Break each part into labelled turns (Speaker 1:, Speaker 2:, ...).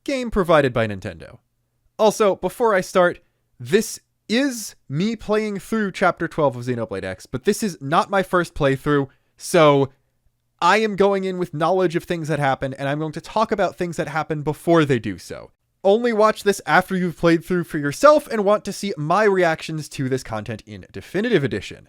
Speaker 1: game provided by Nintendo. Also, before I start, this is me playing through Chapter 12 of Xenoblade X, but this is not my first playthrough, so I am going in with knowledge of things that happen, and I'm going to talk about things that happen before they do so. Only watch this after you've played through for yourself and want to see my reactions to this content in Definitive Edition.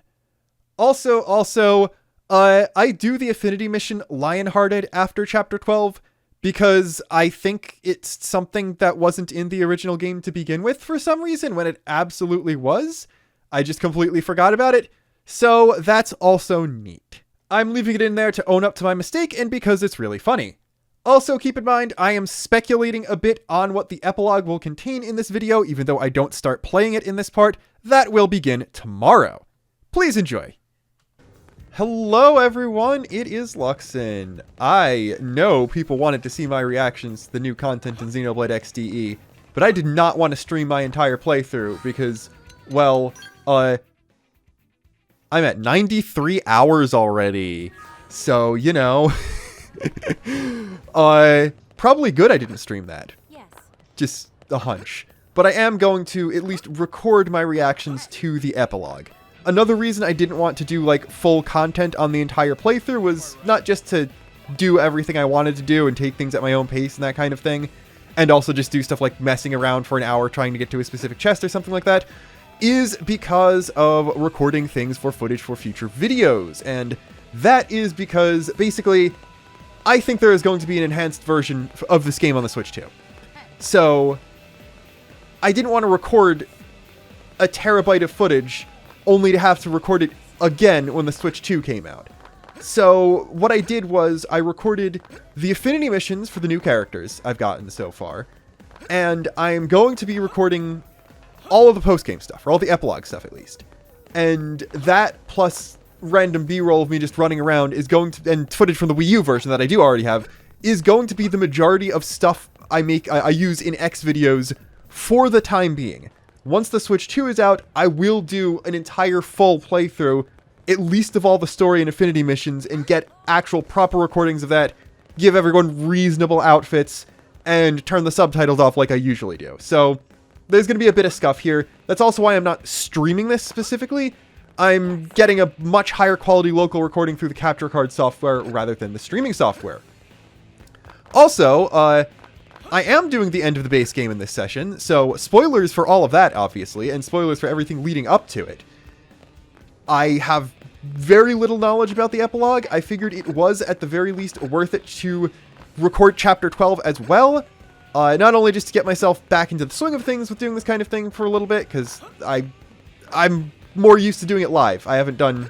Speaker 1: Also, I do the Affinity mission Lionhearted after Chapter 12, because I think it's something that wasn't in the original game to begin with for some reason, when it absolutely was. I just completely forgot about it, so that's also neat. I'm leaving it in there to own up to my mistake and because it's really funny. Also, keep in mind, I am speculating a bit on what the epilogue will contain in this video, even though I don't start playing it in this part. That will begin tomorrow. Please enjoy. Hello everyone, it is Luxin. I know people wanted to see my reactions to the new content in Xenoblade X DE, but I did not want to stream my entire playthrough because, well, I'm at 93 hours already. So, you know, probably good I didn't stream that. Yes. Just a hunch. But I am going to at least record my reactions to the epilogue. Another reason I didn't want to do, like, full content on the entire playthrough was not just to do everything I wanted to do and take things at my own pace and that kind of thing, and also just do stuff like messing around for an hour trying to get to a specific chest or something like that, is because of recording things for footage for future videos. And that is because, basically, I think there is going to be an enhanced version of this game on the Switch too. So, I didn't want to record a terabyte of footage only to have to record it again when the Switch 2 came out. So what I did was I recorded the Affinity missions for the new characters I've gotten so far, and I'm going to be recording all of the post-game stuff, or all the epilogue stuff at least. And that plus random B-roll of me just running around is going to, and footage from the Wii U version that I do already have, is going to be the majority of stuff I use in X videos for the time being. Once the Switch 2 is out, I will do an entire full playthrough, at least of all the story and Affinity missions, and get actual proper recordings of that, give everyone reasonable outfits, and turn the subtitles off like I usually do. So, there's going to be a bit of scuff here. That's also why I'm not streaming this specifically. I'm getting a much higher quality local recording through the capture card software rather than the streaming software. Also, I am doing the end of the base game in this session, so spoilers for all of that, obviously, and spoilers for everything leading up to it. I have very little knowledge about the epilogue. I figured it was, at the very least, worth it to record Chapter 12 as well. Not only just to get myself back into the swing of things with doing this kind of thing for a little bit, because I'm more used to doing it live. I haven't done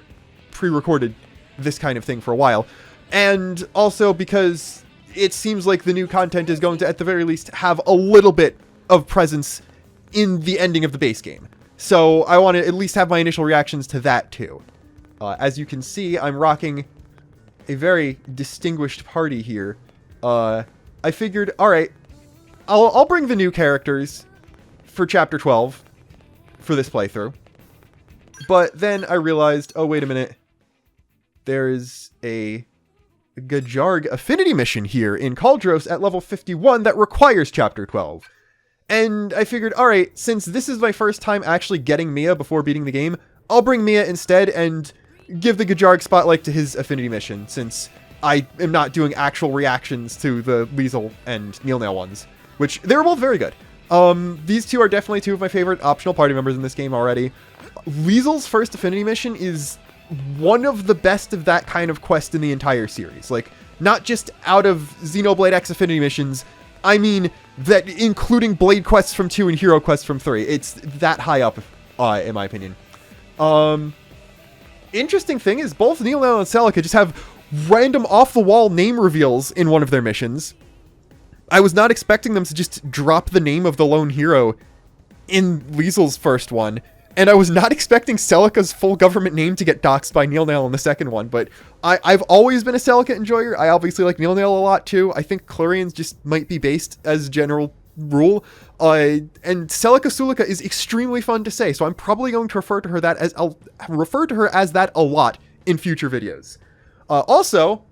Speaker 1: pre-recorded this kind of thing for a while. And also because it seems like the new content is going to, at the very least, have a little bit of presence in the ending of the base game. So I want to at least have my initial reactions to that, too. As you can see, I'm rocking a very distinguished party here. I figured, alright, I'll bring the new characters for Chapter 12 for this playthrough. But then I realized, oh, wait a minute. There's a Gajarg Affinity mission here in Caldros at level 51 that requires Chapter 12. And I figured, alright, since this is my first time actually getting Mia before beating the game, I'll bring Mia instead and give the Gajarg spotlight to his Affinity mission, since I am not doing actual reactions to the Liesel and Neilnail ones, which they were both very good. These two are definitely two of my favorite optional party members in this game already. Liesel's first Affinity mission is one of the best of that kind of quest in the entire series. Like, not just out of Xenoblade X Affinity missions, I mean that including Blade quests from 2 and Hero quests from 3. It's that high up, in my opinion. Interesting thing is, both Neilnail and Celica just have random off-the-wall name reveals in one of their missions. I was not expecting them to just drop the name of the lone hero in Liesel's first one, and I was not expecting Celica's full government name to get doxed by Neilnail in the second one, but I've always been a Celica enjoyer. I obviously like Neilnail a lot too. I think Clarions just might be based as general rule. And Celica Sulika is extremely fun to say, so I'm probably going to refer to her as that a lot in future videos. Also,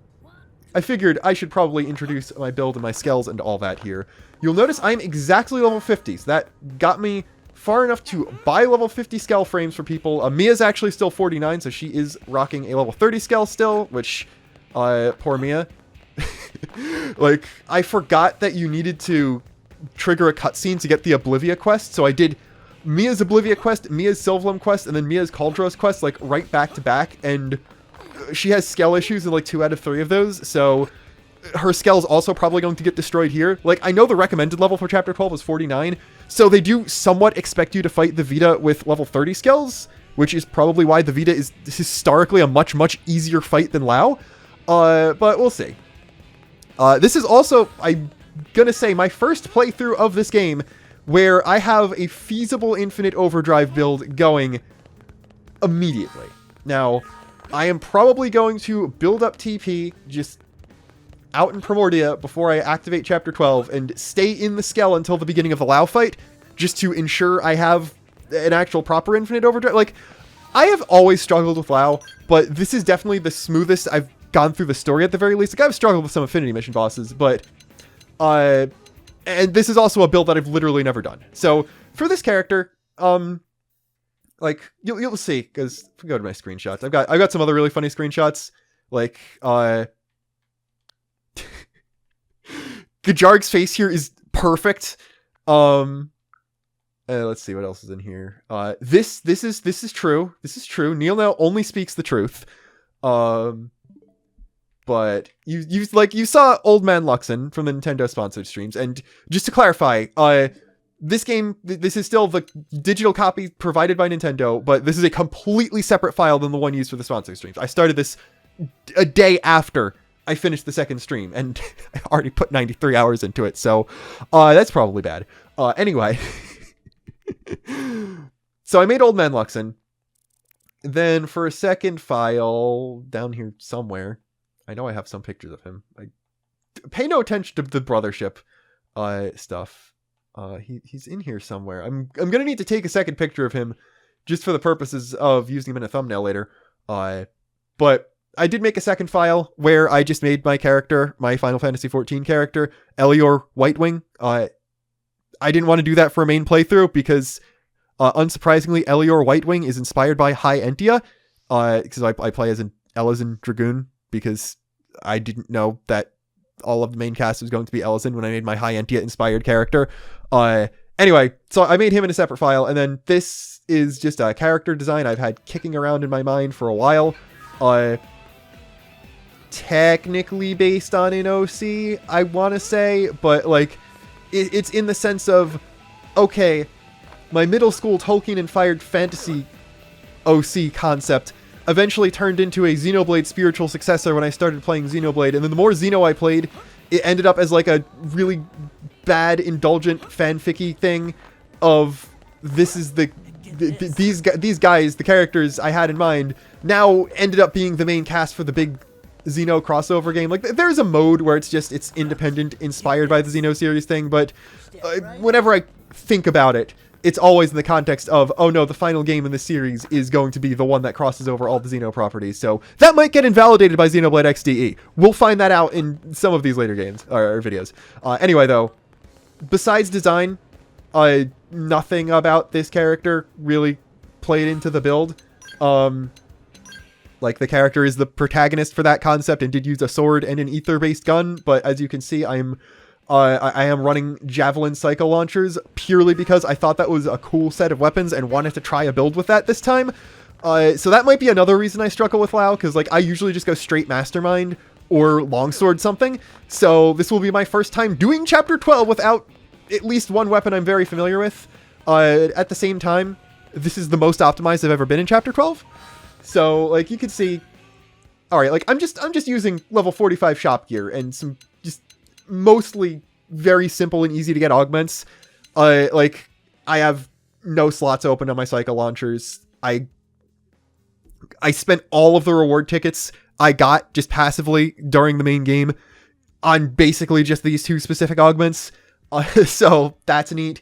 Speaker 1: I figured I should probably introduce my build and my skills and all that here. you'll notice I'm exactly level 50. So that got me far enough to buy level 50 Skell frames for people. Mia's actually still 49, so she is rocking a level 30 Skell still, which, poor Mia. Like, I forgot that you needed to trigger a cutscene to get the Oblivia quest, so I did Mia's Oblivia quest, Mia's Sylvalum quest, and then Mia's Cauldros quest, like, right back to back, and she has Skell issues in, like, 2 out of 3 of those, so her Skell's also probably going to get destroyed here. Like, I know the recommended level for Chapter 12 is 49, so they do somewhat expect you to fight the Vita with level 30 Skells, which is probably why the Vita is historically a much, much easier fight than Lao, but we'll see. This is also, I'm gonna say, my first playthrough of this game where I have a feasible Infinite Overdrive build going immediately. Now, I am probably going to build up TP just out in Primordia before I activate Chapter 12 and stay in the Skell until the beginning of the Lao fight, just to ensure I have an actual proper Infinite Overdrive. Like, I have always struggled with Lao, but this is definitely the smoothest I've gone through the story at the very least. Like, I've struggled with some Affinity mission bosses, but, and this is also a build that I've literally never done. So, for this character, like, you'll see, because if we go to my screenshots, I've got some other really funny screenshots, like, Gajarg's face here is perfect. Let's see what else is in here. This is true. This is true. Neil now only speaks the truth. But you saw Old Man Luxin from the Nintendo sponsored streams, and just to clarify, this game, this is still the digital copy provided by Nintendo, but this is a completely separate file than the one used for the sponsored streams. I started this a day after I finished the second stream, and I already put 93 hours into it, so that's probably bad. Anyway, so I made Old Man Luxin. Then for a second file, down here somewhere, I know I have some pictures of him. I pay no attention to the brothership stuff. He's in here somewhere. I'm gonna need to take a second picture of him just for the purposes of using him in a thumbnail later. But I did make a second file where I just made my character, my Final Fantasy XIV character, Elior Whitewing. I didn't want to do that for a main playthrough because, unsurprisingly, Elior Whitewing is inspired by High Entia, because I play as an Elezen Dragoon, because I didn't know that all of the main cast was going to be Elezen when I made my High Entia inspired character. Anyway, so I made him in a separate file, and then this is just a character design I've had kicking around in my mind for a while. Technically based on an OC, I want to say, but like, it's in the sense of, okay, my middle school Tolkien-inspired fantasy OC concept eventually turned into a Xenoblade spiritual successor when I started playing Xenoblade, and then the more Xeno I played, it ended up as like a really bad, indulgent, fanficky thing of, this is these guys, the characters I had in mind, now ended up being the main cast for the big Xeno crossover game. Like, there's a mode where it's independent, inspired by the Xeno series thing, but whenever I think about it, it's always in the context of, oh no, the final game in the series is going to be the one that crosses over all the Xeno properties. So that might get invalidated by Xenoblade X DE. We'll find that out in some of these later games, or videos. Anyway, though, besides design, nothing about this character really played into the build. Like, the character is the protagonist for that concept and did use a sword and an ether-based gun, but as you can see, I am running Javelin Psycho Launchers purely because I thought that was a cool set of weapons and wanted to try a build with that this time. So that might be another reason I struggle with Lao, because like, I usually just go straight Mastermind or Longsword something, so this will be my first time doing Chapter 12 without at least one weapon I'm very familiar with. At the same time, this is the most optimized I've ever been in Chapter 12. So, like, you can see, alright, like, I'm just using level 45 shop gear and some just mostly very simple and easy to get augments. Like, I have no slots open on my Psycho Launchers. I spent all of the reward tickets I got just passively during the main game on basically just these two specific augments. So, that's neat.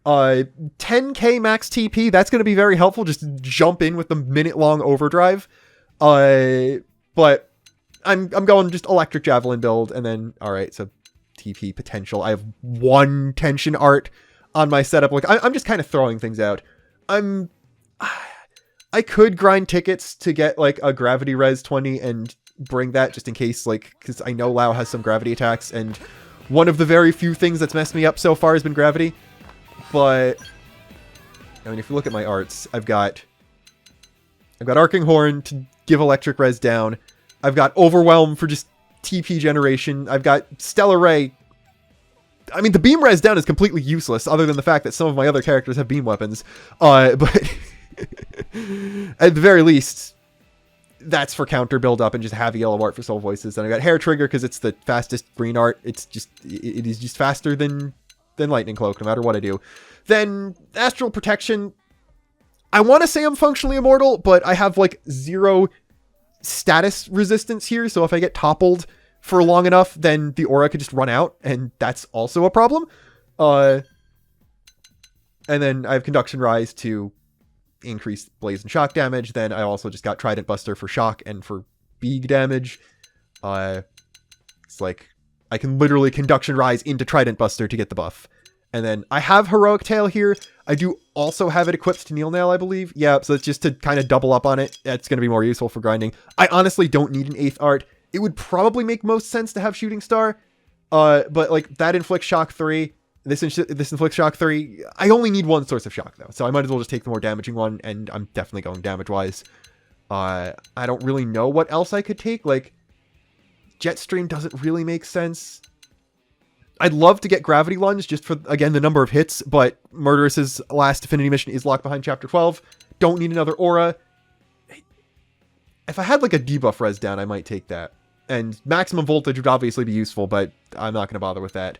Speaker 1: 10k max TP, that's going to be very helpful. Just jump in with the minute-long overdrive. But I'm going just electric javelin build, and then, alright, so TP potential. I have 1 tension art on my setup. Like, I'm just kind of throwing things out. I could grind tickets to get, like, a gravity res 20 and bring that just in case, like, because I know Lao has some gravity attacks, and one of the very few things that's messed me up so far has been gravity. But I mean, if you look at my arts, I've got Arcing Horn to give electric res down. I've got Overwhelm for just TP generation. I've got Stellar Ray. I mean, the beam res down is completely useless, other than the fact that some of my other characters have beam weapons. But at the very least, that's for counter build up and just have yellow art for soul voices. And I got Hair Trigger because it's the fastest green art. It is just faster than Lightning Cloak, no matter what I do. Then Astral Protection. I want to say I'm functionally immortal, but I have like 0 status resistance here. So if I get toppled for long enough, then the aura could just run out, and that's also a problem. And then I have Conduction Rise to increase blaze and shock damage. Then I also just got Trident Buster for shock and for beag damage. It's like I can literally Conduction Rise into Trident Buster to get the buff. And then I have Heroic Tail here. I do also have it equipped to Kneel Nail, I believe. Yeah, so it's just to kind of double up on it. That's going to be more useful for grinding. I honestly don't need an 8th art. It would probably make most sense to have Shooting Star. But like that inflicts shock 3. This inflicts shock 3. I only need 1 source of shock though. So I might as well just take the more damaging one, and I'm definitely going damage wise. I don't really know what else I could take. Like Jetstream doesn't really make sense. I'd love to get Gravity Lunge just for, again, the number of hits, but Murderous's last Affinity mission is locked behind Chapter 12. Don't need another aura. If I had like a debuff res down, I might take that. And Maximum Voltage would obviously be useful, but I'm not going to bother with that.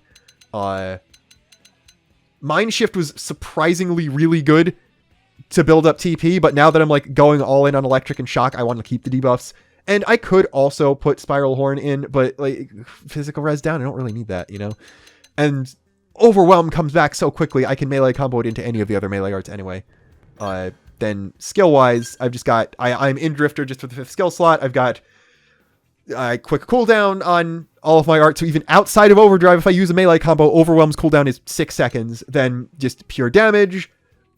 Speaker 1: Mind Shift was surprisingly really good to build up TP, but now that I'm like going all in on Electric and Shock, I want to keep the debuffs. And I could also put Spiral Horn in, but like physical res down, I don't really need that, you know? And Overwhelm comes back so quickly, I can melee combo it into any of the other melee arts anyway. Then skill-wise, I've just got... I'm in Drifter just for the 5th skill slot. I've got quick cooldown on all of my arts, so even outside of Overdrive, if I use a melee combo, Overwhelm's cooldown is 6 seconds. Then just pure damage,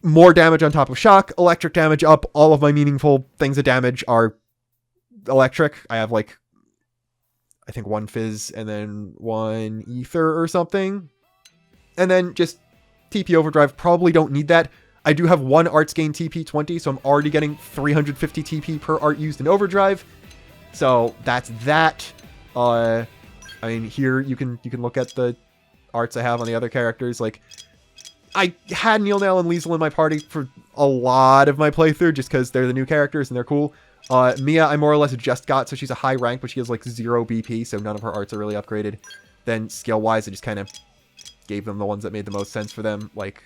Speaker 1: more damage on top of shock, electric damage up. All of my meaningful things of damage are electric. I have like, I think 1 fizz and then 1 ether or something. And then just TP Overdrive. Probably don't need that. I do have 1 arts gain TP 20, so I'm already getting 350 TP per art used in Overdrive. So that's that. I mean, here you can look at the arts I have on the other characters. Like, I had Kneel Nail and Liesel in my party for a lot of my playthrough just because they're the new characters and they're cool. Mia, I more or less just got, so she's a high rank, but she has like 0 BP, so none of her arts are really upgraded. Then skill-wise, I just kind of gave them the ones that made the most sense for them. Like,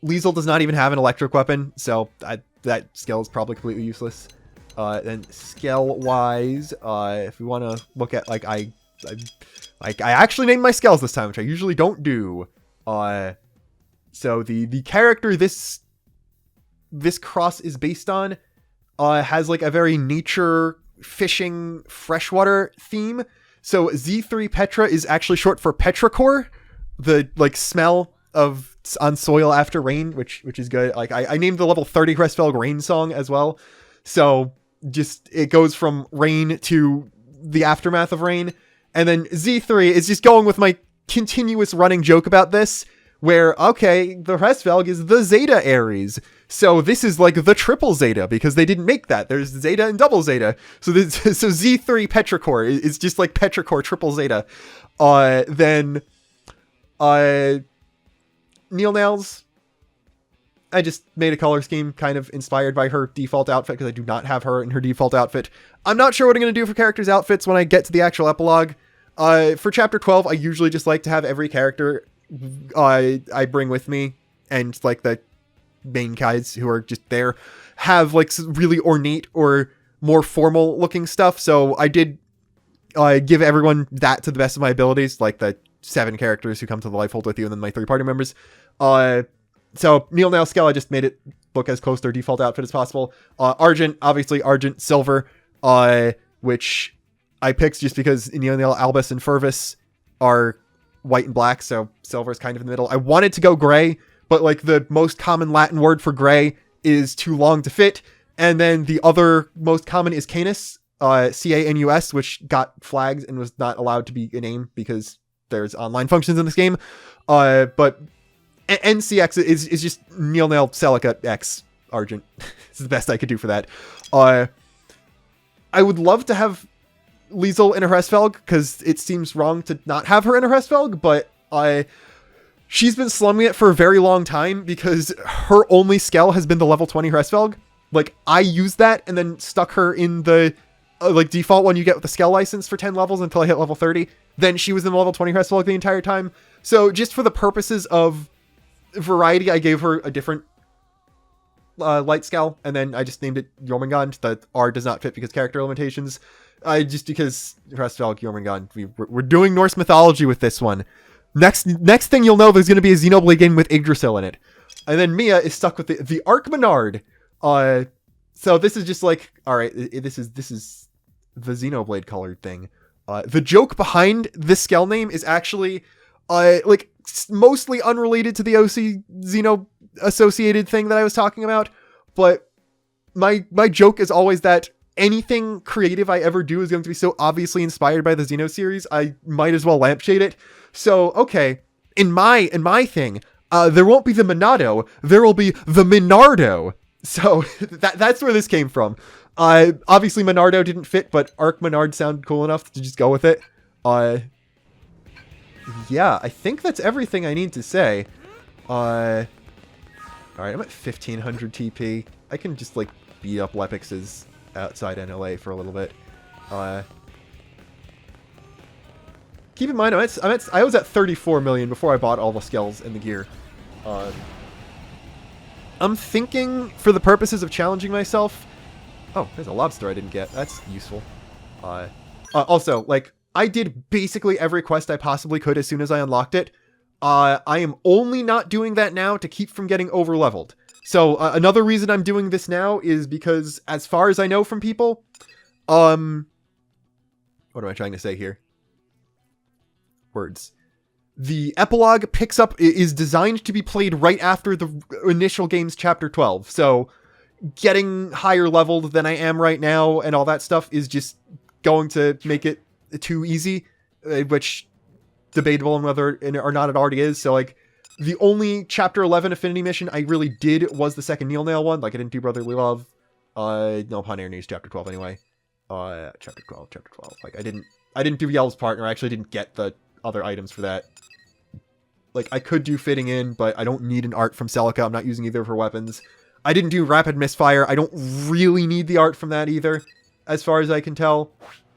Speaker 1: Liesel does not even have an electric weapon, so that skill is probably completely useless. Then skill-wise, if we want to look at, like, I actually named my skills this time, which I usually don't do. So the character this cross is based on has like a very nature, fishing, freshwater theme. So Z3 Petra is actually short for petrichor, the like smell of on soil after rain, which is good. Like I named the level 30 Crestfell rain song as well. So just it goes from rain to the aftermath of rain. And then Z3 is just going with my continuous running joke about this, where, okay, the Hresvelg is the Zeta Ares. So this is like the triple Zeta, because they didn't make that. There's Zeta and double Zeta. So Z3 Petrichor is just like Petrichor triple Zeta. Then Kneel Nails, I just made a color scheme kind of inspired by her default outfit, because I do not have her in her default outfit. I'm not sure what I'm going to do for characters' outfits when I get to the actual epilogue. For Chapter 12, I usually just like to have every character I bring with me, and like the main guys who are just there, have like some really ornate or more formal looking stuff. So I did give everyone that to the best of my abilities, like the 7 characters who come to the Lifehold with you, and then my 3 party members. So Kneel Nail Scale, I just made it look as close to their default outfit as possible. Argent, obviously Argent Silver, which I picked just because Neil, Albus, and Fervus are white and black, so silver is kind of in the middle. I wanted to go gray, but like the most common Latin word for gray is too long to fit, and then the other most common is Canis, Canus, which got flagged and was not allowed to be a name because there's online functions in this game. But NCX is just Nil Celica X Argent. This is the best I could do for that. I would love to have Liesel in her Hresvelg, because it seems wrong to not have her in her Hresvelg, but she's been slumming it for a very long time because her only skill has been the level 20 Hresvelg. Like, I used that and then stuck her in the like default one you get with the skill license for 10 levels until I hit level 30. Then she was in the level 20 Hresvelg the entire time. So just for the purposes of variety, I gave her a different light scale, and then I just named it Jormungand. The R does not fit because character limitations. Just because Hresvelg, Jormungand, we're doing Norse mythology with this one. Next thing you'll know, there's going to be a Xenoblade game with Yggdrasil in it. And then Mia is stuck with the Arkmenard. So this is just like, alright, this is the Xenoblade colored thing. The joke behind this scale name is actually, like, mostly unrelated to the OC Xeno associated thing that I was talking about. But my joke is always that anything creative I ever do is going to be so obviously inspired by the Xeno series, I might as well lampshade it. So, okay, in my thing, there won't be the Monado, there will be the Minardo. So, that's where this came from. Obviously Monardo didn't fit, but Arkmenard sounded cool enough to just go with it. Yeah, I think that's everything I need to say. Alright, I'm at 1500 TP. I can just, like, beat up Lepix's outside NLA for a little bit. Keep in mind, I was at 34 million before I bought all the skills and the gear. I'm thinking, for the purposes of challenging myself... Oh, there's a lobster I didn't get. That's useful. Also, like, I did basically every quest I possibly could as soon as I unlocked it. I am only not doing that now to keep from getting over-leveled. So, another reason I'm doing this now is because, as far as I know from people, what am I trying to say here? Words. The epilogue is designed to be played right after the initial game's chapter 12. So, getting higher leveled than I am right now and all that stuff is just going to make it too easy, which debatable on whether or not it already is. So, like, the only Chapter 11 Affinity mission I really did was the second Neil one. Like, I didn't do Brotherly Love. No, Pioneer News Chapter 12 anyway. Chapter 12. Like, I didn't do Yell's Partner. I actually didn't get the other items for that. Like, I could do Fitting In, but I don't need an art from Celica. I'm not using either of her weapons. I didn't do Rapid Misfire. I don't really need the art from that either, as far as I can tell.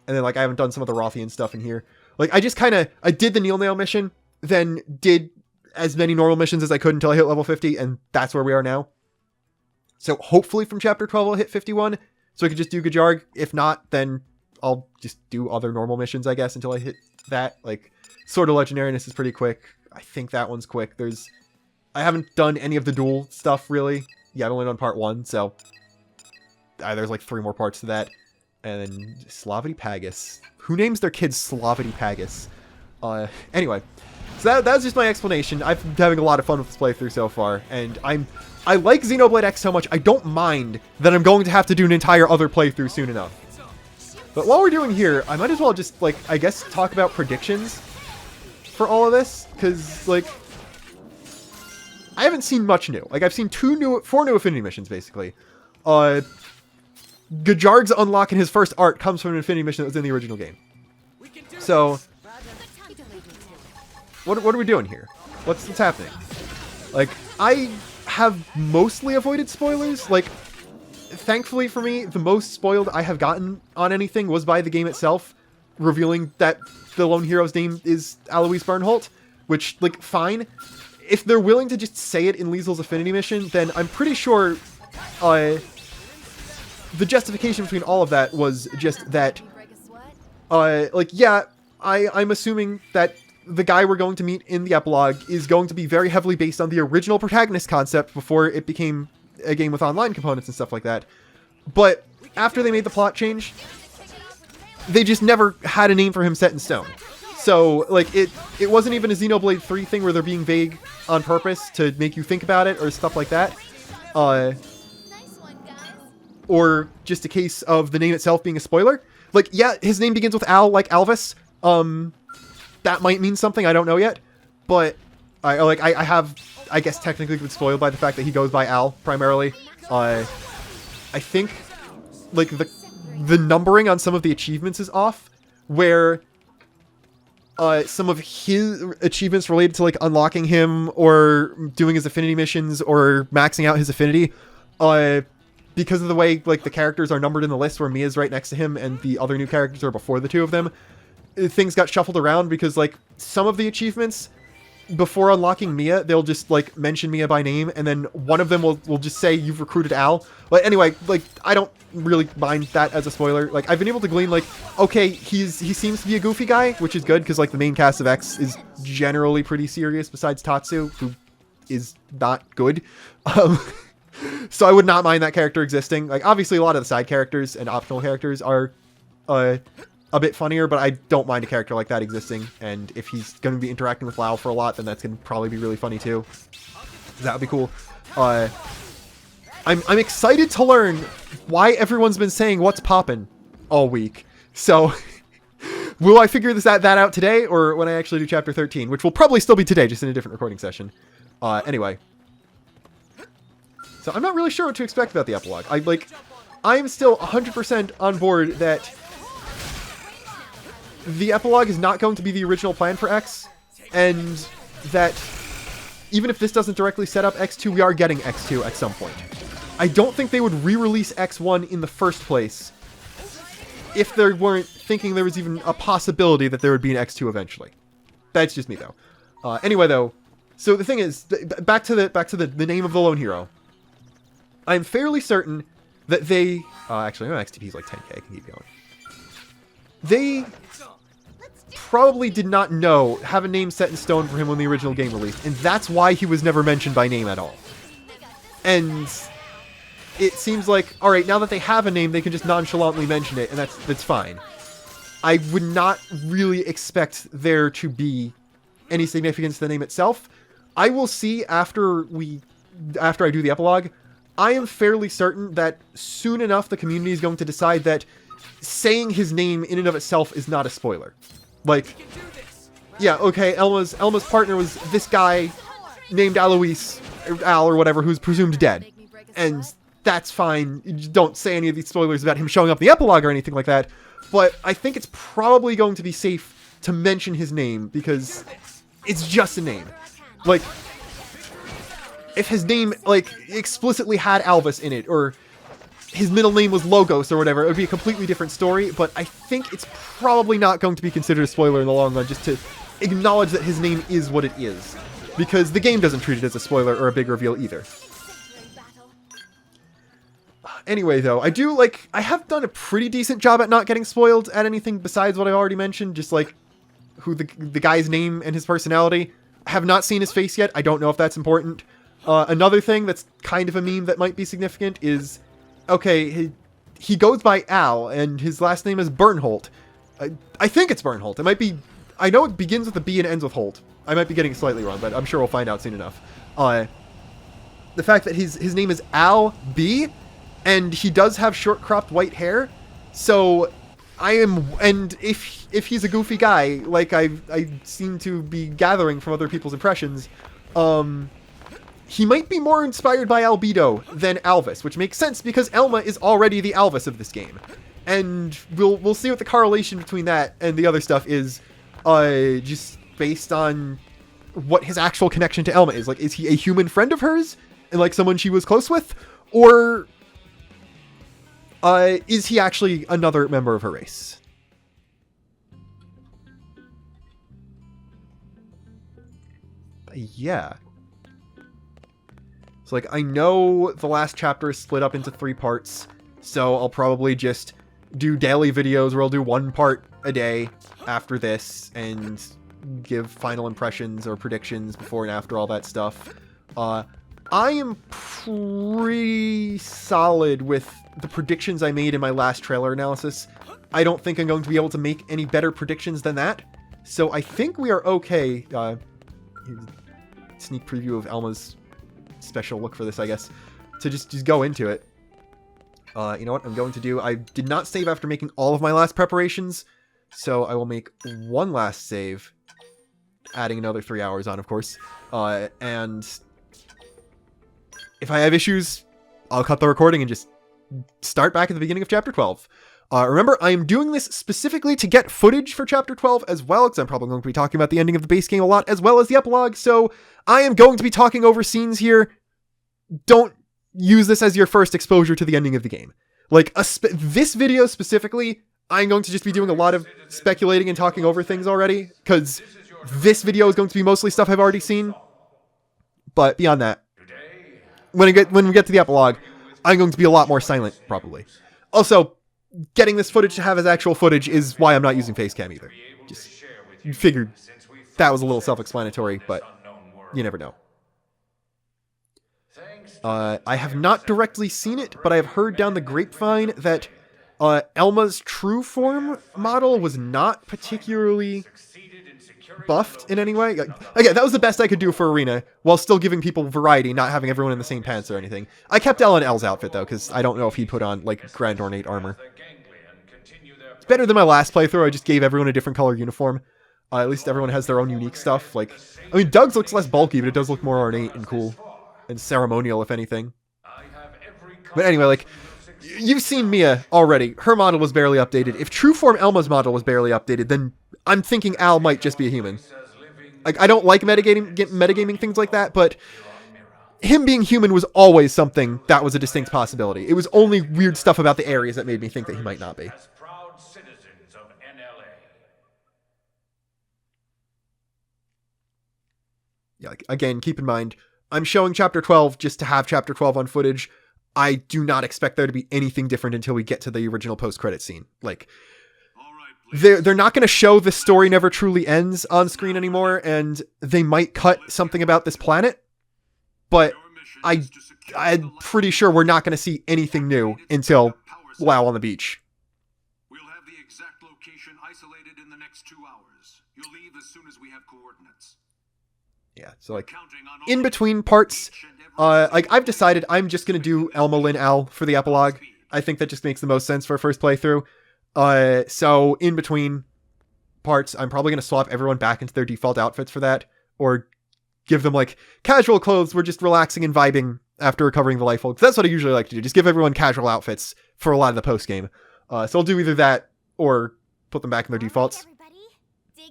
Speaker 1: And then, like, I haven't done some of the Rothian stuff in here. Like, I just I did the Neil mission, then did as many normal missions as I could until I hit level 50, and that's where we are now. So hopefully from Chapter 12 I'll hit 51, so I could just do Gajarg. If not, then I'll just do other normal missions, I guess, until I hit that. Like, Sword of Legendariness is pretty quick. I think that one's quick. I haven't done any of the duel stuff, really. Yeah, I've only done part 1, so there's like 3 more parts to that. And then Slavity Pagus. Who names their kids Slavity Pagus? Anyway. So that was just my explanation. I've been having a lot of fun with this playthrough so far, and I like Xenoblade X so much, I don't mind that I'm going to have to do an entire other playthrough soon enough. But while we're doing here, I might as well just, like, I guess talk about predictions for all of this, because, like, I haven't seen much new. Like, I've seen 4 new Affinity missions, basically. Gajarg's unlock in his first art comes from an Affinity mission that was in the original game. So, what are we doing here? What's happening? Like, I have mostly avoided spoilers. Like, thankfully for me, the most spoiled I have gotten on anything was by the game itself, revealing that the lone hero's name is Alois Bernholt, which, like, fine. If they're willing to just say it in Liesel's Affinity mission, then I'm pretty sure the justification between all of that was just that, like, yeah, I'm assuming that the guy we're going to meet in the epilogue is going to be very heavily based on the original protagonist concept before it became a game with online components and stuff like that. But after they made the plot change, they just never had a name for him set in stone. So, like, it wasn't even a Xenoblade 3 thing where they're being vague on purpose to make you think about it or stuff like that. Or just a case of the name itself being a spoiler. Like, yeah, his name begins with Al, like Alvis. That might mean something, I don't know yet. But, I have, I guess, technically been spoiled by the fact that he goes by Al, primarily. I think, like, the numbering on some of the achievements is off, where some of his achievements related to, like, unlocking him or doing his affinity missions or maxing out his affinity, because of the way, like, the characters are numbered in the list where Mia's right next to him and the other new characters are before the two of them, things got shuffled around because, like, some of the achievements, before unlocking Mia, they'll just, like, mention Mia by name, and then one of them will just say, you've recruited Al. But anyway, like, I don't really mind that as a spoiler. Like, I've been able to glean, like, okay, he seems to be a goofy guy, which is good, because, like, the main cast of X is generally pretty serious, besides Tatsu, who is not good. So I would not mind that character existing. Like, obviously, a lot of the side characters and optional characters are a bit funnier, but I don't mind a character like that existing. And if he's going to be interacting with Lau for a lot, then that's going to probably be really funny too. That would be cool. I'm excited to learn why everyone's been saying what's poppin' all week. So will I figure that out today, or when I actually do chapter 13, which will probably still be today, just in a different recording session. Anyway. So I'm not really sure what to expect about the epilogue. I'm still 100% on board that the epilogue is not going to be the original plan for X, and that even if this doesn't directly set up X2, we are getting X2 at some point. I don't think they would re-release X1 in the first place if they weren't thinking there was even a possibility that there would be an X2 eventually. That's just me, though. Anyway, though, so the thing is, back to the name of the lone hero. I'm fairly certain that they... actually, no, XTP is like 10k. I can keep going. They probably did not have a name set in stone for him when the original game released, and that's why he was never mentioned by name at all. And it seems like, alright, now that they have a name, they can just nonchalantly mention it, and that's fine. I would not really expect there to be any significance to the name itself. I will see after I do the epilogue. I am fairly certain that soon enough the community is going to decide that saying his name in and of itself is not a spoiler. Like, yeah, okay, Elma's partner was this guy named Alois, or Al or whatever, who's presumed dead. And that's fine. You don't say any of these spoilers about him showing up in the epilogue or anything like that. But I think it's probably going to be safe to mention his name because it's just a name. Like, if his name, like, explicitly had Alvis in it, or his middle name was Logos or whatever, it would be a completely different story, but I think it's probably not going to be considered a spoiler in the long run, just to acknowledge that his name is what it is. Because the game doesn't treat it as a spoiler or a big reveal either. Anyway, though, I have done a pretty decent job at not getting spoiled at anything besides what I already mentioned, just, like, who the guy's name and his personality. I have not seen his face yet, I don't know if that's important. Another thing that's kind of a meme that might be significant is, okay, he goes by Al, and his last name is Bernholt. I think it's Bernholt. It might be... I know it begins with a B and ends with Holt. I might be getting it slightly wrong, but I'm sure we'll find out soon enough. The fact that his name is Al B, and he does have short cropped white hair, so and if he's a goofy guy, like I seem to be gathering from other people's impressions, he might be more inspired by Albedo than Alvis, which makes sense because Elma is already the Alvis of this game. And we'll see what the correlation between that and the other stuff is, just based on what his actual connection to Elma is. Like, is he a human friend of hers and like someone she was close with, or is he actually another member of her race? Yeah. So, like, I know the last chapter is split up into 3 parts, so I'll probably just do daily videos where I'll do 1 part a day after this and give final impressions or predictions before and after all that stuff. I am pretty solid with the predictions I made in my last trailer analysis. I don't think I'm going to be able to make any better predictions than that. So I think we are okay. Sneak preview of Elma's special look for this, I guess. To just go into it. You know what I'm going to do? I did not save after making all of my last preparations. So I will make one last save. Adding another 3 hours on, of course. And if I have issues, I'll cut the recording and just start back at the beginning of Chapter 12. Remember, I am doing this specifically to get footage for Chapter 12 as well, because I'm probably going to be talking about the ending of the base game a lot, as well as the epilogue, so I am going to be talking over scenes here. Don't use this as your first exposure to the ending of the game. Like, this video specifically, I'm going to just be doing a lot of speculating and talking over things already, because this video is going to be mostly stuff I've already seen. But beyond that, when we get to the epilogue, I'm going to be a lot more silent, probably. Also, getting this footage to have as actual footage is why I'm not using Facecam either. Just figured that was a little self-explanatory, but you never know. I have not directly seen it, but I have heard down the grapevine that Elma's true form model was not particularly buffed in any way. Again, that was the best I could do for Arena, while still giving people variety, not having everyone in the same pants or anything. I kept L in L's outfit, though, because I don't know if he put on, like, Grand Ornate armor. It's better than my last playthrough. I just gave everyone a different color uniform. At least everyone has their own unique stuff. Like, I mean, Doug's looks less bulky, but it does look more ornate and cool. And ceremonial, if anything. But anyway, like, you've seen Mia already. Her model was barely updated. If true form Elma's model was barely updated, then I'm thinking Al might just be a human. Like, I don't like metagaming things like that, but him being human was always something that was a distinct possibility. It was only weird stuff about the areas that made me think that he might not be. Yeah, like, again, keep in mind, I'm showing Chapter 12 just to have Chapter 12 on footage. I do not expect there to be anything different until we get to the original post-credit scene. Like, they're not going to show the story never truly ends on screen anymore, and they might cut something about this planet, but I'm pretty sure we're not going to see anything new until WoW on the beach.
Speaker 2: We'll have the exact location isolated in the next 2 hours. You'll leave as soon as we have coordinates.
Speaker 1: Yeah, so like, in between parts, like, I've decided I'm just going to do Elma, Lynn, Al for the epilogue. I think that just makes the most sense for a first playthrough. So in between parts, I'm probably going to swap everyone back into their default outfits for that, or give them, like, casual clothes. We're just relaxing and vibing after recovering the Lifehold. That's what I usually like to do. Just give everyone casual outfits for a lot of the post game. So I'll do either that or put them back in their defaults.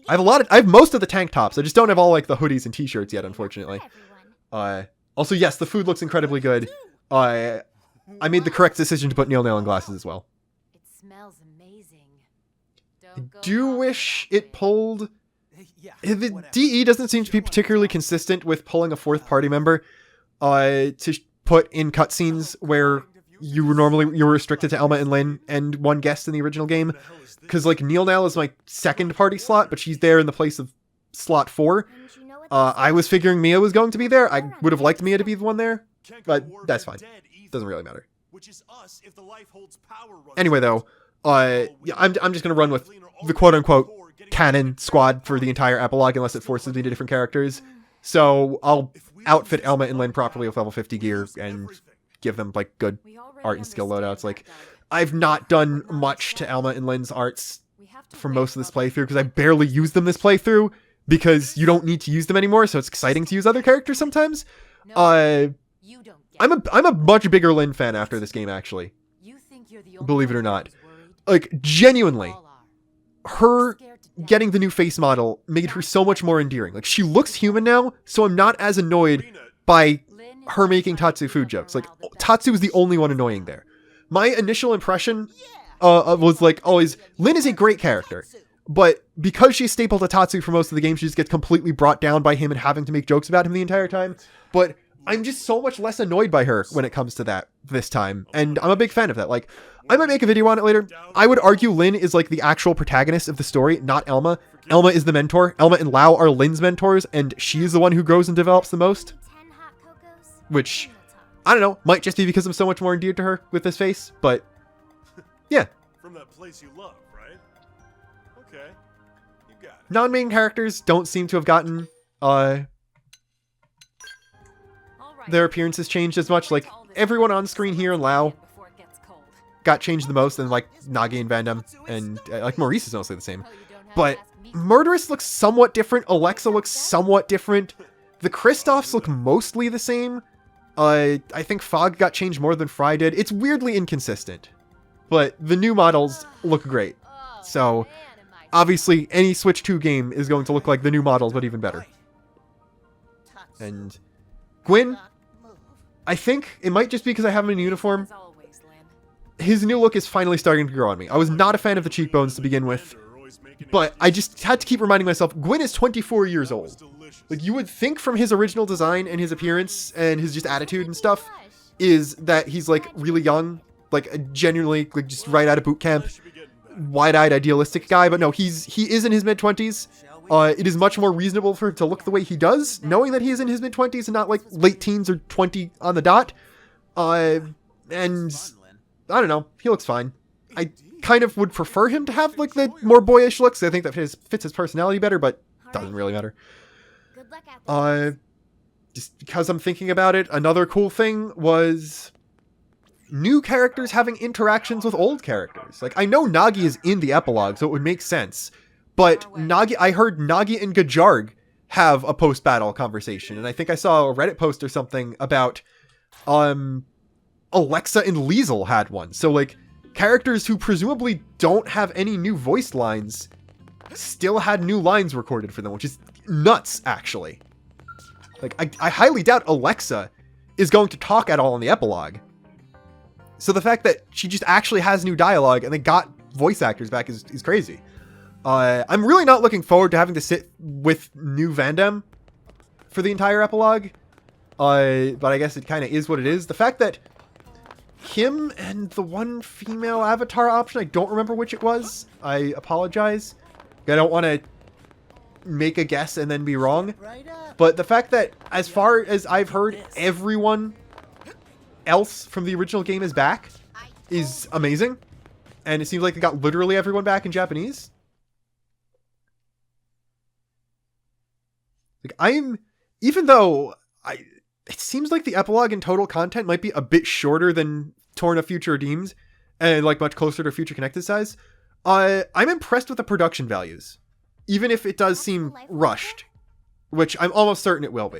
Speaker 1: I have most of the tank tops. I just don't have all, like, the hoodies and t-shirts yet, unfortunately. Also, yes, the food looks incredibly good. I made the correct decision to put nail glasses as well.
Speaker 3: It smells amazing.
Speaker 1: I do wish it pulled... The DE doesn't seem to be particularly consistent with pulling a fourth party member to put in cutscenes where you were restricted to Elma and Lynn and one guest in the original game. Because, like, Neil is my second party slot, but she's there in the place of slot 4. I was figuring Mia was going to be there. I would have liked Mia to be the one there, but that's fine. Doesn't really matter. Anyway, though, yeah, I'm just going to run with the quote-unquote canon squad for the entire epilogue unless it forces me to different characters. So I'll outfit Elma and Lynn properly with level 50 gear and give them, like, good art and skill loadouts. Like, I've not done much to Elma and Lynn's arts for most of this playthrough because I barely use them this playthrough because you don't need to use them anymore, so it's exciting to use other characters sometimes. I'm a much bigger Lynn fan after this game, actually. Believe it or not. Like, genuinely, her getting the new face model made her so much more endearing. Like, she looks human now, so I'm not as annoyed by her making Tatsu food jokes. Like, Tatsu is the only one annoying there. My initial impression was, like, always, Lynn is a great character, but because she's stapled to Tatsu for most of the game, she just gets completely brought down by him and having to make jokes about him the entire time. But I'm just so much less annoyed by her when it comes to that this time, and I'm a big fan of that. Like, I might make a video on it later. I would argue Lynn is, like, the actual protagonist of the story, not Elma. Elma is the mentor. Elma and Lau are Lynn's mentors, and she is the one who grows and develops the most. Which, I don't know, might just be because I'm so much more endeared to her with this face, but yeah.
Speaker 4: From that place you love,
Speaker 1: Non-main characters don't seem to have gotten their appearances changed as much. Like, everyone on screen here in Lao got changed the most, and like Nagi and Vandam, and like Maurice is mostly the same. But Murderous looks somewhat different. Alexa looks somewhat different. The Kristoffs look mostly the same. I think Fog got changed more than Fry did. It's weirdly inconsistent, but the new models look great. So obviously any Switch 2 game is going to look like the new models, but even better. And Gwyn, I think it might just be because I have him in uniform. His new look is finally starting to grow on me. I was not a fan of the cheekbones to begin with, but I just had to keep reminding myself, Gwyn is 24 years old. Like, you would think from his original design and his appearance and his just attitude and stuff is that he's like really young, like a genuinely like just right out of boot camp, wide-eyed idealistic guy. But no, he is in his mid-20s. It is much more reasonable for him to look the way he does, knowing that he is in his mid-20s and not like late teens or 20 on the dot. And I don't know, he looks fine. I kind of would prefer him to have like the more boyish looks. I think that fits his personality better, but doesn't really matter. Just because I'm thinking about it, another cool thing was new characters having interactions with old characters. Like, I know Nagi is in the epilogue, so it would make sense. But I heard Nagi and Gajarg have a post-battle conversation, and I think I saw a Reddit post or something about Alexa and Liesel had one. So like, characters who presumably don't have any new voice lines still had new lines recorded for them, which is nuts, actually. Like, I highly doubt Alexa is going to talk at all in the epilogue. So the fact that she just actually has new dialogue and they got voice actors back is crazy. I'm really not looking forward to having to sit with new Vandam for the entire epilogue. But I guess it kind of is what it is. The fact that him and the one female avatar option, I don't remember which it was. I apologize. I don't want to make a guess and then be wrong. But the fact that, as far as I've heard, everyone else from the original game is back is amazing. And it seems like they got literally everyone back in Japanese. Like, even though it seems like the epilogue and total content might be a bit shorter than Torn of Future Redeemed and like much closer to Future Connected size, I'm impressed with the production values, even if it does seem rushed, which I'm almost certain it will be.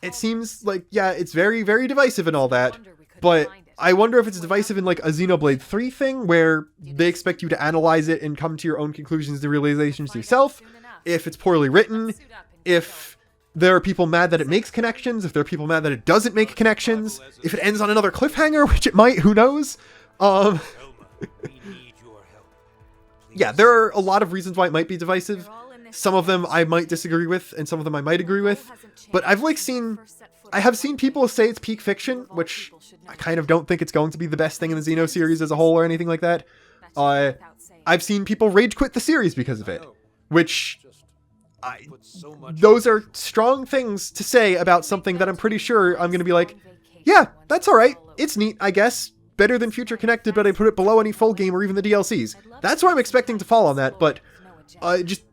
Speaker 1: It seems like, yeah, it's very, very divisive and all that, but I wonder if it's divisive in like a Xenoblade 3 thing where they expect you to analyze it and come to your own conclusions and realizations yourself, if it's poorly written, if there are people mad that it makes connections, if there are people mad that it doesn't make connections, if it ends on another cliffhanger, which it might, who knows? Yeah, there are a lot of reasons why it might be divisive. Some of them I might disagree with, and some of them I might agree with. But I have seen people say it's peak fiction, which I kind of don't think it's going to be the best thing in the Xeno series as a whole or anything like that. I've seen people rage quit the series because of it, which those are strong things to say about something that I'm pretty sure I'm going to be like, yeah, that's alright. It's neat, I guess. Better than Future Connected, but I put it below any full game or even the DLCs. That's where I'm expecting to fall on that, but just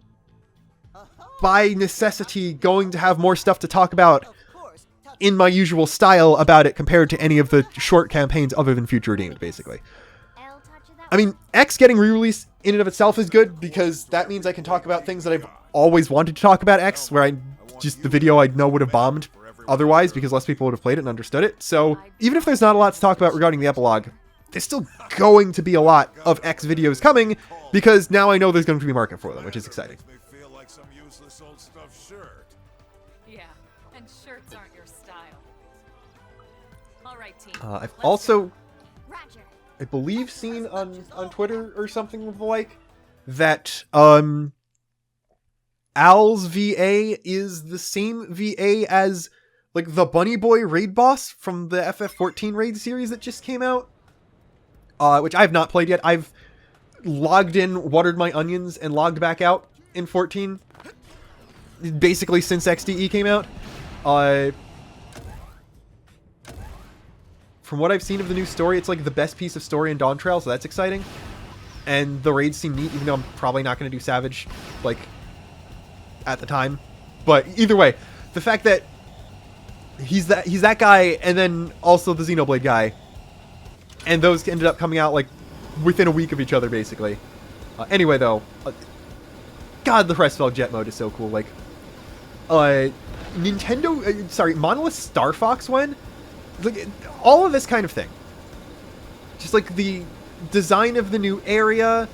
Speaker 1: by necessity going to have more stuff to talk about in my usual style about it compared to any of the short campaigns other than Future Redeemed, basically. I mean, X getting re-released in and of itself is good because that means I can talk about things that I've always wanted to talk about X, where the video I know would have bombed otherwise because less people would have played it and understood it. So even if there's not a lot to talk about regarding the epilogue, there's still going to be a lot of X videos coming because now I know there's going to be a market for them, which is exciting.
Speaker 2: They feel like some useless old stuffed shirt.
Speaker 4: Yeah, and shirts aren't your style. All right, team.
Speaker 1: I've also, I believe, seen on Twitter or something of the like that Al's VA is the same VA as like the Bunny Boy raid boss from the FF14 raid series that just came out, which I have not played yet. I've logged in, watered my onions, and logged back out in 14, basically since XDE came out. From what I've seen of the new story, it's like the best piece of story in Dawn Trail, so that's exciting. and the raids seem neat, even though I'm probably not going to do Savage, like, at the time. But either way, the fact that he's that guy, and then also the Xenoblade guy, and those ended up coming out, like, within a week of each other, basically. Anyway, though, God, the Pressfell Jet mode is so cool. Like, Monolith Star Fox one, like, all of this kind of thing. Just like the design of the new area,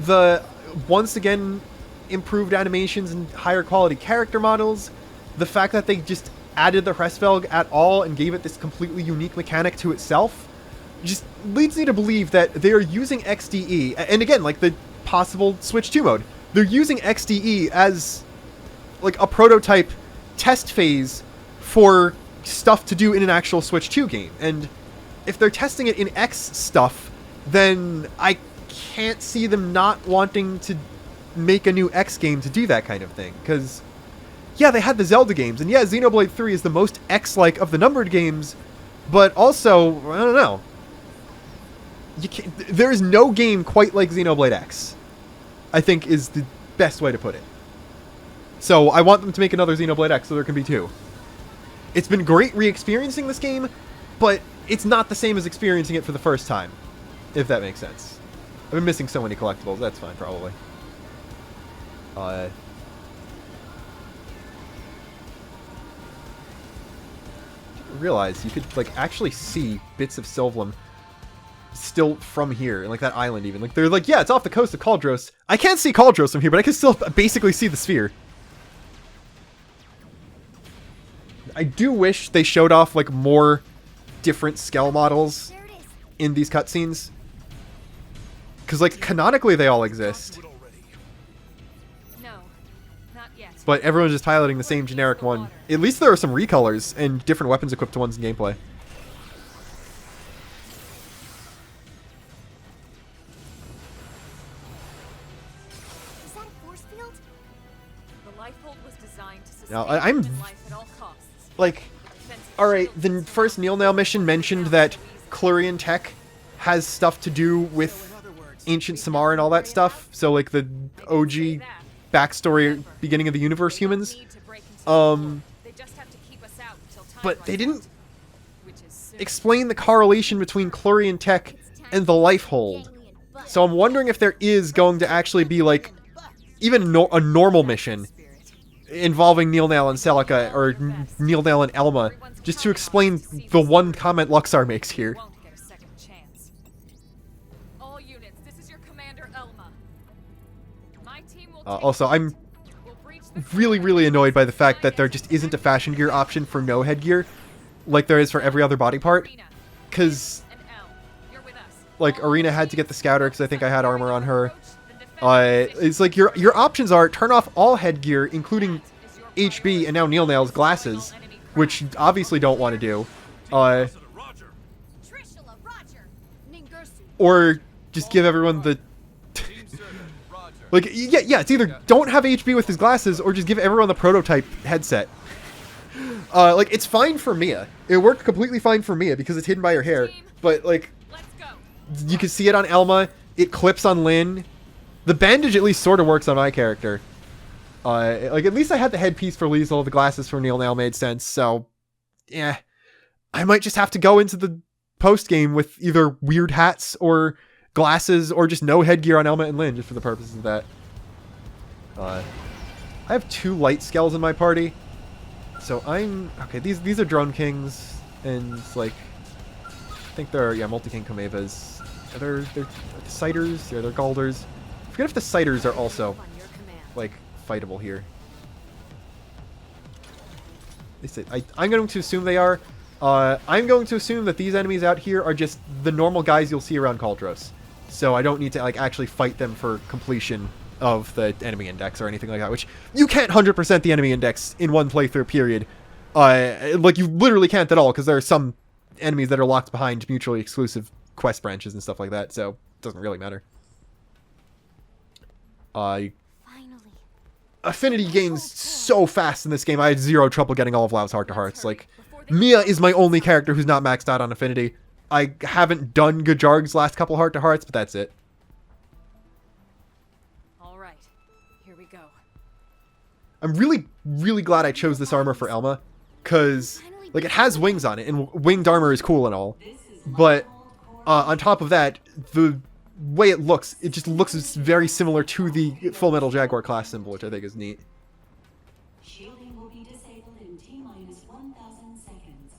Speaker 1: the once again improved animations and higher quality character models, the fact that they just added the Pressfell at all and gave it this completely unique mechanic to itself, just leads me to believe that they are using XDE, and again, like the possible Switch 2 mode, they're using XDE as like a prototype test phase for stuff to do in an actual Switch 2 game. And if they're testing it in X stuff, then I can't see them not wanting to make a new X game to do that kind of thing. Because, yeah, they had the Zelda games, and yeah, Xenoblade 3 is the most X-like of the numbered games, but also, I don't know. There is no game quite like Xenoblade X, I think, is the best way to put it. So I want them to make another Xenoblade X so there can be two. It's been great re-experiencing this game, but it's not the same as experiencing it for the first time, if that makes sense. I've been missing so many collectibles, that's fine, probably. Didn't realize you could, like, actually see bits of Sylvalum still from here, like that island even. Like, they're like, yeah, it's off the coast of Cauldros. I can't see Cauldros from here, but I can still basically see the sphere. I do wish they showed off, like, more different scale models in these cutscenes. Because, like, canonically they all exist.
Speaker 4: No, not yet.
Speaker 1: But everyone's just piloting the same generic one. At least there are some recolors and different weapons equipped to ones in gameplay.
Speaker 3: Is that a force field?
Speaker 4: The Lifehold was designed to sustain
Speaker 1: Now, I'm
Speaker 4: human life at all costs.
Speaker 1: like, alright, the first Neil Nail mission mentioned that Clurian tech has stuff to do with ancient Samar and all that stuff. So, like, the OG backstory, beginning of the universe humans. But they didn't explain the correlation between Clurian tech and the Lifehold. So I'm wondering if there is going to actually be, like, even a normal mission involving Neil Nail and Celica, or Neil Nail and Elma, just to explain the one comment Luxaar makes here. Also, I'm really annoyed by the fact that there just isn't a fashion gear option for no headgear, like there is for every other body part. Because, like, Arena had to get the Scouter because I think I had armor on her. It's like your options are turn off all headgear, including HB and now Neil Nail's glasses, which obviously don't want to do. Or just give everyone the... like, yeah, it's either don't have HB with his glasses or just give everyone the prototype headset. Like, it's fine for Mia. It worked completely fine for Mia because it's hidden by her hair. But, like, you can see it on Elma. It clips on Lynn. The bandage at least sort of works on my character. Like, at least I had the headpiece for Liesel. The glasses for Neil Nail made sense. So, yeah. I might just have to go into the post-game with either weird hats or glasses or just no headgear on Elma and Lynn just for the purposes of that. I have 2 light scales in my party. So I'm... okay, these are Drone Kings. And, like... I think they're, yeah, Multi-King Kamevas. They're Citers. Yeah, they're Galders. I forget if the Citers are also, like, fightable here. I'm going to assume they are. I'm going to assume that these enemies out here are just the normal guys you'll see around Cauldros. So I don't need to, like, actually fight them for completion of the enemy index or anything like that, which you can't 100% the enemy index in one playthrough, period. Like, you literally can't at all, because there are some enemies that are locked behind mutually exclusive quest branches and stuff like that, so it doesn't really matter. Affinity gains so fast in this game. I had 0 trouble getting all of Lau's Heart to Hearts. Like, Mia is my only character who's not maxed out on Affinity. I haven't done Gajarg's last couple Heart to Hearts, but that's it. I'm really, really glad I chose this armor for Elma, because, like, it has wings on it, and winged armor is cool and all, but on top of that, the way it just looks very similar to the Full Metal Jaguar class symbol, which I think is neat.
Speaker 5: Shielding will be disabled in T-minus 1,000 seconds.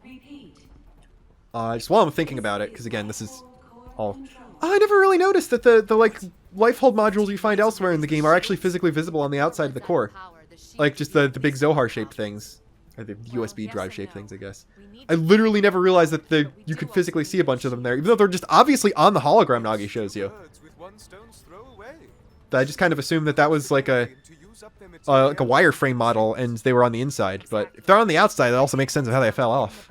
Speaker 5: Repeat.
Speaker 1: Just while I'm thinking about it, because again, this is all... I never really noticed that the like, Lifehold modules you find elsewhere in the game are actually physically visible on the outside of the core. Like, just the big Zohar-shaped things. Or the USB drive-shaped things, I guess. I literally never realized that you could physically see a bunch of them there, even though they're just obviously on the hologram Nagi shows you. I just kind of assumed that was like a wireframe model, and they were on the inside. But if they're on the outside, that also makes sense of how they fell off.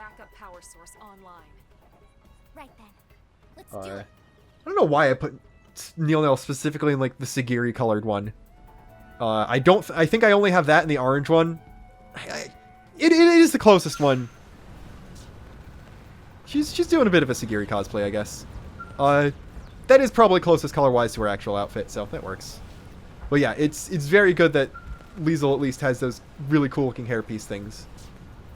Speaker 3: Right then. Let's do it.
Speaker 1: I don't know why I put Neil specifically in like the Sagiri colored one. I think I only have that in the orange one. It is the closest one. She's doing a bit of a Sagiri cosplay, I guess. That is probably closest color-wise to her actual outfit, so that works. But yeah, it's very good that Liesel at least has those really cool-looking hairpiece things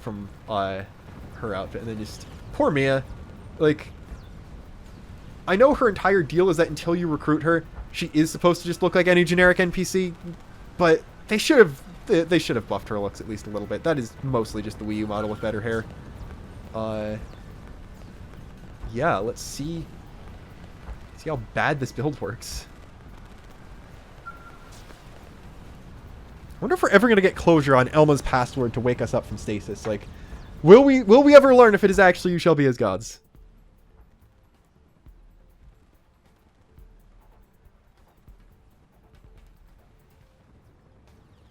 Speaker 1: from her outfit. And then just... Poor Mia. Like... I know her entire deal is that until you recruit her, she is supposed to just look like any generic NPC, but they should have buffed her looks at least a little bit. That is mostly just the Wii U model with better hair. Yeah, let's see how bad this build works. I wonder if we're ever going to get closure on Elma's password to wake us up from stasis. Like, will we ever learn if it is actually "You shall be as gods"?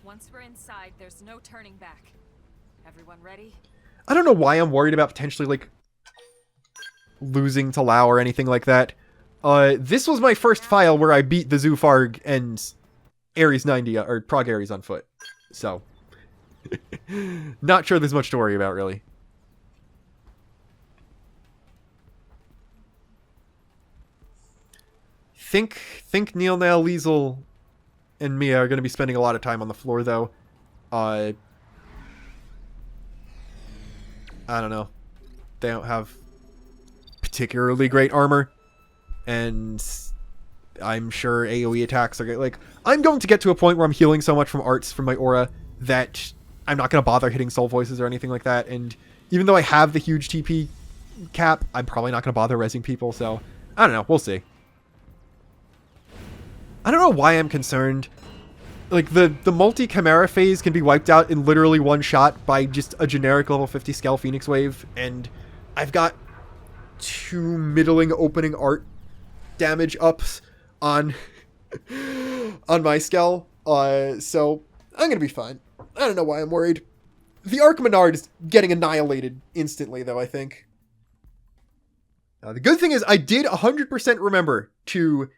Speaker 4: Once we're inside, there's no turning back. Everyone ready?
Speaker 1: I don't know why I'm worried about potentially, like, losing to Lao or anything like that. This was my first file where I beat the Zoofarg and Ares 90, or Prog Ares on foot. So, not sure there's much to worry about, really. Think Neil, Liesel, and Mia are going to be spending a lot of time on the floor, though. I don't know. They don't have particularly great armor. And I'm sure AoE attacks are like... I'm going to get to a point where I'm healing so much from arts from my aura that I'm not going to bother hitting soul voices or anything like that. And even though I have the huge TP cap, I'm probably not going to bother rezzing people. So, I don't know. We'll see. I don't know why I'm concerned. Like, the multi-Chimera phase can be wiped out in literally one shot by just a generic level 50 Scale Phoenix Wave, and I've got 2 middling opening art damage ups on my Skell, so I'm gonna be fine. I don't know why I'm worried. The Arc Menard is getting annihilated instantly, though, I think. The good thing is I did 100% remember to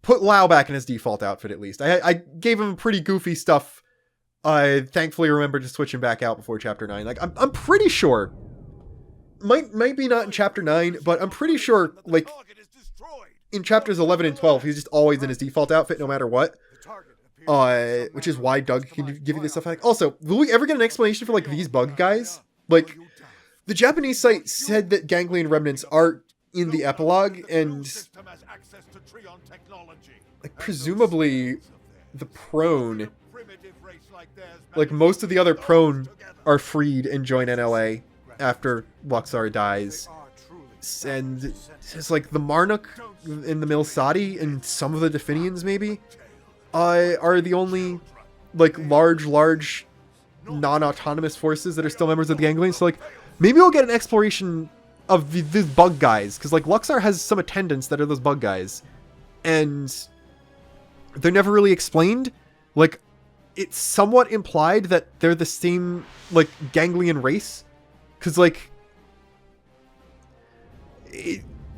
Speaker 1: put Lao back in his default outfit, at least. I gave him pretty goofy stuff. I thankfully remembered to switch him back out before Chapter 9. Like, I'm pretty sure... Might be not in Chapter 9, but I'm pretty sure, like, in Chapters 11 and 12, he's just always in his default outfit no matter what. Which is why Doug can give you this stuff. Like, also, will we ever get an explanation for, like, these bug guys? Like, the Japanese site said that ganglion remnants are in the epilogue, and... like, presumably, the prone... like, most of the other prone are freed and join NLA after Luxaar dies. And it's like the Marduk and the Milsadi and some of the Definians, maybe, are the only, like, large non-autonomous forces that are still members of the Ganglion. So, like, maybe we'll get an exploration of these bug guys, because, like, Luxaar has some attendants that are those bug guys, and they're never really explained. Like, it's somewhat implied that they're the same, like, Ganglion race, because, like,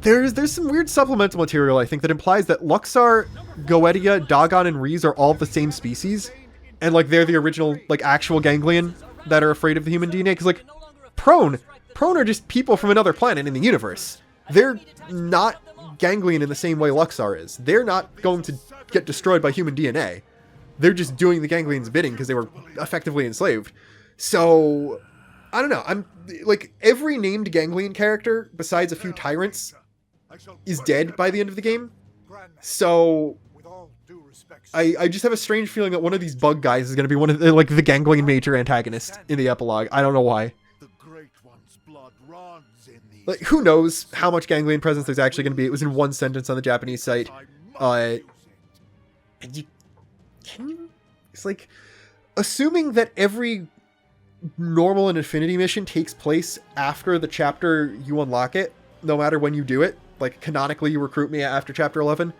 Speaker 1: there's some weird supplemental material, I think, that implies that Luxaar, Goetia, Dagon, and Reese are all the same species, and, like, they're the original, like, actual Ganglion that are afraid of the human DNA, because, like, Prone are just people from another planet in the universe. They're not Ganglion in the same way Luxaar is. They're not going to get destroyed by human DNA. They're just doing the Ganglions' bidding because they were effectively enslaved. So, I don't know. I'm like, every named Ganglion character, besides a few tyrants, is dead by the end of the game. So, I just have a strange feeling that one of these bug guys is going to be one of the, like, the Ganglion major antagonist in the epilogue. I don't know why. Like, who knows how much Ganglion presence there's actually going to be. It was in one sentence on the Japanese site. And it's like, assuming that every normal and Affinity mission takes place after the chapter you unlock it, no matter when you do it, like, canonically you recruit me after chapter 11,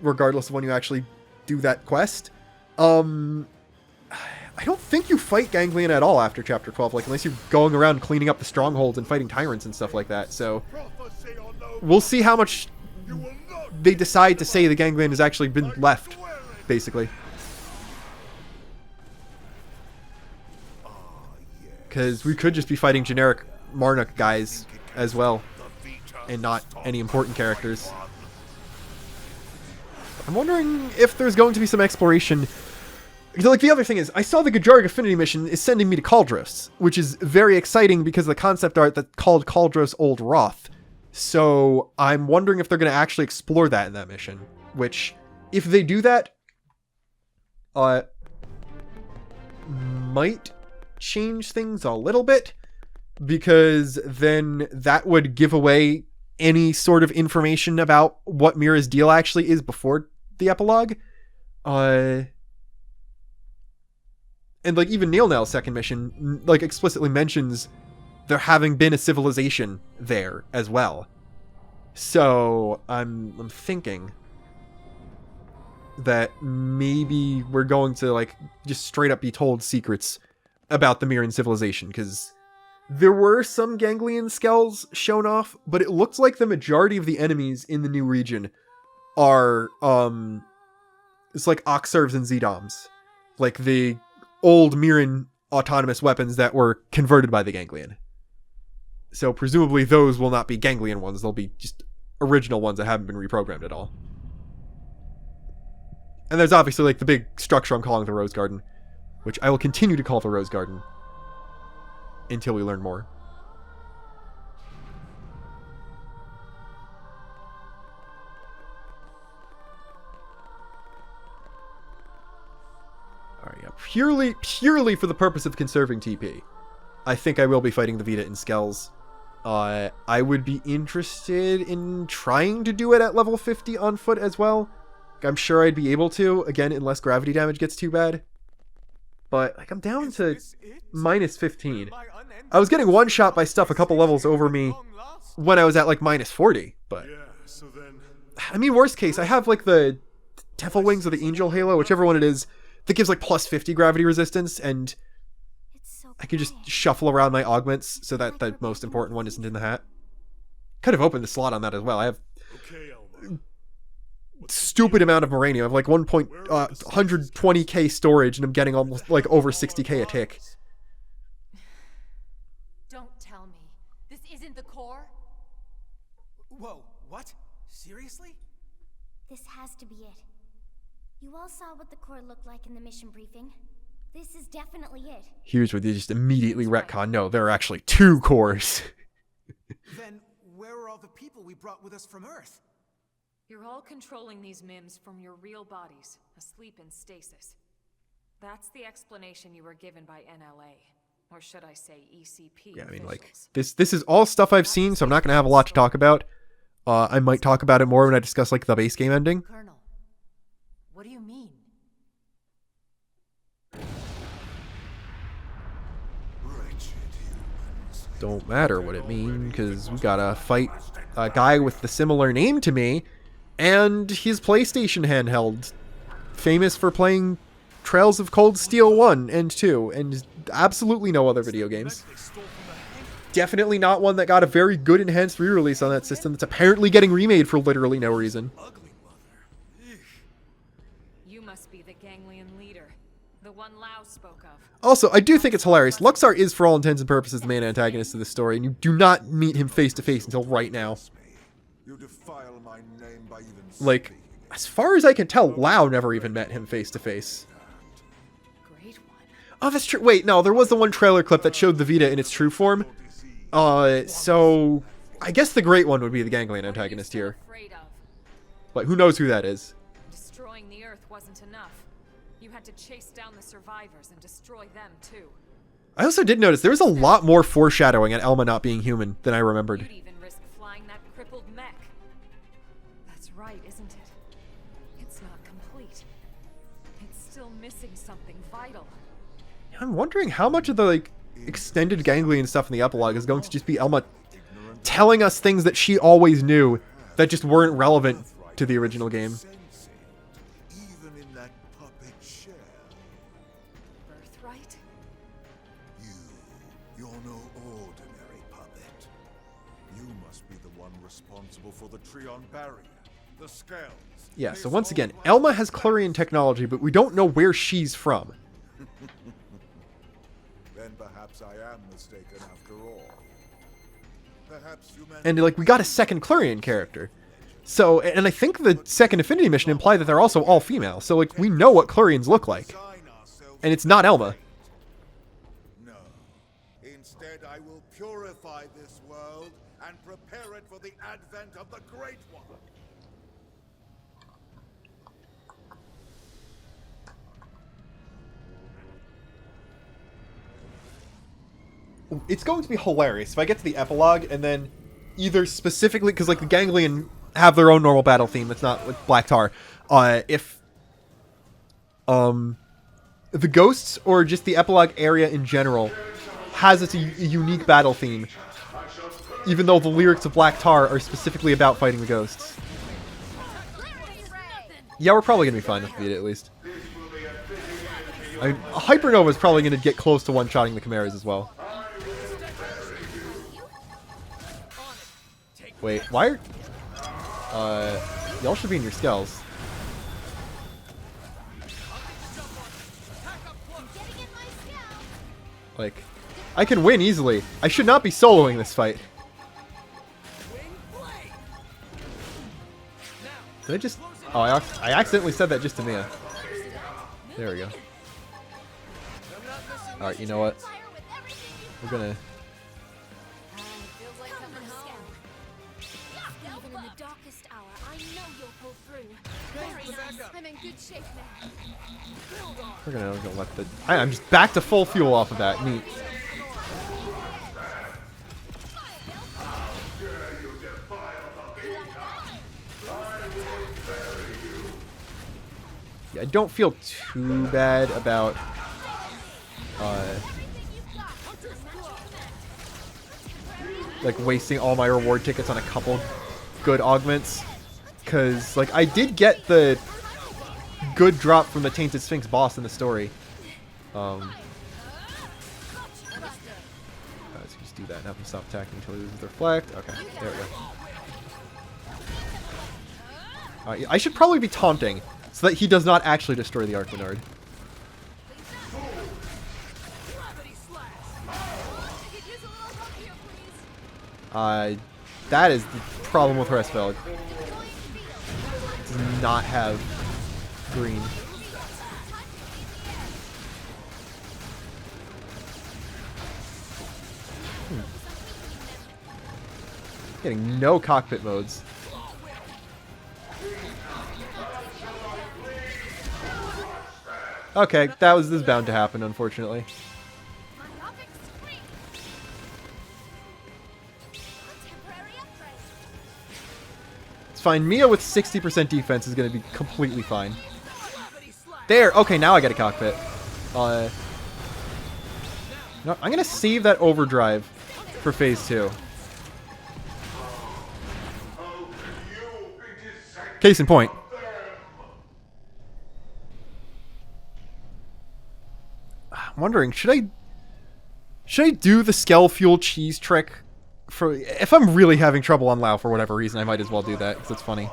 Speaker 1: regardless of when you actually do that quest. I don't think you fight Ganglion at all after chapter 12, like, unless you're going around cleaning up the strongholds and fighting tyrants and stuff like that. So we'll see how much they decide to say the Ganglion has actually been left, basically. Because we could just be fighting generic Marnock guys as well, and not any important characters. I'm wondering if there's going to be some exploration. Like, the other thing is, I saw the Gajarg Affinity mission is sending me to Kaldros, which is very exciting because of the concept art that called Kaldros Old Wrath. So I'm wondering if they're going to actually explore that in that mission, which, if they do that, might change things a little bit, because then that would give away any sort of information about what Mira's deal actually is before the epilogue. And, like, even Nailnail's second mission, like, explicitly mentions there having been a civilization there as well. So I'm thinking that maybe we're going to, like, just straight up be told secrets about the Miran civilization, because there were some Ganglion skells shown off, but it looks like the majority of the enemies in the new region are, it's like Oxservs and Zdoms. Like, the old Miran autonomous weapons that were converted by the Ganglion. So presumably those will not be Ganglion ones, they'll be just original ones that haven't been reprogrammed at all. And there's obviously, like, the big structure I'm calling the Rose Garden, which I will continue to call the Rose Garden until we learn more. Alright, yeah. Purely for the purpose of conserving TP, I think I will be fighting the Vita in Skells. I would be interested in trying to do it at level 50 on foot as well. I'm sure I'd be able to, again, unless gravity damage gets too bad. But, like, I'm down to minus 15. I was getting one shot by stuff a couple levels over me when I was at, like, minus 40, but... I mean, worst case, I have, like, the Tefl Wings or the Angel Halo, whichever one it is, that gives, like, plus 50 gravity resistance, and I can just shuffle around my augments so that the most important one isn't in the hat. Could have opened the slot on that as well. I have stupid amount of Moranium. I have like 120k storage, and I'm getting almost like over 60k a tick.
Speaker 4: Don't tell me. This isn't the core?
Speaker 6: Whoa, what? Seriously?
Speaker 3: This has to be it. You all saw what the core looked like in the mission briefing. This is definitely it.
Speaker 1: Here's where they just immediately retcon. No, there are actually 2 cores.
Speaker 6: Then where are all the people we brought with us from Earth?
Speaker 4: You're all controlling these MIMs from your real bodies, asleep in stasis. That's the explanation you were given by NLA. Or should I say ECP
Speaker 1: Yeah, I mean, like,
Speaker 4: officials.
Speaker 1: this is all stuff I've seen, so I'm not going to have a lot to talk about. I might talk about it more when I discuss, like, the base game ending.
Speaker 4: Colonel, what do you mean?
Speaker 1: Don't matter what it means, because we gotta fight a guy with the similar name to me, and his PlayStation handheld, famous for playing Trails of Cold Steel 1 and 2, and absolutely no other video games. Definitely not one that got a very good enhanced re-release on that system that's apparently getting remade for literally no reason.
Speaker 4: You must be the Ganglion leader, the one Lao spoke of.
Speaker 1: Also, I do think it's hilarious. Luxaar is, for all intents and purposes, the main antagonist of this story, and you do not meet him face to face until right now.
Speaker 2: You defile my name by even
Speaker 1: Like,
Speaker 2: speaking
Speaker 1: as far as I can tell, Lao never even met him face to face.
Speaker 4: Great one.
Speaker 1: Oh, that's true. Wait, no, there was the one trailer clip that showed the Vita in its true form. So I guess the Great One would be the ganglion antagonist here.
Speaker 4: Afraid of.
Speaker 1: But who knows who that is?
Speaker 4: Destroying the Earth wasn't enough. You had to chase down the survivors and destroy them too.
Speaker 1: I also did notice there was a lot more foreshadowing at Elma not being human than I remembered.
Speaker 4: You'd even risk flying that crippled mech. That's right, isn't it? It's not complete. It's still missing something vital.
Speaker 1: I'm wondering how much of the like extended ganglion stuff in the epilogue is going to just be Elma telling us things that she always knew that just weren't relevant to the original game.
Speaker 7: Even in that puppet shell.
Speaker 4: Birthright?
Speaker 7: You're no ordinary puppet. You must be the one responsible for the Trion barrier, the scales.
Speaker 1: Yeah, so once again, Elma has Clarion technology, but we don't know where she's from.
Speaker 7: Then perhaps I am mistaken after all. Perhaps humanity...
Speaker 1: And like we got a second Clarion character. So, and I think the second Affinity mission implied that they're also all female. So like we know what Clarions look like. And it's not Elma.
Speaker 7: No. Instead, I will purify this world and prepare it for the advent of the Great One.
Speaker 1: It's going to be hilarious if I get to the epilogue and then either specifically, because like the ganglion have their own normal battle theme, it's not like Black Tar, if the ghosts or just the epilogue area in general has its unique battle theme, even though the lyrics of Black Tar are specifically about fighting the ghosts. Yeah, we're probably going to be fine with Vita at least. I mean, Hypernova is probably going to get close to one-shotting the Chimeras as well. Wait, why are... y'all should be in your skells. Like, I can win easily. I should not be soloing this fight. Did I just... Oh, I accidentally said that just to Mia. There we go. Alright, you know what? We're gonna...
Speaker 3: Even in the darkest hour, I know you'll pull through. Very nice. I'm in good shape now.
Speaker 1: We're gonna let the... I'm just back to full fuel off of that. Neat. Yeah, I don't feel too bad about... like wasting all my reward tickets on a couple good augments, because like I did get the good drop from the Tainted Sphinx boss in the story. Let's just do that and have them stop attacking until he loses their reflect. Okay, there we go. I should probably be taunting so that he does not actually destroy the Arcanard. That is the problem with Restfeld. Does not have green. Getting no cockpit modes. Okay, this is bound to happen, unfortunately. It's fine. Mia with 60% defense is going to be completely fine. There! Okay, now I get a cockpit. No, I'm going to save that overdrive for phase 2. Case in point. I'm wondering, should I do the Skell Fuel cheese trick? If I'm really having trouble on Lao for whatever reason, I might as well do that, because it's funny.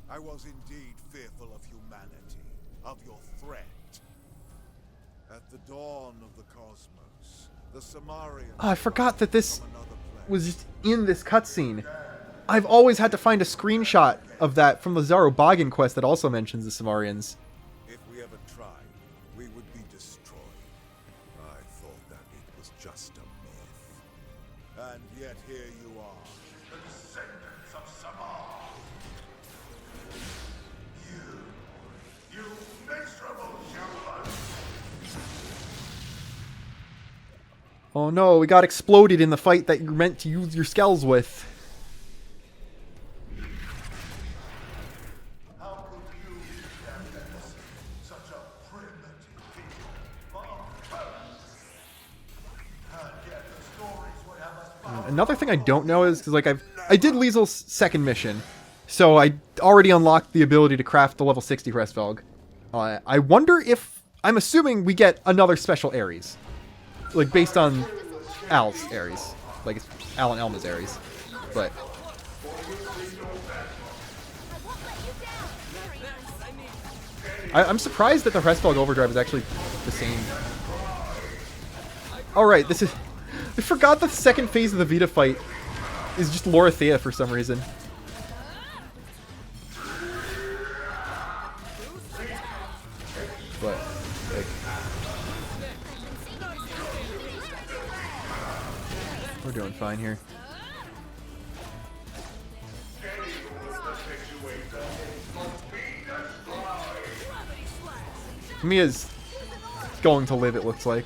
Speaker 7: I was indeed fearful of humanity, of your threat. At the dawn of the cosmos, the Samarians...
Speaker 1: Oh, I forgot that this was just in this cutscene. I've always had to find a screenshot of that from the Zarobogin quest that also mentions the Samarians.
Speaker 7: If we ever tried, we would be destroyed. I thought that it was just a myth. And yet here you are, the descendants of Samar. You miserable human!
Speaker 1: Oh no, we got exploded in the fight that you're meant to use your skells with.
Speaker 7: How could you stand this? Such a primitive people. And yet the stories would have us found.
Speaker 1: Another thing I don't know is, because like I did Liesel's second mission, so I already unlocked the ability to craft the level 60 Restvalg. I wonder if, I'm assuming we get another special Ares. Like, based on Al's Ares. Like, it's Al and Elma's Ares. But... I'm surprised that the Restvalg Overdrive is actually the same. Alright, this is... I forgot the second phase of the Vita fight is just Lorithea for some reason. But, like... We're doing fine here. Mia's going to live, it looks like.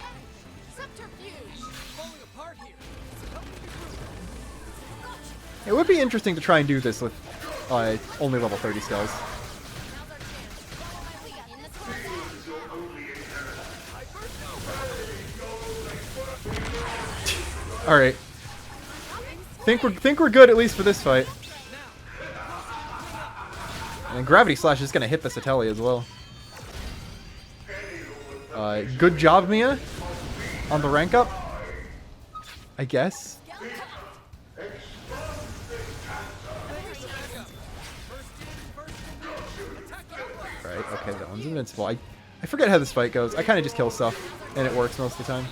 Speaker 1: It would be interesting to try and do this with only level 30 skulls. Alright. Think we're good at least for this fight. And Gravity Slash is gonna hit the Satelli as well. Good job, Mia, on the rank up, I guess. Right, okay, that one's invincible. I forget how this fight goes. I kind of just kill stuff, and it works most of the time.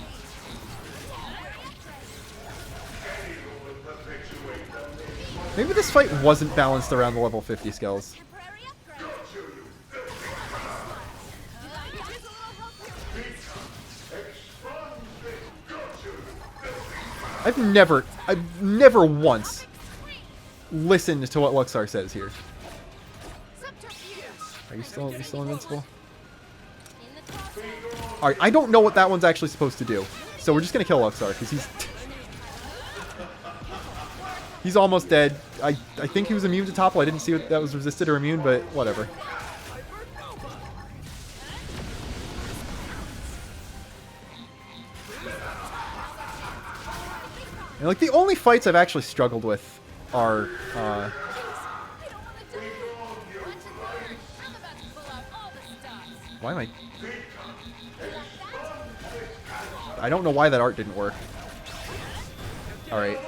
Speaker 1: Maybe this fight wasn't balanced around the level 50 skulls. I've never once listened to what Luxaar says here. Are you still invincible? Alright, I don't know what that one's actually supposed to do. So we're just gonna kill Luxaar, because he's almost dead. I think he was immune to topple. I didn't see what that was resisted or immune, but whatever. And like the only fights I've actually struggled with are why am I don't know why that art didn't work. Alright.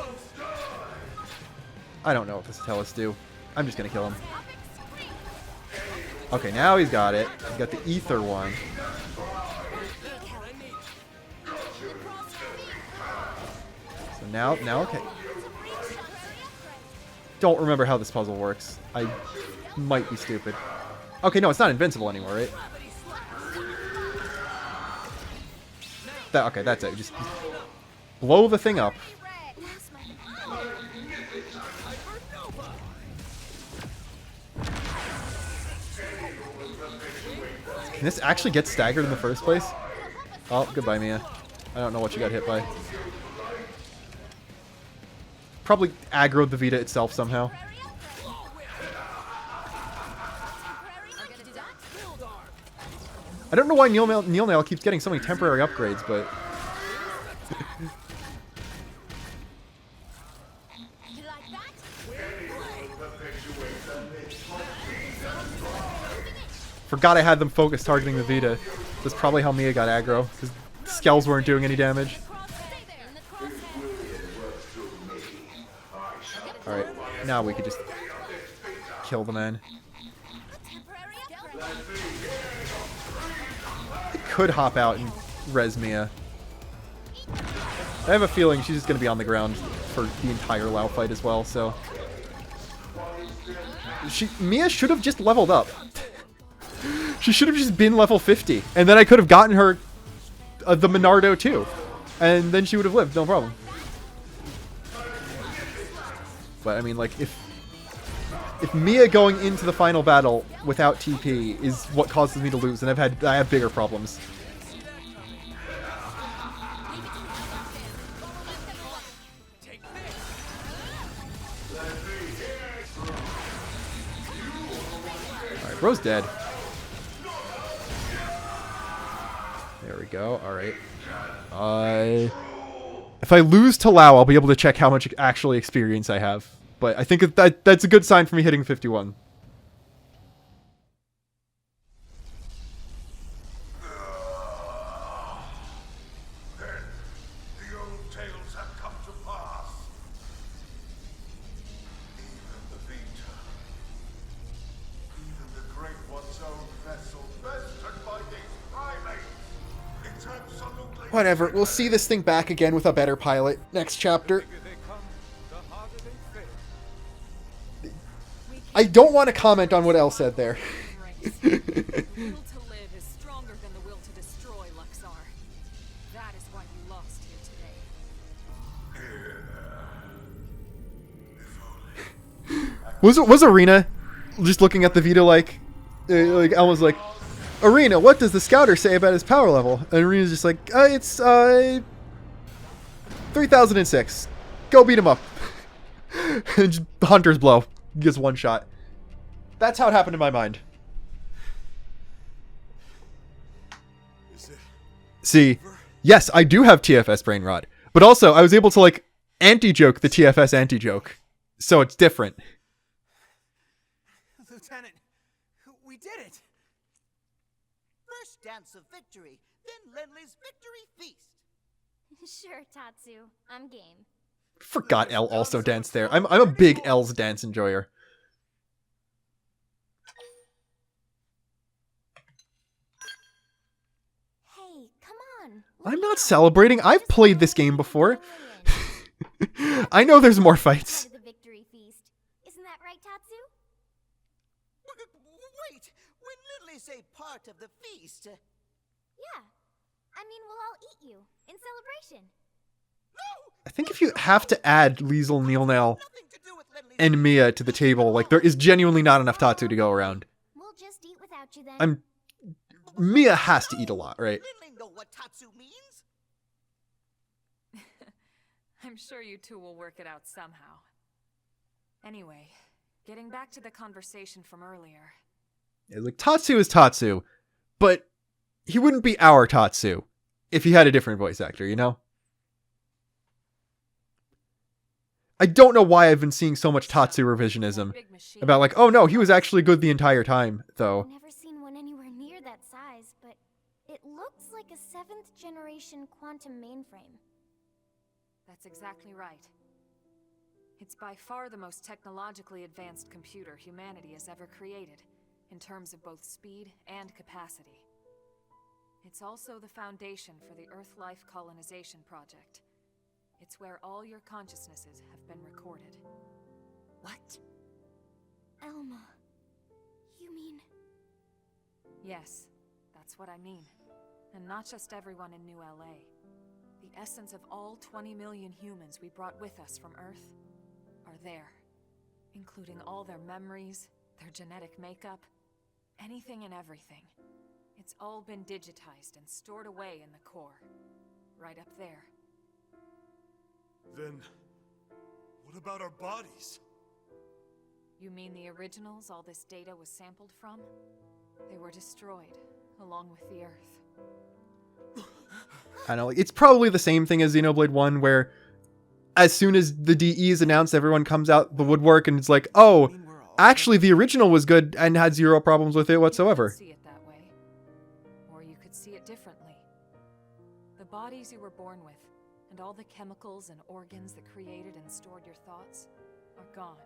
Speaker 1: I don't know what this tell us do. I'm just gonna kill him. Okay, now he's got it. He's got the ether one. So now okay. Don't remember how this puzzle works. I might be stupid. Okay, no, it's not invincible anymore, right? Okay, that's it. Just blow the thing up. Can this actually get staggered in the first place? Oh, goodbye, Mia. I don't know what you got hit by. Probably aggroed the Vita itself somehow. I don't know why Neil Nail keeps getting so many temporary upgrades, but... Forgot I had them focused targeting the Vita. That's probably how Mia got aggro, because skells weren't doing any damage. Alright, now we could just kill the man. I could hop out and res Mia. I have a feeling she's just going to be on the ground for the entire Lao fight as well, so... Mia should have just leveled up. She should have just been level 50, and then I could have gotten her the Monardo too, and then she would have lived, no problem. But I mean, like, if Mia going into the final battle without TP is what causes me to lose, and I have bigger problems. Alright, bro's dead. There we go. Alright. If I lose to Lao, I'll be able to check how much actually experience I have. But I think that's a good sign for me hitting 51.
Speaker 7: Then the old tales have come to pass. Even the Vita, even the Great One's own vessel, bested by these primates. It's absolutely...
Speaker 1: Whatever, we'll see this thing back again with a better pilot next chapter. I don't want to comment on what Elle said there.
Speaker 4: The will to live is stronger than the will to destroy, Luxaar. That is why you lost here today.
Speaker 1: Was Arena just looking at the Vita like Elle was like, Arena, what does the scouter say about his power level? And Arena's just like, it's 3006. Go beat him up. And just Hunter's blow. Gets one shot. That's how it happened in my mind. See, yes, I do have TFS Brain Rot, but also I was able to like anti-joke the TFS anti-joke, so it's different.
Speaker 6: Lieutenant, we did it!
Speaker 8: First dance of victory, then Lenley's victory feast.
Speaker 3: Sure, Tatsu. I'm game.
Speaker 1: Forgot Elle also danced there. I'm a big Elle's dance enjoyer.
Speaker 3: Hey, come on.
Speaker 1: I'm not celebrating. I've played this game before. I know there's more fights.
Speaker 3: The victory feast. Isn't that right, Tatsu?
Speaker 8: Wait, when Lenley say part of the feast...
Speaker 3: Yeah. I mean, we'll all eat you in celebration.
Speaker 1: I think if you have to add Liesel, Neilnail, and Mia to the table, like, there is genuinely not enough Tatsu to go around.
Speaker 3: We'll just eat without you then.
Speaker 1: Mia has to eat a lot, right?
Speaker 8: Lenley know what Tatsu means?
Speaker 4: I'm sure you two will work it out somehow. Anyway, getting back to the conversation from earlier.
Speaker 1: Yeah, like, Tatsu is Tatsu, but he wouldn't be our Tatsu if he had a different voice actor, you know? I don't know why I've been seeing so much Tatsu revisionism about like, oh no, he was actually good the entire time, though.
Speaker 3: I've never seen one anywhere near that size, but it looks like a 7th generation quantum mainframe.
Speaker 4: That's exactly right. It's by far the most technologically advanced computer humanity has ever created, in terms of both speed and capacity. It's also the foundation for the Earth Life Colonization Project. It's where all your consciousnesses have been recorded.
Speaker 8: What?
Speaker 3: Elma, you mean...
Speaker 4: Yes, that's what I mean. And not just everyone in New LA. The essence of all 20 million humans we brought with us from Earth are there. Including all their memories, their genetic makeup, anything and everything. It's all been digitized and stored away in the core. Right up there.
Speaker 7: Then, what about our bodies?
Speaker 4: You mean the originals all this data was sampled from? They were destroyed, along with the Earth.
Speaker 1: I know, it's probably the same thing as Xenoblade 1, where as soon as the DE is announced, everyone comes out the woodwork and it's like, oh, actually the original was good and had zero problems with it whatsoever.
Speaker 4: You could see it that way. Or you could see it differently. The bodies you were born with, and all the chemicals and organs that created and stored your thoughts, are gone.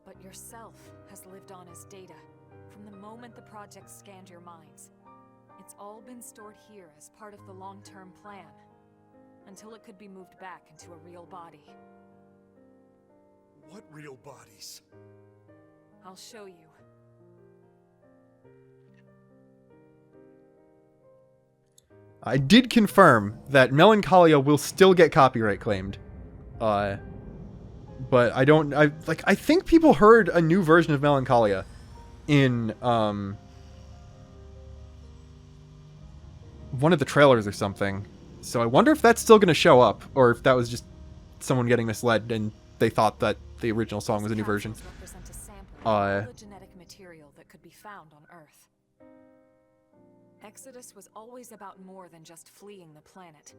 Speaker 4: But yourself has lived on as data, from the moment the project scanned your minds. It's all been stored here as part of the long-term plan, until it could be moved back into a real body.
Speaker 7: What real bodies?
Speaker 4: I'll show you.
Speaker 1: I did confirm that Melancholia will still get copyright claimed. But I think people heard a new version of Melancholia in one of the trailers or something. So I wonder if that's still going to show up, or if that was just someone getting misled and they thought that the original song was a new version.
Speaker 4: Represent a sample of all the genetic material that could be found on Earth. Exodus was always about more than just fleeing the planet.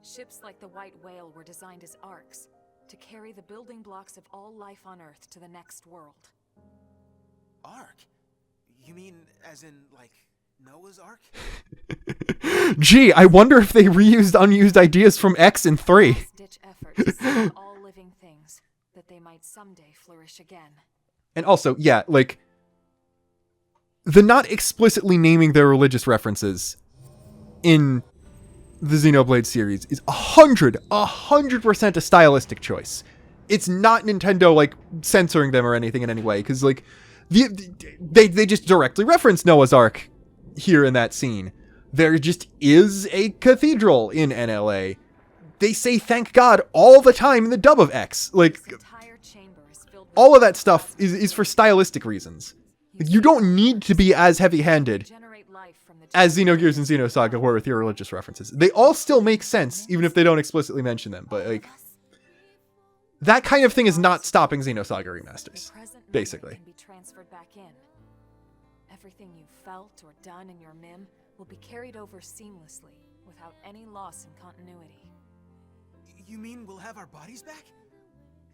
Speaker 4: Ships like the White Whale were designed as arks to carry the building blocks of all life on Earth to the next world.
Speaker 6: Ark? You mean as in, like, Noah's Ark?
Speaker 1: Gee, I wonder if they reused unused ideas from X and 3.
Speaker 4: Last-ditch effort to save all living things, that they might someday flourish again.
Speaker 1: And also, yeah, like, the not explicitly naming their religious references in the Xenoblade series is 100% a stylistic choice. It's not Nintendo, like, censoring them or anything in any way, because, like, they just directly reference Noah's Ark here in that scene. There just is a cathedral in NLA. They say thank God all the time in the dub of X. Like, all of that stuff is for stylistic reasons. You don't need to be as heavy-handed as Xenogears and Xenosaga were with your religious references. They all still make sense, even if they don't explicitly mention them. But, like, that kind of thing is not stopping Xenosaga remasters, basically.
Speaker 4: Can be transferred back in. Everything you felt or done in your MIM will be carried over seamlessly, without any loss in continuity.
Speaker 6: You mean we'll have our bodies back?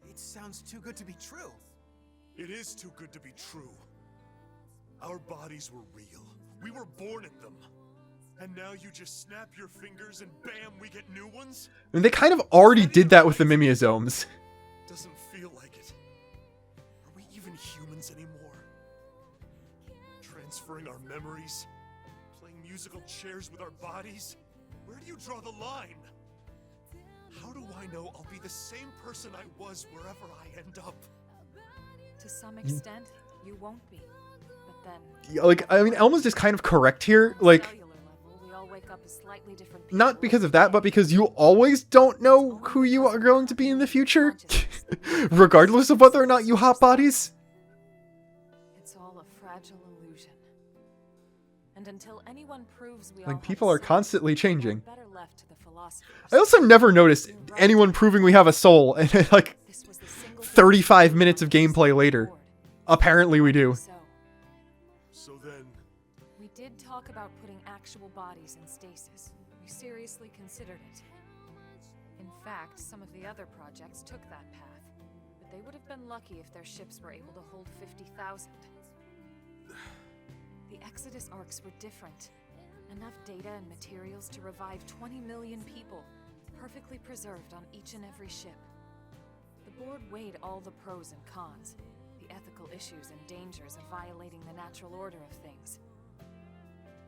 Speaker 6: It sounds too good to be true.
Speaker 7: It is too good to be true. Our bodies were real. We were born in them. And now you just snap your fingers and bam, we get new ones?
Speaker 1: I mean, they kind of already did that with the Mimiosomes.
Speaker 7: Doesn't feel like it. Are we even humans anymore? Transferring our memories? Playing musical chairs with our bodies? Where do you draw the line? How do I know I'll be the same person I was wherever I end up?
Speaker 4: To some extent, you won't be. But then,
Speaker 1: Like, I mean, Elma's just kind of correct here. Like,
Speaker 4: cellular level, we all wake up as slightly different people.
Speaker 1: not because of that, but because you always don't know who you are going to be in the future. Regardless of whether or not you hop bodies.
Speaker 4: It's all a fragile illusion. And until anyone proves we all
Speaker 1: Like,
Speaker 4: have
Speaker 1: people are
Speaker 4: souls,
Speaker 1: constantly changing.
Speaker 4: better left to the philosophers.
Speaker 1: I also never noticed anyone proving we have a soul, and like,
Speaker 4: This was the single
Speaker 1: 35 minutes of gameplay later. Apparently we do.
Speaker 7: So then,
Speaker 4: We did talk about putting actual bodies in stasis. We seriously considered it. In fact, some of the other projects took that path. But they would have been lucky if their ships were able to hold 50,000. The Exodus arcs were different. Enough data and materials to revive 20 million people, perfectly preserved on each and every ship. The board weighed all the pros and cons, the ethical issues and dangers of violating the natural order of things.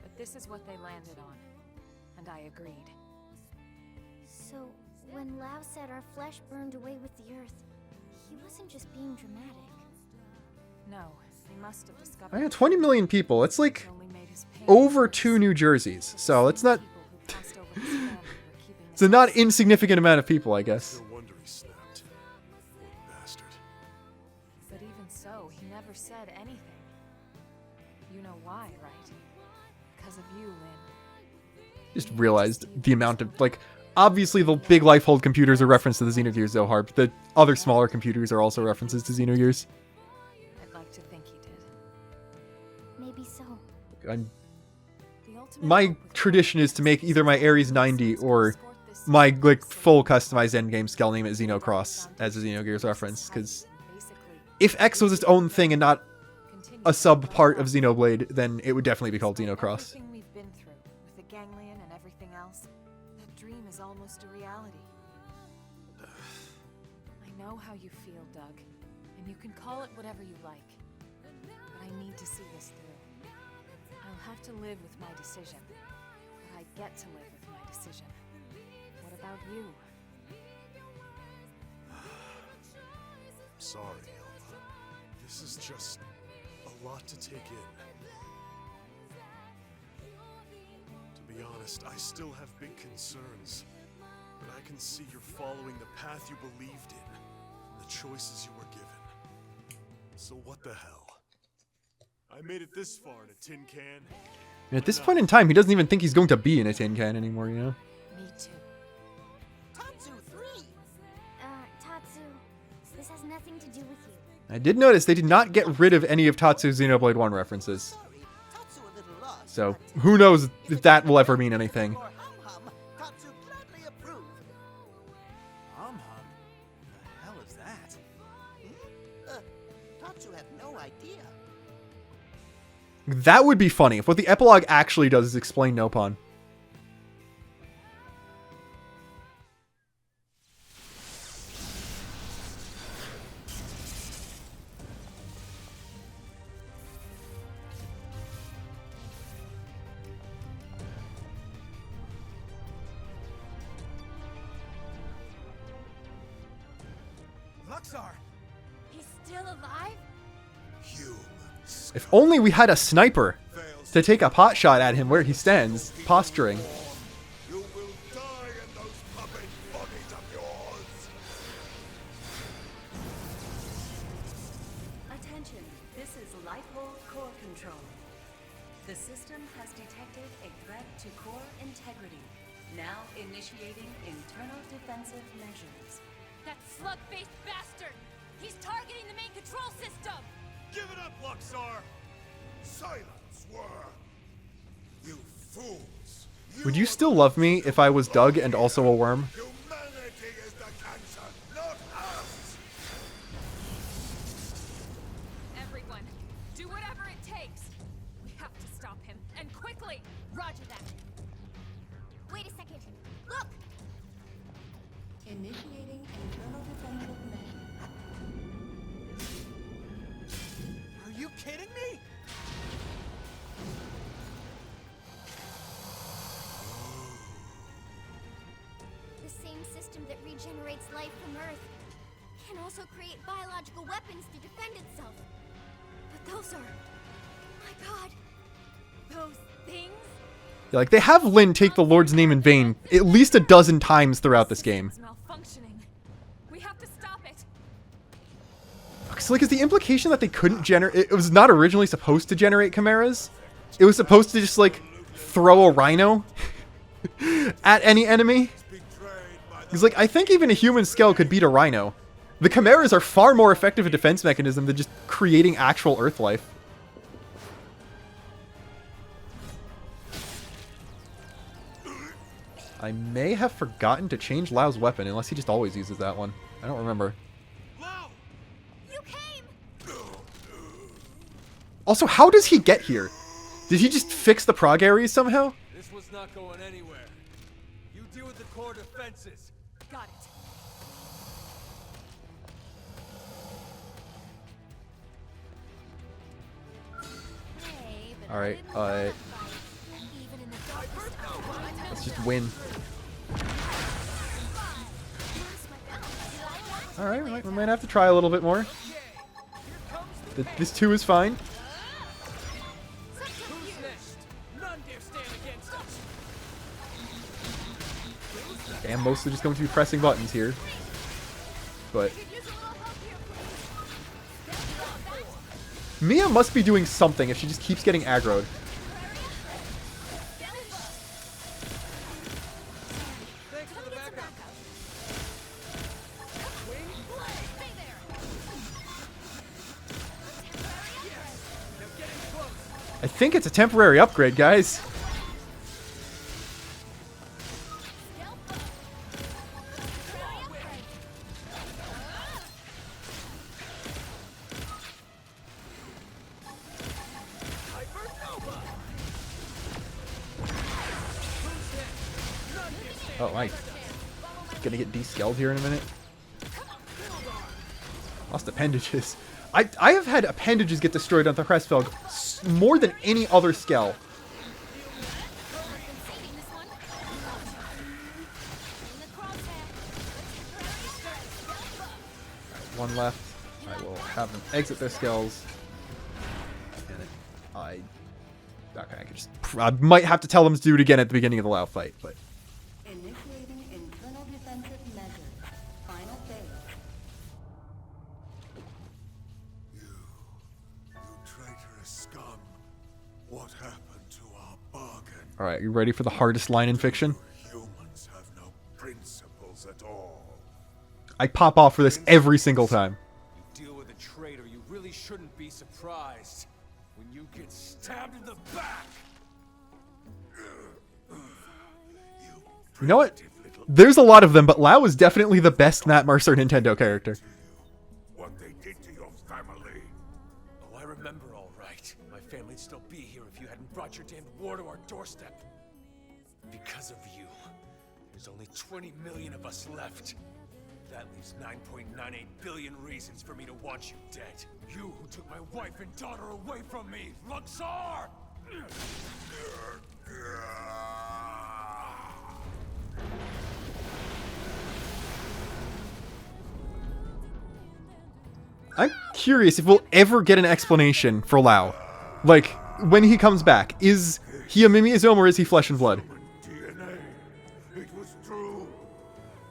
Speaker 4: But this is what they landed on, and I agreed.
Speaker 3: So, when Lao said our flesh burned away with the earth, he wasn't just being dramatic.
Speaker 4: No, he must have discovered.
Speaker 1: I got 20 million people. It's like
Speaker 4: it only made his pain
Speaker 1: over
Speaker 4: worse.
Speaker 1: 2 New Jerseys. So it's not.
Speaker 4: People who passed over his family were keeping
Speaker 1: It's a not
Speaker 4: secret.
Speaker 1: insignificant amount of people, I guess.
Speaker 7: no wonder he snapped. Poor bastard.
Speaker 4: But even so, he never said anything. You know why, right? Because of you, Lynn.
Speaker 1: Just realized the amount of, like, obviously the big Lifehold computers are referenced to the Xenogears Zohar, but the other smaller computers are also references to Xenogears.
Speaker 4: I'd like to think he did.
Speaker 3: Maybe so.
Speaker 1: I'm,
Speaker 4: The ultimate
Speaker 1: my
Speaker 4: hope with
Speaker 1: tradition is to make either my Ares 90 or
Speaker 4: sport this
Speaker 1: my, like, full customized endgame scale name it Xenocross as a Xenogears reference, because
Speaker 4: basically
Speaker 1: if X was its own thing and not
Speaker 4: continue
Speaker 1: a sub-part of Xenoblade, then it would definitely be called Xenocross.
Speaker 4: Everything we've been through, with the ganglion and everything else, that dream is almost a reality. I know how you feel, Doug, and you can call it whatever you like. But I need to see this through. I'll have to live with my decision, but I get to live with my decision. What about you?
Speaker 9: sorry. This is just a lot to take in. To be honest, I still have big concerns. But I can see you're following the path you believed in, and the choices you were given. So what the hell? I made it this far in a tin can.
Speaker 1: And at this point in time, he doesn't even think he's going to be in a tin can anymore, you know?
Speaker 4: Me too.
Speaker 8: Tatsu 3!
Speaker 3: Tatsu, this has nothing to do with you.
Speaker 1: I did notice they did not get rid of any of Tatsu's Xenoblade 1 references.
Speaker 8: Sorry, Tatsu a little lost.
Speaker 1: So, who knows if that will ever mean anything.
Speaker 8: For Hum-Hum, Tatsu gladly approved.
Speaker 6: Hum-Hum? The hell is that?
Speaker 8: Tatsu have no idea.
Speaker 1: That would be funny if what the epilogue actually does is explain Nopon.
Speaker 6: Luxaar!
Speaker 3: He's still alive?
Speaker 7: Humans.
Speaker 1: If only we had a sniper to take a pot shot at him where he stands, posturing.
Speaker 7: You will die in those puppet bodies of yours.
Speaker 5: Attention, this is Lifehold core control. The system has detected a threat to core integrity. Now initiating internal defensive measures.
Speaker 10: That slug-faced bastard! He's targeting the main control system!
Speaker 9: Give it up, Luxaar!
Speaker 7: Silence, worm. You fools.
Speaker 1: Would you still love me if I was Doug and also a worm?
Speaker 7: Humanity is the cancer, not us.
Speaker 10: Everyone, do whatever it takes! We have to stop him, and quickly! Roger that!
Speaker 3: Wait a second. Look!
Speaker 5: Initiating internal defensive measures.
Speaker 6: Are you kidding me?
Speaker 3: The same system that regenerates life from Earth can also create biological weapons to defend itself. But those are... My god.
Speaker 10: Those things?
Speaker 1: Yeah, like, they have Lyn take the Lord's name in vain at least a dozen times throughout this game.
Speaker 10: It's malfunctioning. We have to stop it.
Speaker 1: So, like, is the implication that they couldn't generate... It was not originally supposed to generate chimeras? It was supposed to just, like, throw a rhino at any enemy? Because, like, I think even a human skull could beat a rhino. The chimeras are far more effective a defense mechanism than just creating actual Earth life. I may have forgotten to change Lau's weapon, unless he just always uses that one. I don't remember.
Speaker 3: You came!
Speaker 1: Also, how does he get here? Did he just fix the prog areas somehow?
Speaker 11: This was not going anywhere. You deal with the core defenses.
Speaker 10: Got it.
Speaker 3: Hey, but
Speaker 1: Alright,
Speaker 3: I didn't know that fight. Even in the darkest hour.
Speaker 1: let's just win. Alright, we might have to try a little bit more. This too is fine.
Speaker 11: Who's next? None dare stand against us.
Speaker 1: Okay, I'm mostly just going to be pressing buttons here. But Mia must be doing something if she just keeps getting aggroed.
Speaker 11: Thanks for the backup.
Speaker 1: I think it's a temporary upgrade, guys. Oh, I gonna get descaled here in a minute. Lost appendages. I have had appendages get destroyed on the Crestfeld more than any other Skell. One left. have them exit their skills. And I might have to tell them to do it again at the beginning of the Lao fight, but
Speaker 5: Initiating internal defensive measures. Final phase.
Speaker 7: You traitorous scum. What happened to our bargain?
Speaker 1: all right, you ready for the hardest line in fiction?
Speaker 7: Humans have no principles at all.
Speaker 1: I pop off for this every single time.
Speaker 11: You deal with a traitor, you really shouldn't be surprised when you get stabbed in the back.
Speaker 1: You know what? There's a lot of them, but Lao is definitely the best Matt Mercer Nintendo character.
Speaker 7: What they did to your family.
Speaker 11: Oh, I remember all right. My family'd still be here if you hadn't brought your damned war to our doorstep. Because of you, there's only 20 million of us left. That leaves 9.98 billion reasons for me to want you dead. You who took my wife and daughter away from me, Luxaar!
Speaker 1: I'm curious if we'll ever get an explanation for Lao. Like, when he comes back, is he a Mimiazome or is he flesh and blood?
Speaker 7: DNA. It was true.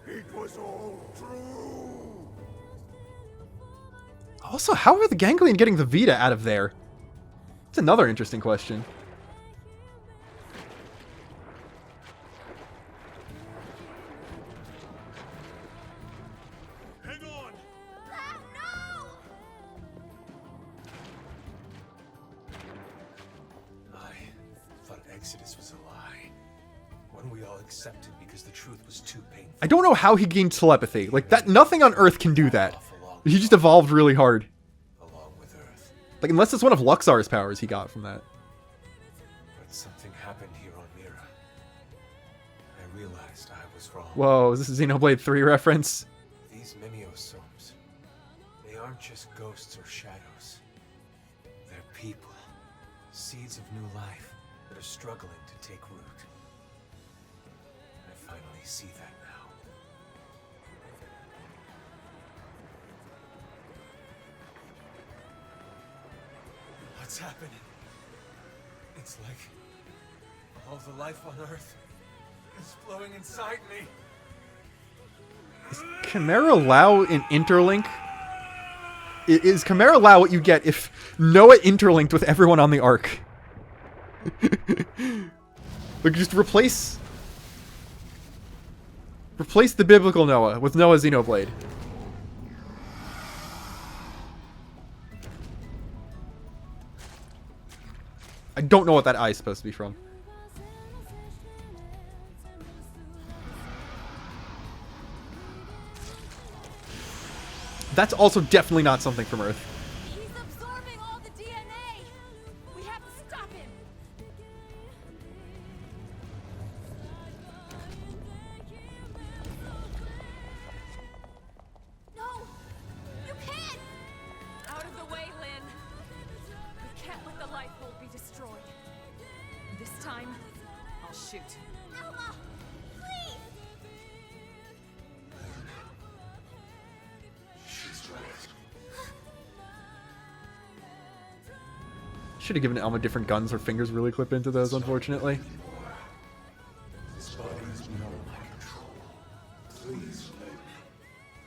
Speaker 7: It was all true.
Speaker 1: Also, how are the Ganglion getting the Vita out of there? That's another interesting question.
Speaker 9: Hang on!
Speaker 11: I thought Exodus was a lie. One we all accepted because the truth was too painful.
Speaker 1: I don't know how he gained telepathy. Like, that, nothing on Earth can do that. He just evolved really hard.
Speaker 11: Along with Earth.
Speaker 1: Like, unless it's one of Luxaar's powers he got from that.
Speaker 11: But something happened here on Mira. I realized I was wrong.
Speaker 1: Whoa, is this a Xenoblade 3 reference?
Speaker 11: These Mimiosomes, they aren't just ghosts or shadows. They're people. Seeds of new life that are struggling to take root. I finally see that now. What's happening? It's like all the life on Earth is flowing inside me.
Speaker 1: Chimera Lao in Interlink? Is Chimera Lao what you get if Noah interlinked with everyone on the Ark? Like, just replace the biblical Noah with Noah Xenoblade. I don't know what that eye is supposed to be from. That's also definitely not something from Earth.
Speaker 10: He's absorbing all the DNA! We have to stop him! No! You can't! Out of the way, Lynn! We can't let the Lifehold be destroyed. This time, I'll shoot.
Speaker 3: Elma! Please!
Speaker 1: Should have given Elma different guns. Her fingers really clip into those, unfortunately.
Speaker 11: This body is beyond my control. Please, Lynn,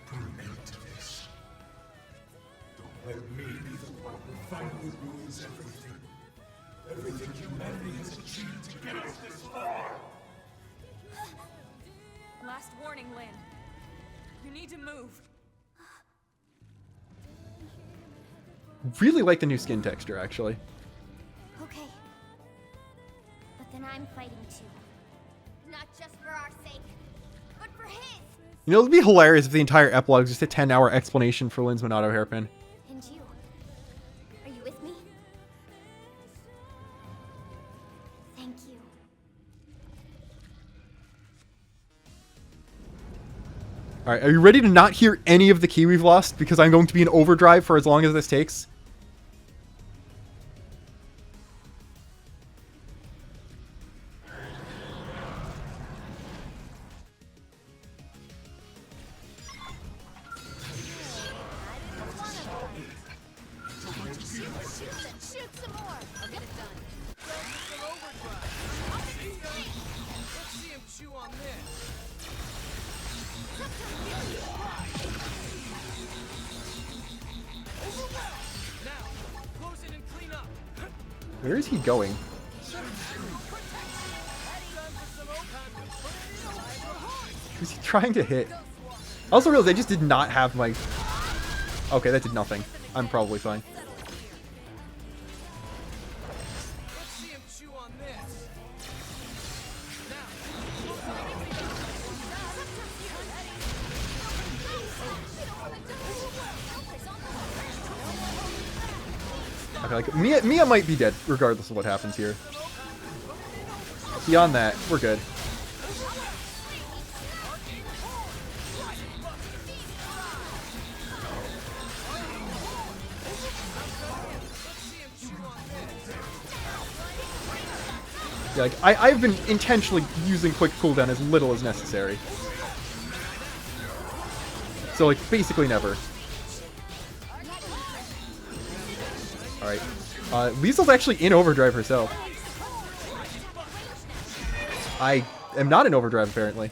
Speaker 11: put an end to this. Don't let me be the one who finally ruins everything. Everything humanity has achieved to get us this far.
Speaker 10: Last warning, Lynn. You need to move.
Speaker 1: Really like the new skin texture, actually.
Speaker 3: Okay. But then I'm fighting too. Not just for our sake, but for his!
Speaker 1: You know, it'd be hilarious if the entire epilogue is just a 10-hour explanation for Lynn's Monado hairpin.
Speaker 3: And you. Are you with me? Thank you.
Speaker 1: Alright, are you ready to not hear any of the key we've lost? Because I'm going to be in overdrive for as long as this takes. Where is he going? Who's he trying to hit? I also realized I just did not have my... Okay, that did nothing. I'm probably fine. Okay, like Mia might be dead regardless of what happens here. Beyond that, we're good. Yeah, like I've been intentionally using quick cooldown as little as necessary. So like basically never. Alright. Liesel's actually in overdrive herself. I am not in overdrive, apparently.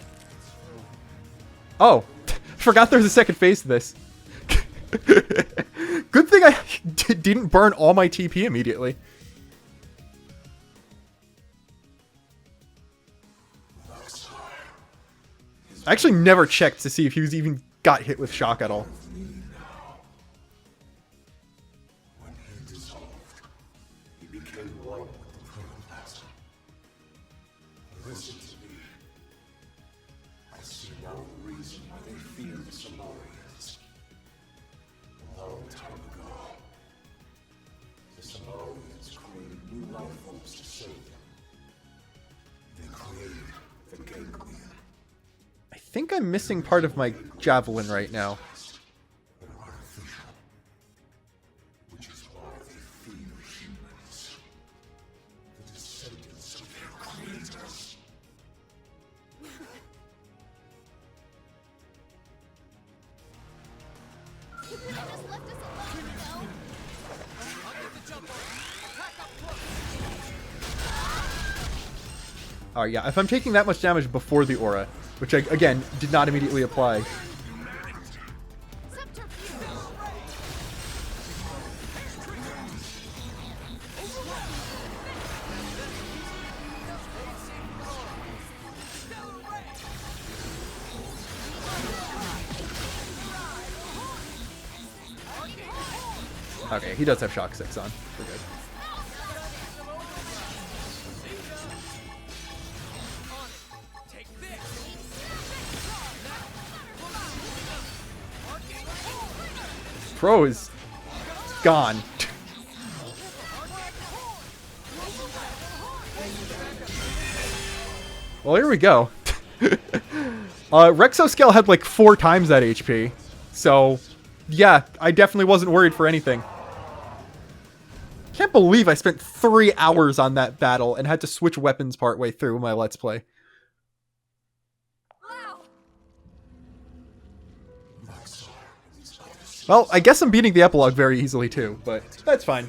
Speaker 1: Oh. Forgot there's a second phase to this. Good thing I didn't burn all my TP immediately. I actually never checked to see if he was even got hit with shock at all. I think I'm missing part of my javelin right now. Alright, yeah, if I'm taking that much damage before the aura, which I, again, did not immediately apply. Okay, he does have Shock 6 on. We're good. Pro is gone. Well, here we go. Rexoscale had like 4 times that HP. So, yeah, I definitely wasn't worried for anything. Can't believe I spent 3 hours on that battle and had to switch weapons partway through my Let's Play. Well, I guess I'm beating the epilogue very easily too, but that's fine.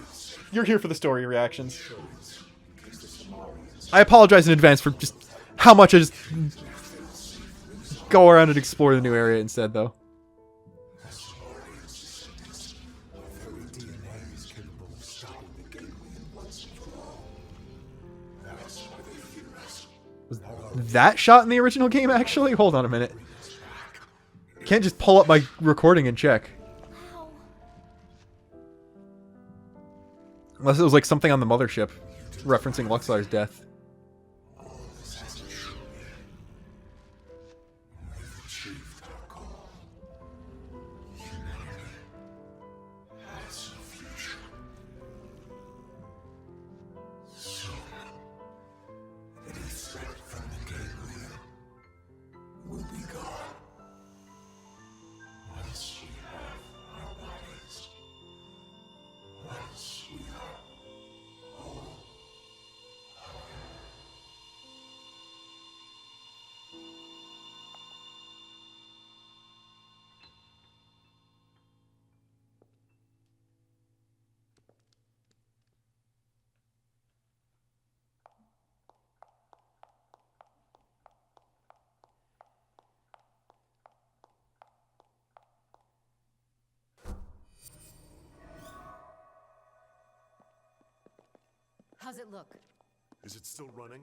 Speaker 1: You're here for the story reactions. I apologize in advance for just how much I just go around and explore the new area instead, though. Was that shot in the original game, actually? Hold on a minute. Can't just pull up my recording and check. Unless it was like something on the mothership, referencing Luxaar's death.
Speaker 12: How's it look?
Speaker 9: Is it still running?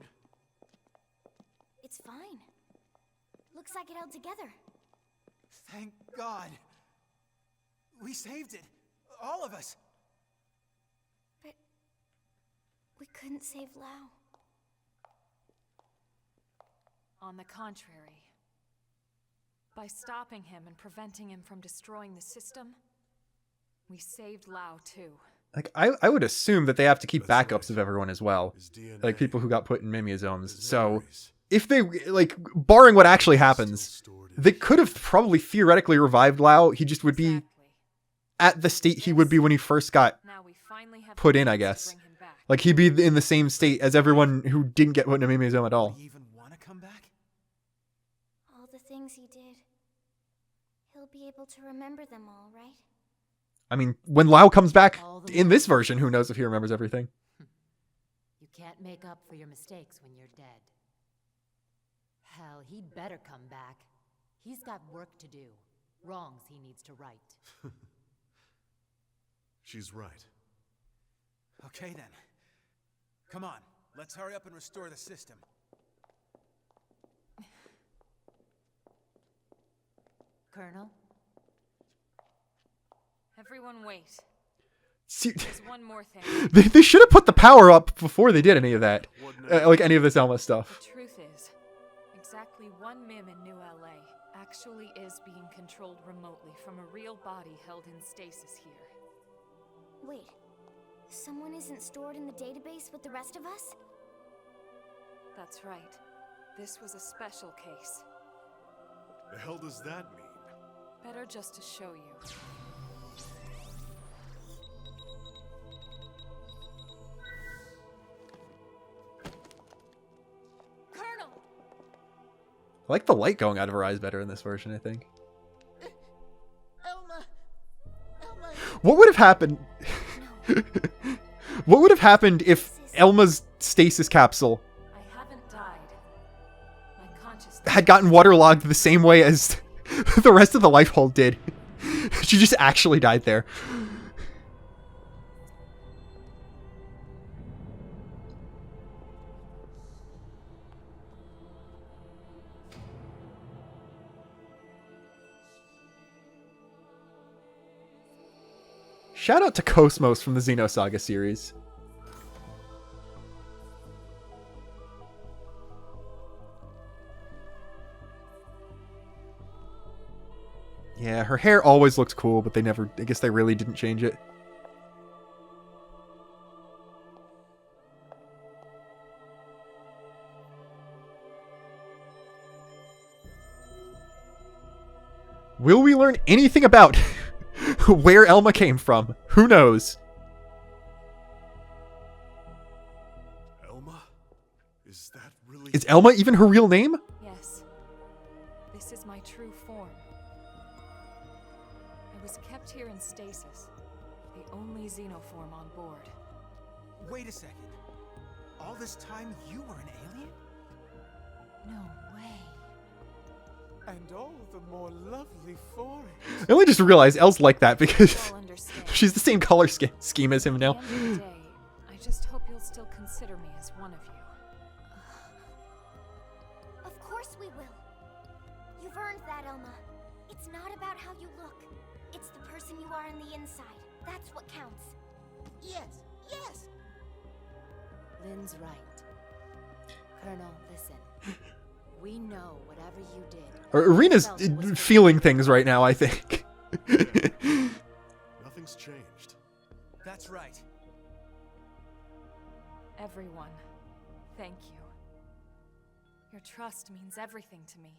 Speaker 3: It's fine. Looks like it held together.
Speaker 6: Thank God. We saved it. All of us.
Speaker 3: But we couldn't save Lao.
Speaker 4: On the contrary. By stopping him and preventing him from destroying the system, we saved Lao too.
Speaker 1: Like, I would assume that they have to keep
Speaker 9: That's
Speaker 1: backups
Speaker 9: right.
Speaker 1: of everyone as well.
Speaker 9: His DNA,
Speaker 1: Like, people who got put in mimeosomes.
Speaker 9: his
Speaker 1: So,
Speaker 9: memories,
Speaker 1: if they, like, barring what actually
Speaker 9: still
Speaker 1: happens,
Speaker 9: stored in
Speaker 1: they could have probably theoretically revived Lao. He just would be
Speaker 4: Exactly.
Speaker 1: at the state he would be when he first got
Speaker 4: Now we finally have
Speaker 1: put
Speaker 4: the
Speaker 1: in, I
Speaker 4: means to
Speaker 1: guess.
Speaker 4: bring him back.
Speaker 1: Like, he'd be in the same state as everyone who didn't get put in a mimeosome at all.
Speaker 6: Do you even want to come back?
Speaker 3: All the things he did. He'll be able to remember them all, right?
Speaker 1: I mean, when Lao comes back
Speaker 12: All the
Speaker 1: in this version, who knows if he remembers everything?
Speaker 12: You can't make up for your mistakes when you're dead. Hell, he'd better come back. He's got work to do. Wrongs he needs to right.
Speaker 9: She's right.
Speaker 6: Okay then. Come on, let's hurry up and restore the system.
Speaker 12: Colonel?
Speaker 4: Everyone wait.
Speaker 1: See,
Speaker 4: There's one more thing.
Speaker 1: they should have put the power up before they did any of that.
Speaker 9: What now?
Speaker 1: Like, any of this Elma
Speaker 4: The
Speaker 1: stuff.
Speaker 4: truth is, exactly one MIM in New LA actually is being controlled remotely from a real body held in stasis here.
Speaker 3: Wait. Someone isn't stored in the database with the rest of us?
Speaker 4: That's right. This was a special case.
Speaker 9: The hell does that mean?
Speaker 4: Better just to show you. Colonel!
Speaker 1: I like the light going out of her eyes better in this version, I think.
Speaker 8: Elma! Elma!
Speaker 1: What would have happened? What would have happened if Elma's stasis capsule
Speaker 4: I haven't died. My consciousness
Speaker 1: had gotten waterlogged the same way as the rest of the Lifehold did? She just actually died there. Shout out to Cosmos from the Xenosaga series. Yeah, her hair always looks cool, but I guess they really didn't change it. Will we learn anything about where Elma came from? Who knows?
Speaker 9: Elma? Is that really...
Speaker 1: Is Elma even her real name?
Speaker 4: Yes. This is my true form. I was kept here in stasis. The only xenoform on board.
Speaker 6: Wait a second. All this time you were an alien?
Speaker 12: No way.
Speaker 11: And all the more lovely foreign.
Speaker 1: I only just realized Elle's like that because
Speaker 4: You'll understand.
Speaker 1: she's the same color scheme as him now.
Speaker 4: At the end of the day, I just hope you'll still consider me as one of you.
Speaker 3: Of course we will. You've earned that, Elma. It's not about how you look. It's the person you are on the inside. That's what counts.
Speaker 8: Yes, yes!
Speaker 12: Lynn's right. Colonel, listen. We know whatever you did.
Speaker 1: Arena's feeling things right now, I think.
Speaker 9: Nothing's changed.
Speaker 6: That's right.
Speaker 4: Everyone, thank you. Your trust means everything to me,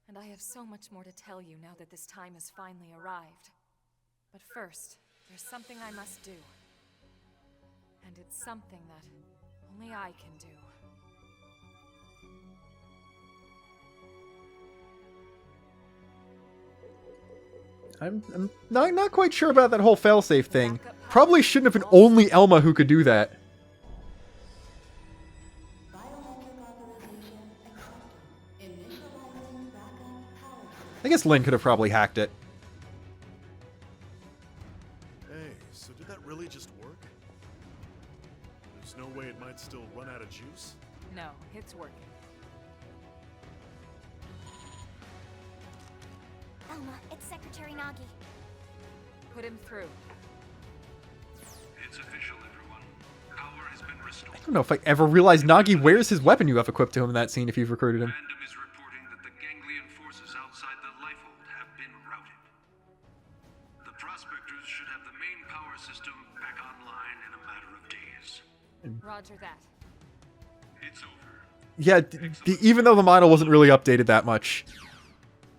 Speaker 4: and I have so much more to tell you now that this time has finally arrived. But first, there's something I must do. And it's something that only I can do.
Speaker 1: I'm not quite sure about that whole failsafe thing. Probably shouldn't have been only Elma who could do that. I guess Lynn could have probably hacked it.
Speaker 9: Hey, so did that really just work? There's no way way it might still run out of juice?
Speaker 4: No, it's working.
Speaker 3: Elma, it's Secretary Nagi.
Speaker 4: Put him through.
Speaker 2: It's official, everyone. Power has been restored.
Speaker 1: I don't know if I ever realized Nagi wears his weapon you have equipped to him in that scene if you've recruited him.
Speaker 2: Random is reporting that the Ganglion forces outside the Lifehold have been routed. The Prospectors should have the main power system back online in a matter of days.
Speaker 4: Roger that.
Speaker 2: It's over.
Speaker 1: Yeah, even though the model wasn't really updated that much,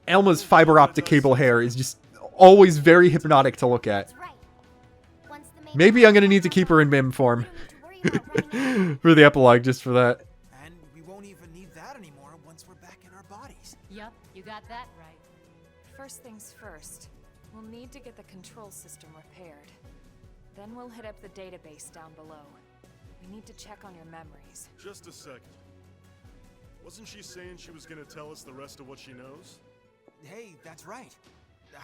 Speaker 1: Elma's fiber optic cable hair is just always very hypnotic to look at. Maybe I'm gonna need to keep her in MIM form for the epilogue, just for that.
Speaker 6: And we won't even need that anymore once we're back in our bodies.
Speaker 12: Yup, you got that right.
Speaker 4: First things first, we'll need to get the control system repaired. Then we'll hit up the database down below. We need to check on your memories.
Speaker 9: Just a second. Wasn't she saying she was gonna tell us the rest of what she knows?
Speaker 6: Hey, that's right.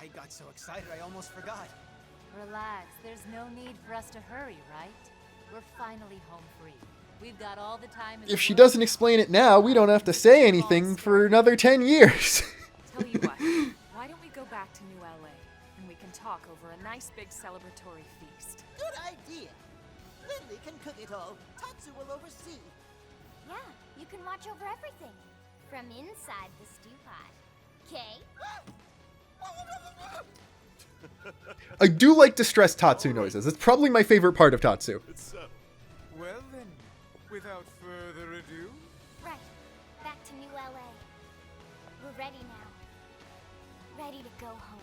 Speaker 6: I got so excited I almost forgot.
Speaker 12: Relax, there's no need for us to hurry, right? We're finally home free. We've got all the time in the
Speaker 1: If she
Speaker 12: world.
Speaker 1: doesn't explain it now, we don't have to say anything for another 10 years.
Speaker 4: Tell you what, why don't we go back to New LA and we can talk over a nice big celebratory feast.
Speaker 8: Good idea. Lindley can cook it all. Tatsu will oversee.
Speaker 3: Yeah, you can watch over everything. From inside the stew pot. Okay?
Speaker 1: I do like distressed Tatsu noises. It's probably my favorite part of Tatsu.
Speaker 9: It's settled.
Speaker 6: Well then, without further ado...
Speaker 3: Right. Back to New LA. We're ready now. Ready to go home.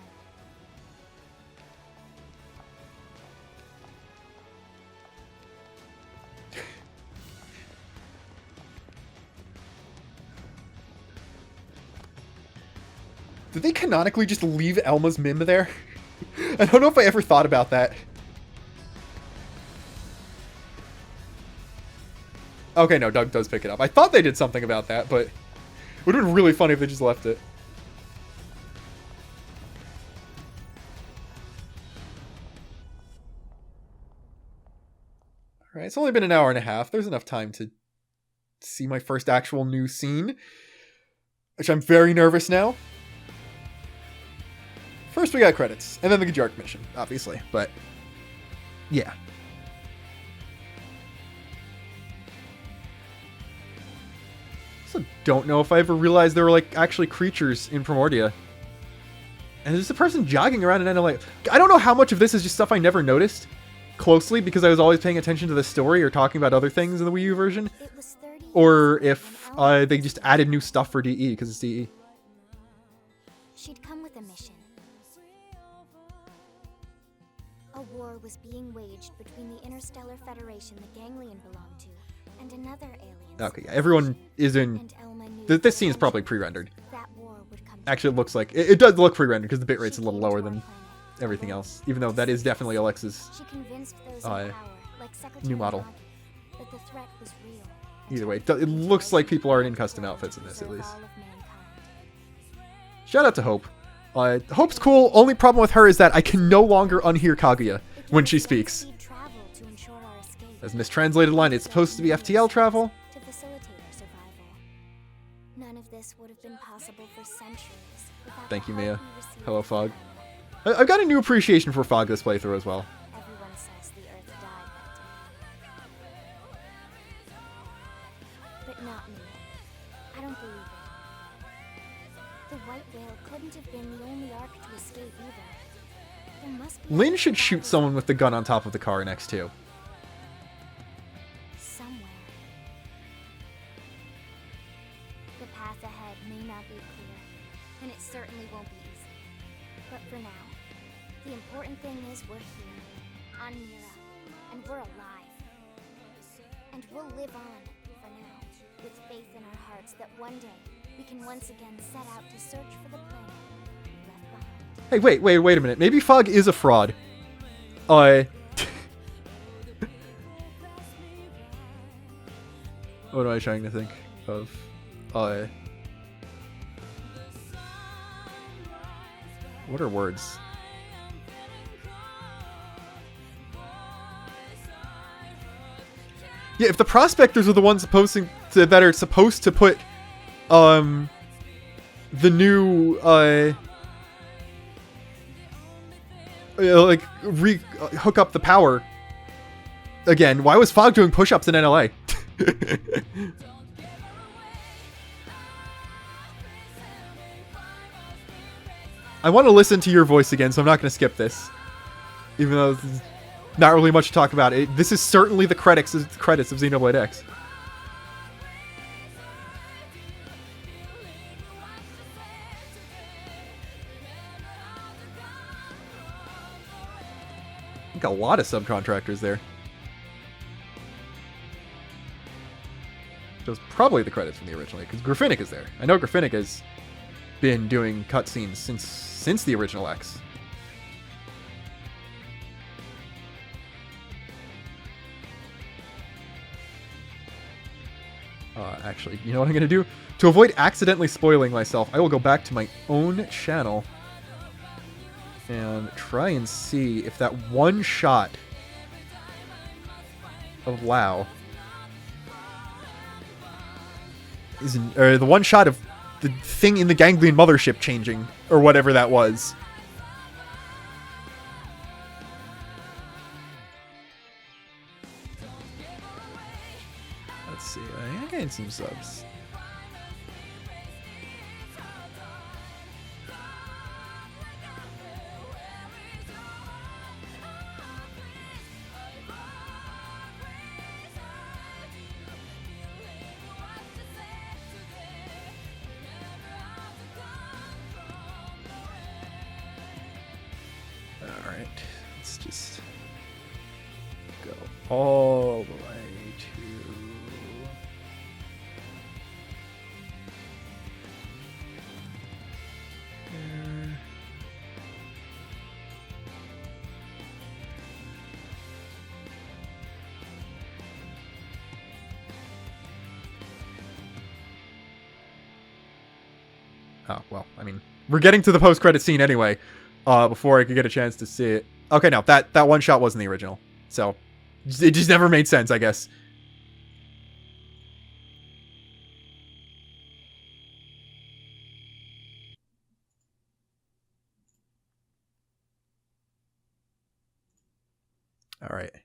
Speaker 1: Did they canonically just leave Elma's MIM there? I don't know if I ever thought about that. Okay, no, Doug does pick it up. I thought they did something about that, but it would have been really funny if they just left it. Alright, it's only been an hour and a half. There's enough time to see my first actual new scene, which I'm very nervous now. First we got credits, and then the Gajark mission, obviously, but yeah. Also don't know if I ever realized there were like actually creatures in Primordia. And there's a person jogging around in NLA. I don't know how much of this is just stuff I never noticed closely because I was always paying attention to the story or talking about other things in the Wii U version. Or if they just added new stuff for DE because it's DE.
Speaker 3: She'd come with a mission. A war was being waged between the Interstellar Federation the Ganglion belonged to and another alien.
Speaker 1: Okay, yeah, everyone is in... This scene is probably pre-rendered. Actually, it looks like... It does look pre-rendered because the bitrate's a little lower than everything else. Even though that is definitely Alexa's new model.
Speaker 3: That the threat was real.
Speaker 1: Either way, it looks like people are in custom outfits in this, at least. Shout out to Hope. Hope's cool. Only problem with her is that I can no longer unhear Kaguya when she speaks. As mistranslated line, it's supposed to be FTL travel.
Speaker 3: To facilitate our survival. None of this would have been possible for centuries.
Speaker 1: Thank you, Mia. Hello, Fog. I've got a new appreciation for Fog this playthrough as well.
Speaker 3: Everyone says the Earth died that day. But not me. I don't believe it. The white whale couldn't have been the only ark to escape either. There must be...
Speaker 1: Lynn should shoot someone with the gun on top of the car next to.
Speaker 3: Somewhere. The path ahead may not be clear, and it certainly won't be easy. But for now, the important thing is we're here, on Mira, and we're alive. And we'll live on, for now, with faith in our hearts that one day we can once again set out to search for the planet we left behind.
Speaker 1: Hey, wait a minute. Maybe Fog is a fraud. What am I trying to think of? What are words? Yeah, if the prospectors are the ones that are supposed to put the new hook up the power again, why was Fog doing push-ups in NLA? I want to listen to your voice again, so I'm not going to skip this, even though there's not really much to talk about. This is certainly the credits of Xenoblade X. I think a lot of subcontractors there. It was probably the credits from the original, because Grafinic is there. I know Grafinic has been doing cutscenes since the original X. Actually, you know what I'm going to do? To avoid accidentally spoiling myself, I will go back to my own channel and try and see if that one shot of Lao or the one shot of the thing in the ganglion mothership changing, or whatever that was. Let's see, I gained some subs. Alright, let's just go all the way to... there. Oh, well, I mean, we're getting to the post-credit scene anyway. Before I could get a chance to see it. Okay, no, that one shot wasn't the original. So, it just never made sense, I guess. Alright.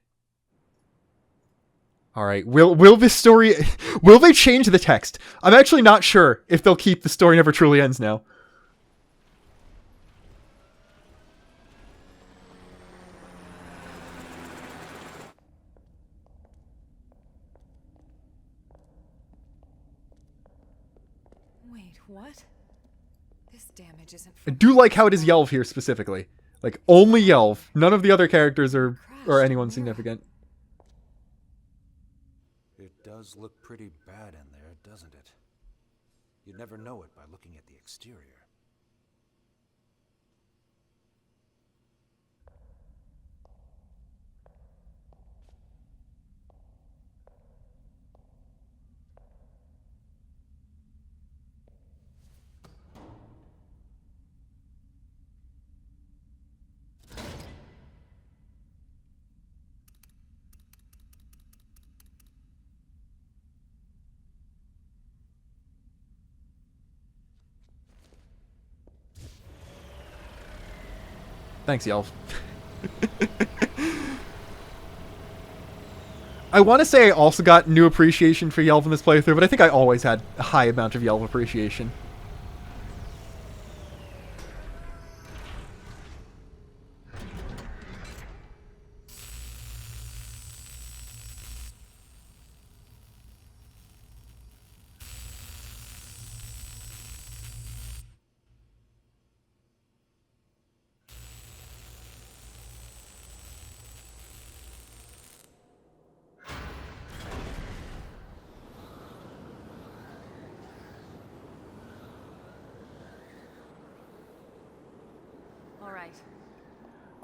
Speaker 1: Alright, will this story... will they change the text? I'm actually not sure if they'll keep The Story Never Truly Ends now.
Speaker 4: What? This damage isn't
Speaker 1: I do like how it is Yelv here specifically. Like, only Yelv. None of the other characters are anyone significant.
Speaker 13: It does look pretty bad in there, doesn't it? You'd never know it by looking at the exterior.
Speaker 1: Thanks, Yelv. I want to say I also got new appreciation for Yelv in this playthrough, but I think I always had a high amount of Yelv appreciation.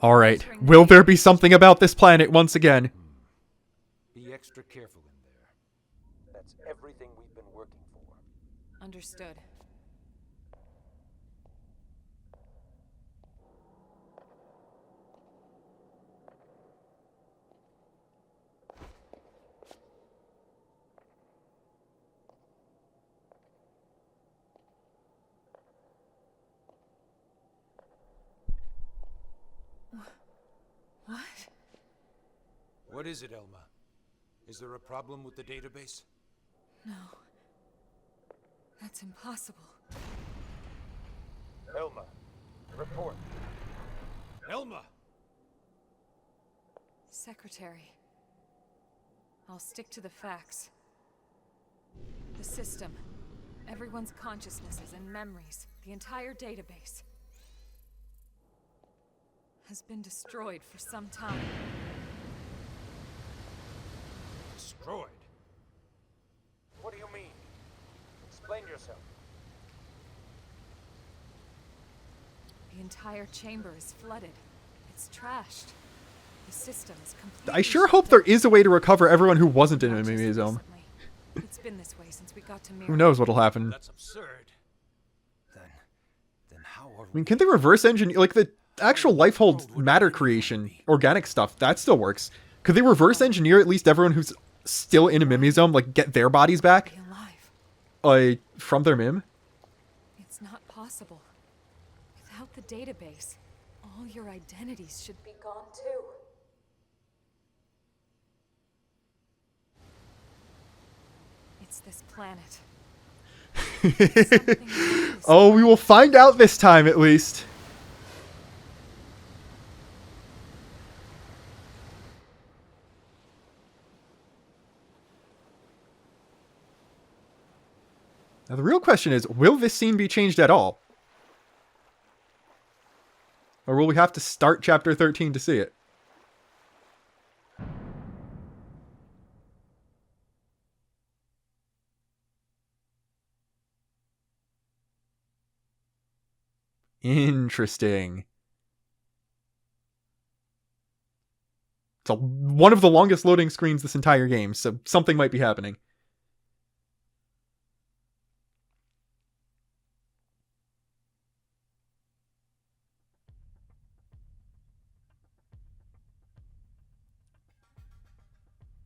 Speaker 1: Alright, will there be something about this planet once again?
Speaker 13: Be extra careful in there. That's everything we've been working for.
Speaker 4: Understood.
Speaker 13: What is it, Elma? Is there a problem with the database?
Speaker 4: No. That's impossible.
Speaker 11: Elma, report. Elma!
Speaker 4: Secretary. I'll stick to the facts. The system. Everyone's consciousnesses and memories. The entire database. Has been destroyed for some time.
Speaker 11: Destroyed? What do you mean? Explain yourself.
Speaker 4: The entire chamber is flooded. It's trashed. The system is completely...
Speaker 1: I sure hope there is a way to recover everyone who wasn't in a museum.
Speaker 4: It's been this way since we got to Mira.
Speaker 1: Who knows what'll happen?
Speaker 11: That's absurd.
Speaker 13: Then how are
Speaker 1: I mean, can they reverse engineer, like the actual Lifehold matter creation, organic stuff, that still works. Could they reverse engineer at least everyone who's still in a Mimizome, like get their bodies back? From their Mim?
Speaker 4: It's not possible. Without the database, all your identities should be gone too. It's this planet.
Speaker 1: Oh, we will find out this time at least. Now the real question is, will this scene be changed at all? Or will we have to start chapter 13 to see it? Interesting. It's one of the longest loading screens this entire game, so something might be happening.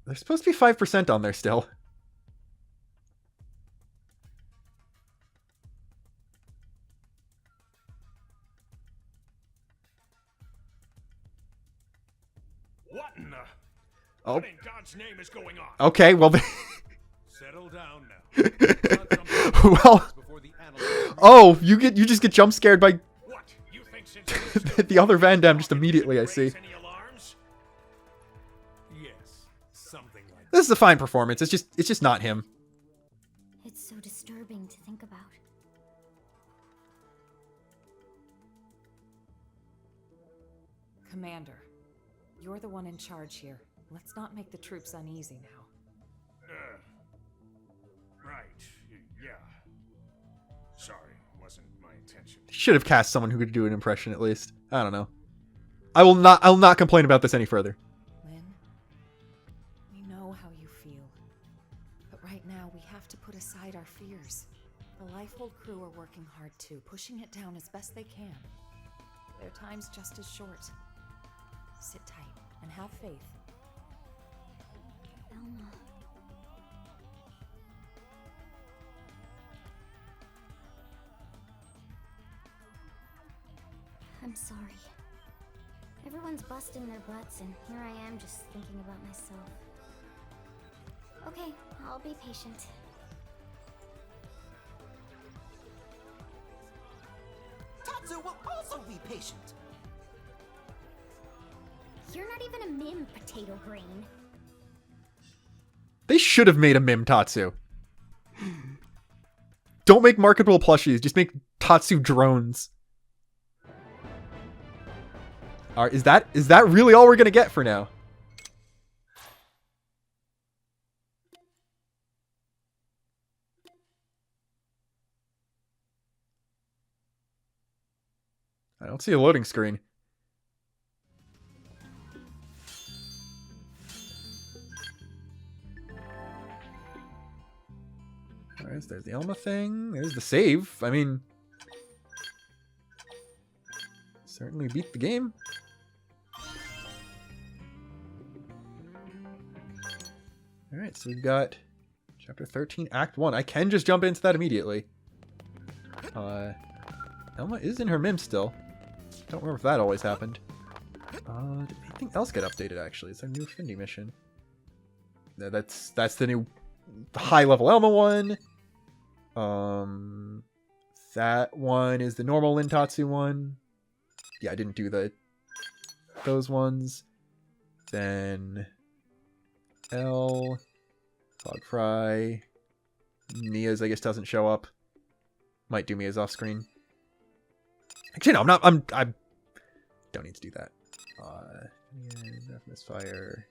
Speaker 1: There's supposed to be 5% on there still.
Speaker 11: What in the...
Speaker 1: Oh.
Speaker 11: What in God's name is going on?
Speaker 1: Okay, well...
Speaker 11: Settle down now.
Speaker 1: Well... Oh, you just get jump scared by...
Speaker 11: What? You think since
Speaker 1: the other Van Damme just immediately, I see.
Speaker 11: Yes, something like
Speaker 1: This is a fine performance. It's just not him.
Speaker 3: It's so disturbing to think about.
Speaker 4: Commander, you're the one in charge here. Let's not make the troops uneasy now.
Speaker 11: Right. Yeah. Sorry, wasn't my intention.
Speaker 1: Should have cast someone who could do an impression at least. I don't know. I'll not complain about this any further.
Speaker 4: Lynn, we know how you feel. But right now, we have to put aside our fears. The Lifehold crew are working hard too, pushing it down as best they can. Their time's just as short. Sit tight and have faith.
Speaker 3: Elma. I'm sorry. Everyone's busting their butts, and here I am just thinking about myself. Okay, I'll be patient.
Speaker 8: Tatsu will also be patient.
Speaker 3: You're not even a Mim, potato brain.
Speaker 1: They should have made a Mim Tatsu. Don't make marketable plushies, just make Tatsu drones. Alright, is that really all we're gonna get for now? I don't see a loading screen. Alright, there's the Elma thing. There's the save. I mean... certainly beat the game. Alright, so we've got Chapter 13, Act 1. I can just jump into that immediately. Elma is in her Mim still. Don't remember if that always happened. Did anything else get updated, actually? Is there a new Affinity mission? No, that's the new high-level Elma one. That one is the normal Lintatsu one. Yeah, I didn't do those ones. Then L, Fog Fry, Mia's I guess doesn't show up. Might do Mia's off screen. Actually, no, I don't need to do that. Misfire.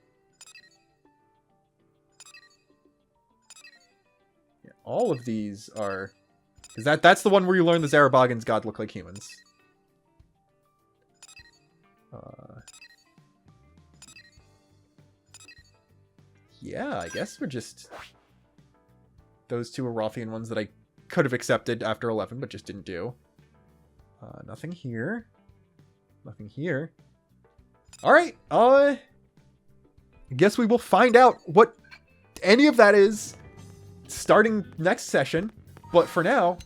Speaker 1: Yeah, all of these are, because that's the one where you learn the Zarabagans god look like humans. Yeah, I guess we're just those two Arathian ones that I could have accepted after 11, but just didn't do. Nothing here. Nothing here. Alright, I guess we will find out what any of that is starting next session. But for now,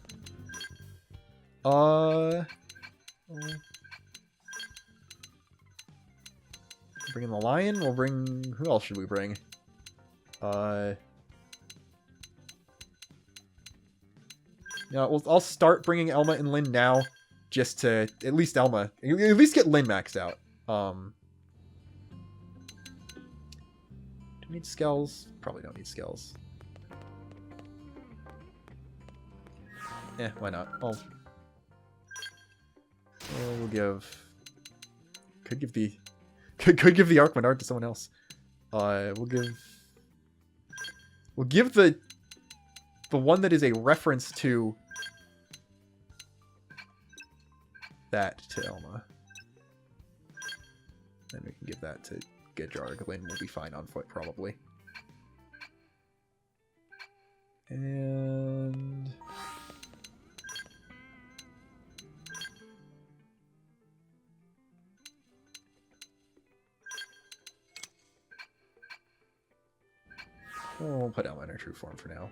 Speaker 1: bringing the lion, we'll bring, who else should we bring? Yeah, I'll start bringing Elma and Lynn now, just to, at least Elma, at least get Lynn maxed out. Do we need Skells? Probably don't need Skells. Yeah, why not? We'll could give the Archmenard to someone else. We'll give the one that is a reference to that to Elma. Then we can give that to Gejarg. Lynn will be fine on foot, probably. And we'll put Elma in her true form for now.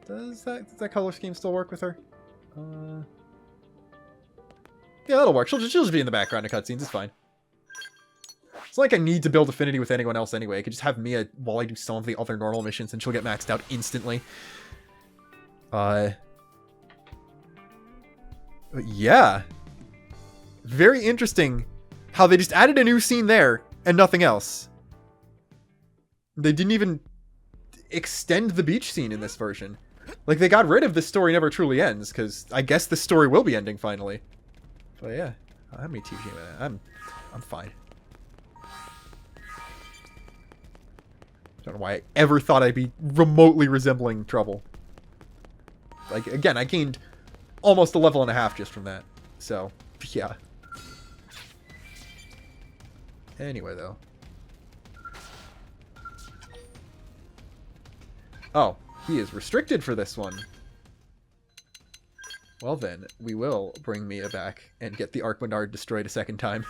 Speaker 1: Does that color scheme still work with her? Yeah, that'll work. She'll just be in the background of cutscenes. It's fine. It's not like I need to build affinity with anyone else anyway. I could just have Mia while I do some of the other normal missions, and she'll get maxed out instantly. Yeah. Very interesting how they just added a new scene there and nothing else. They didn't even extend the beach scene in this version. Like, they got rid of "This Story Never Truly Ends," because I guess this story will be ending finally. But yeah, how many TG? I'm fine. Don't know why I ever thought I'd be remotely resembling Trouble. Like, again, I gained almost a level and a half just from that. So, yeah. Anyway, though. Oh, he is restricted for this one. Well then, we will bring Mia back and get the Archmenard destroyed a second time.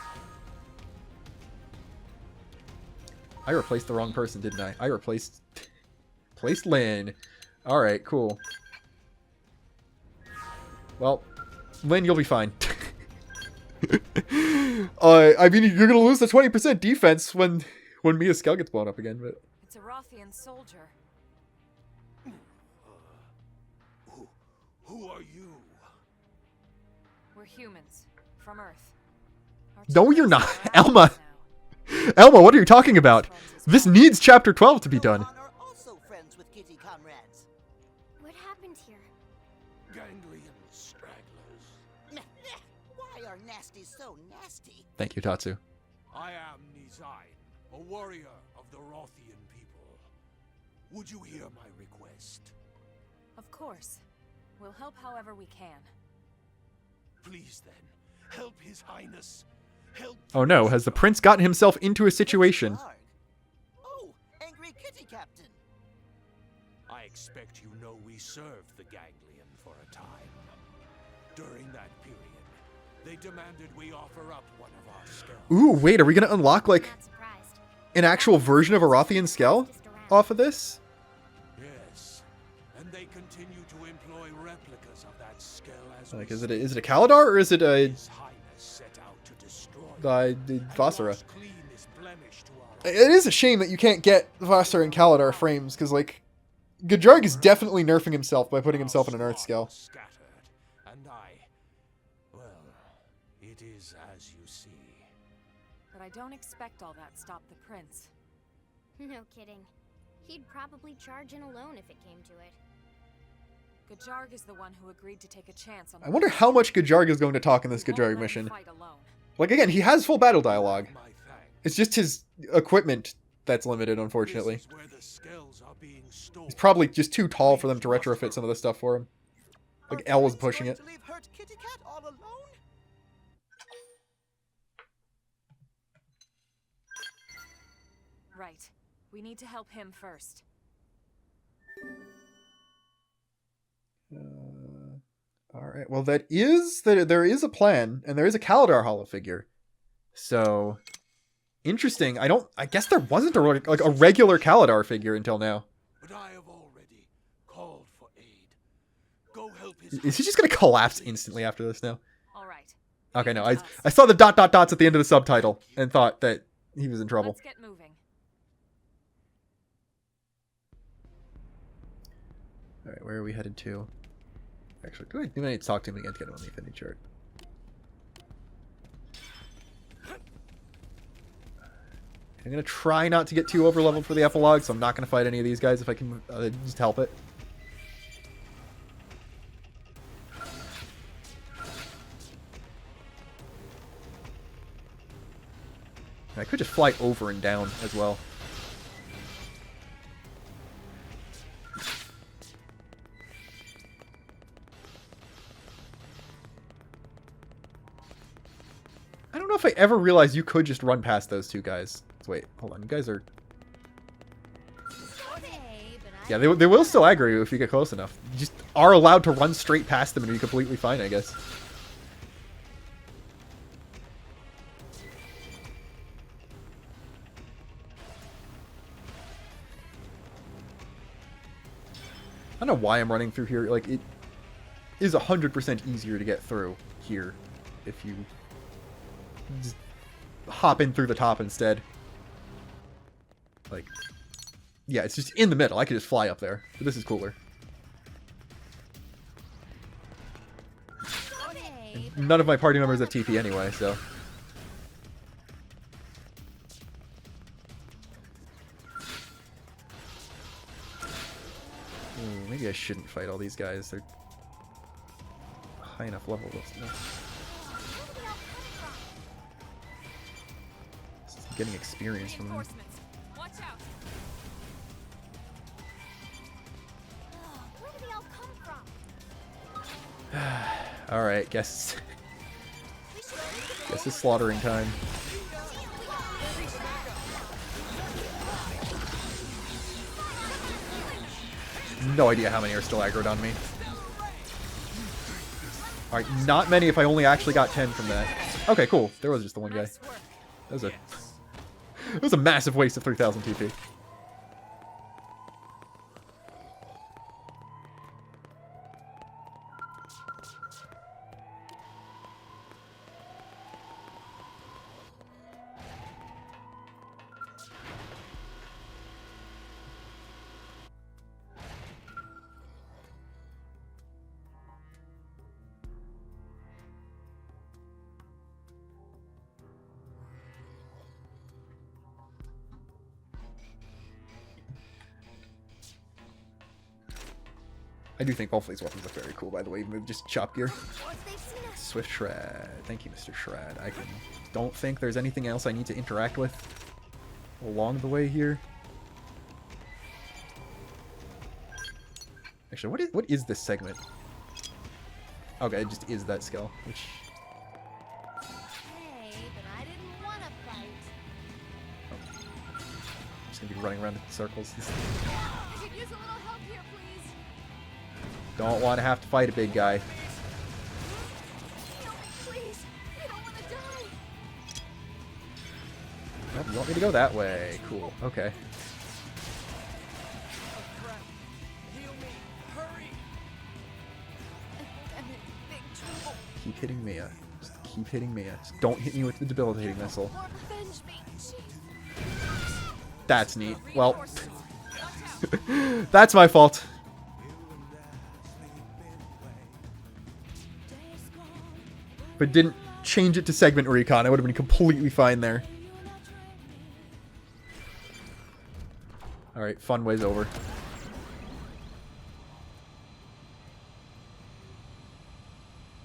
Speaker 1: I replaced the wrong person, didn't I? I replaced Lynn. Alright, cool. Well, Lynn, you'll be fine. I mean, you're gonna lose the 20% defense when Mia's skull gets blown up again, but...
Speaker 4: It's a Rothian soldier.
Speaker 7: Who are you?
Speaker 4: We're humans. From Earth.
Speaker 1: No, you're not. Elma! Elma, what are you talking about? This needs Chapter 12 to be done.
Speaker 8: Are also friends with kitty comrades.
Speaker 3: What happened here?
Speaker 7: Ganglion stragglers.
Speaker 8: Why are nasty so nasty?
Speaker 1: Thank you, Tatsu.
Speaker 7: I am Nizain, a warrior of the Rothian people. Would you hear my request?
Speaker 4: Of course. We'll help however we can.
Speaker 7: Please then, help His Highness. Help.
Speaker 1: Oh no, has the prince gotten himself into a situation?
Speaker 8: Oh, angry kitty captain.
Speaker 7: I expect you know we served the Ganglion for a time. During that period, they demanded we offer up one of our skulls.
Speaker 1: Ooh, wait, are we gonna unlock, like, an actual version of a Rothian skull off of this?
Speaker 7: Yes, and they continue to employ replicas of that skull as
Speaker 1: Like, is it a Kaladar, or is it a...
Speaker 7: His Highness set out to destroy
Speaker 1: Vassara. It is a shame that you can't get Vassar and Kaladar frames, because, like, Gajarg is definitely nerfing himself by putting himself in an Earth scale.
Speaker 11: Well, it is as you see.
Speaker 4: But I don't expect all that stopped the prince.
Speaker 3: No kidding. He'd probably charge in alone if it came to it.
Speaker 4: Gajarg is the one who agreed to take a chance on.
Speaker 1: I wonder how much Gajarg is going to talk in this Gajarg mission. Like, again, he has full battle dialogue. It's just his equipment that's limited, unfortunately. He's probably just too tall for them to retrofit some of the stuff for him. Like, L was pushing it.
Speaker 4: Right. We need to help him first.
Speaker 1: Alright, well there is a plan, and there is a Kaladar Hollow figure. So, interesting. I guess there wasn't a regular Kaladar figure until now.
Speaker 11: But I have already called for aid. Go help his
Speaker 1: Is he just gonna collapse instantly after this now?
Speaker 4: Alright.
Speaker 1: Okay, no, I saw the ... dots at the end of the subtitle, and thought that he was in trouble.
Speaker 4: Let's get moving.
Speaker 1: Alright, where are we headed to? Actually, do I need to talk to him again to get him on the Affinity chart? I'm gonna try not to get too over-leveled for the epilogue, so I'm not gonna fight any of these guys if I can just help it. I could just fly over and down as well. I don't know if I ever realized you could just run past those two guys. Wait, hold on. You guys are... Yeah, they will still aggro you if you get close enough. You just are allowed to run straight past them and be completely fine, I guess. I don't know why I'm running through here. Like, it is 100% easier to get through here if you just hop in through the top instead. Like, yeah, it's just in the middle. I could just fly up there. But this is cooler. And none of my party members have TP anyway, so... Ooh, maybe I shouldn't fight all these guys. They're high enough level. Getting experience from them.
Speaker 10: Watch out.
Speaker 3: Where did they all come from?
Speaker 1: Alright, guess it's slaughtering time. No idea how many are still aggroed on me. Alright, not many if I only actually got 10 from that. Okay, cool. There was just the one guy. It was a massive waste of 3,000 TP. I do think both of these weapons look very cool, by the way. Just chop gear. Swift Shred. Thank you, Mr. Shred. I don't think there's anything else I need to interact with along the way here. Actually, what is this segment? Okay, it just is that skill, which...
Speaker 3: Hey, but I didn't want to fight.
Speaker 1: Oh. I'm just gonna be running around in circles.
Speaker 10: I could use a little help here, please.
Speaker 1: Don't want to have to fight a big guy.
Speaker 10: Help me, please. I don't want to die.
Speaker 1: Nope, you want me to go that way? Cool. Okay.
Speaker 10: I'm in big trouble.
Speaker 1: Keep hitting Mia. Just keep hitting me. Just don't hit me with the debilitating missile. That's neat. Well, that's my fault. If it didn't change it to segment recon, I would have been completely fine there. Alright, fun way's over.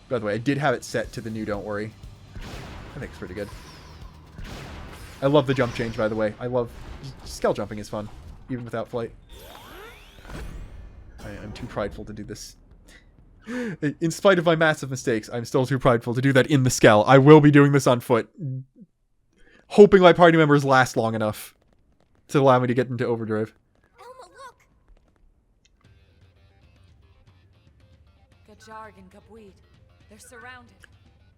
Speaker 1: By the way, I did have it set to the new Don't Worry. I think it's pretty good. I love the jump change, by the way. I love... Scale jumping is fun, even without flight. I'm too prideful to do this. In spite of my massive mistakes, I'm still too prideful to do that in the Skell. I will be doing this on foot. Hoping my party members last long enough to allow me to get into overdrive.
Speaker 10: Elma, look! Gajarg and Gabweed. They're surrounded.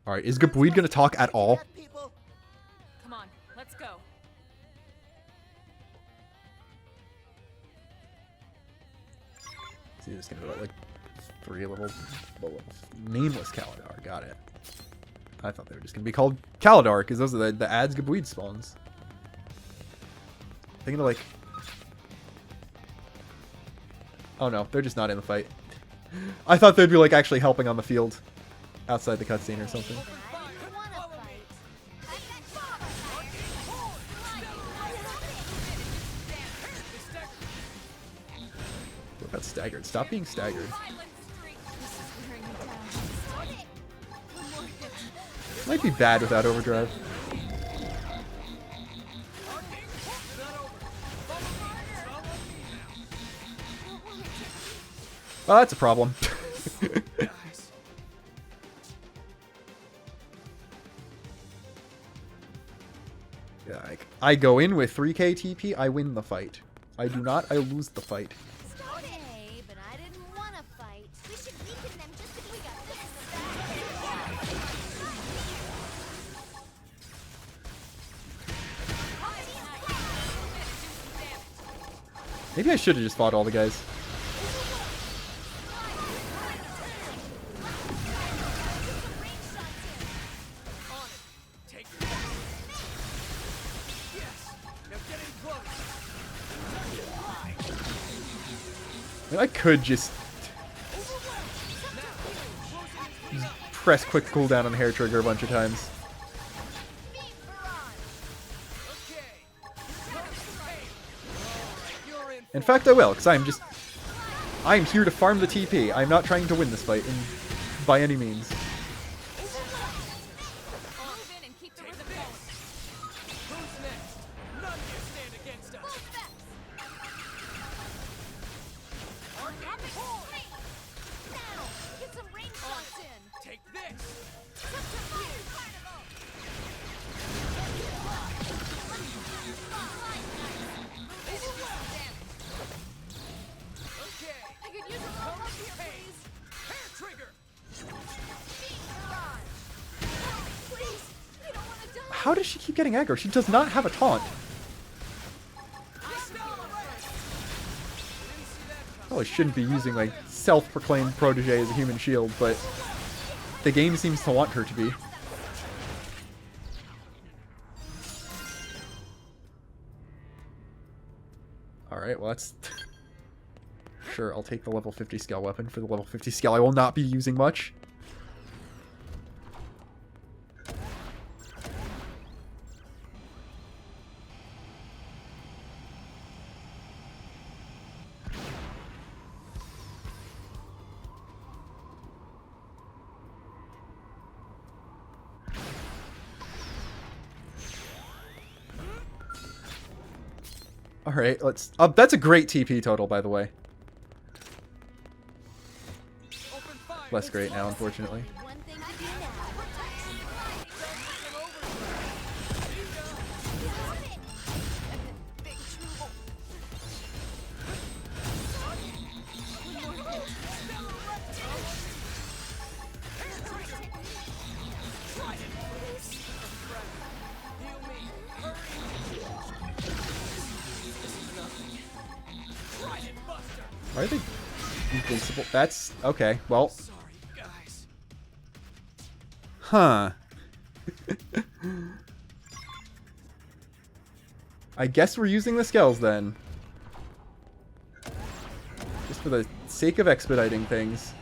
Speaker 1: Alright, is Gabweed gonna talk at all?
Speaker 10: Come on, let's go.
Speaker 1: See, it's gonna go like 3 levels below. Nameless Kaladar, got it. I thought they were just gonna be called Kaladar, because those are the ads Gabweed spawns. Thinking of like... Oh no, they're just not in the fight. I thought they'd be like actually helping on the field. Outside the cutscene or something. What about staggered? Stop being staggered. Might be bad without overdrive. Well, that's a problem. Yeah, I go in with 3k TP, I win the fight. I do not, I lose the fight.
Speaker 3: Okay, but I didn't want to fight. We should weaken them just if we got this.
Speaker 1: Maybe I should have just fought all the guys. I could just press quick cooldown on the hair trigger a bunch of times. In fact, I will, because I'm here to farm the TP. I'm not trying to win this fight by any means. How does she keep getting aggro? She does not have a taunt. Probably shouldn't be using my self-proclaimed protege as a human shield, but the game seems to want her to be. Alright, well that's... Sure, I'll take the level 50 scale weapon for the level 50 scale I will not be using much. Alright, let's... that's a great TP total, by the way. Less great now, unfortunately. Why are they invincible? That's... okay, well... Huh. I guess we're using the skells then. Just for the sake of expediting things.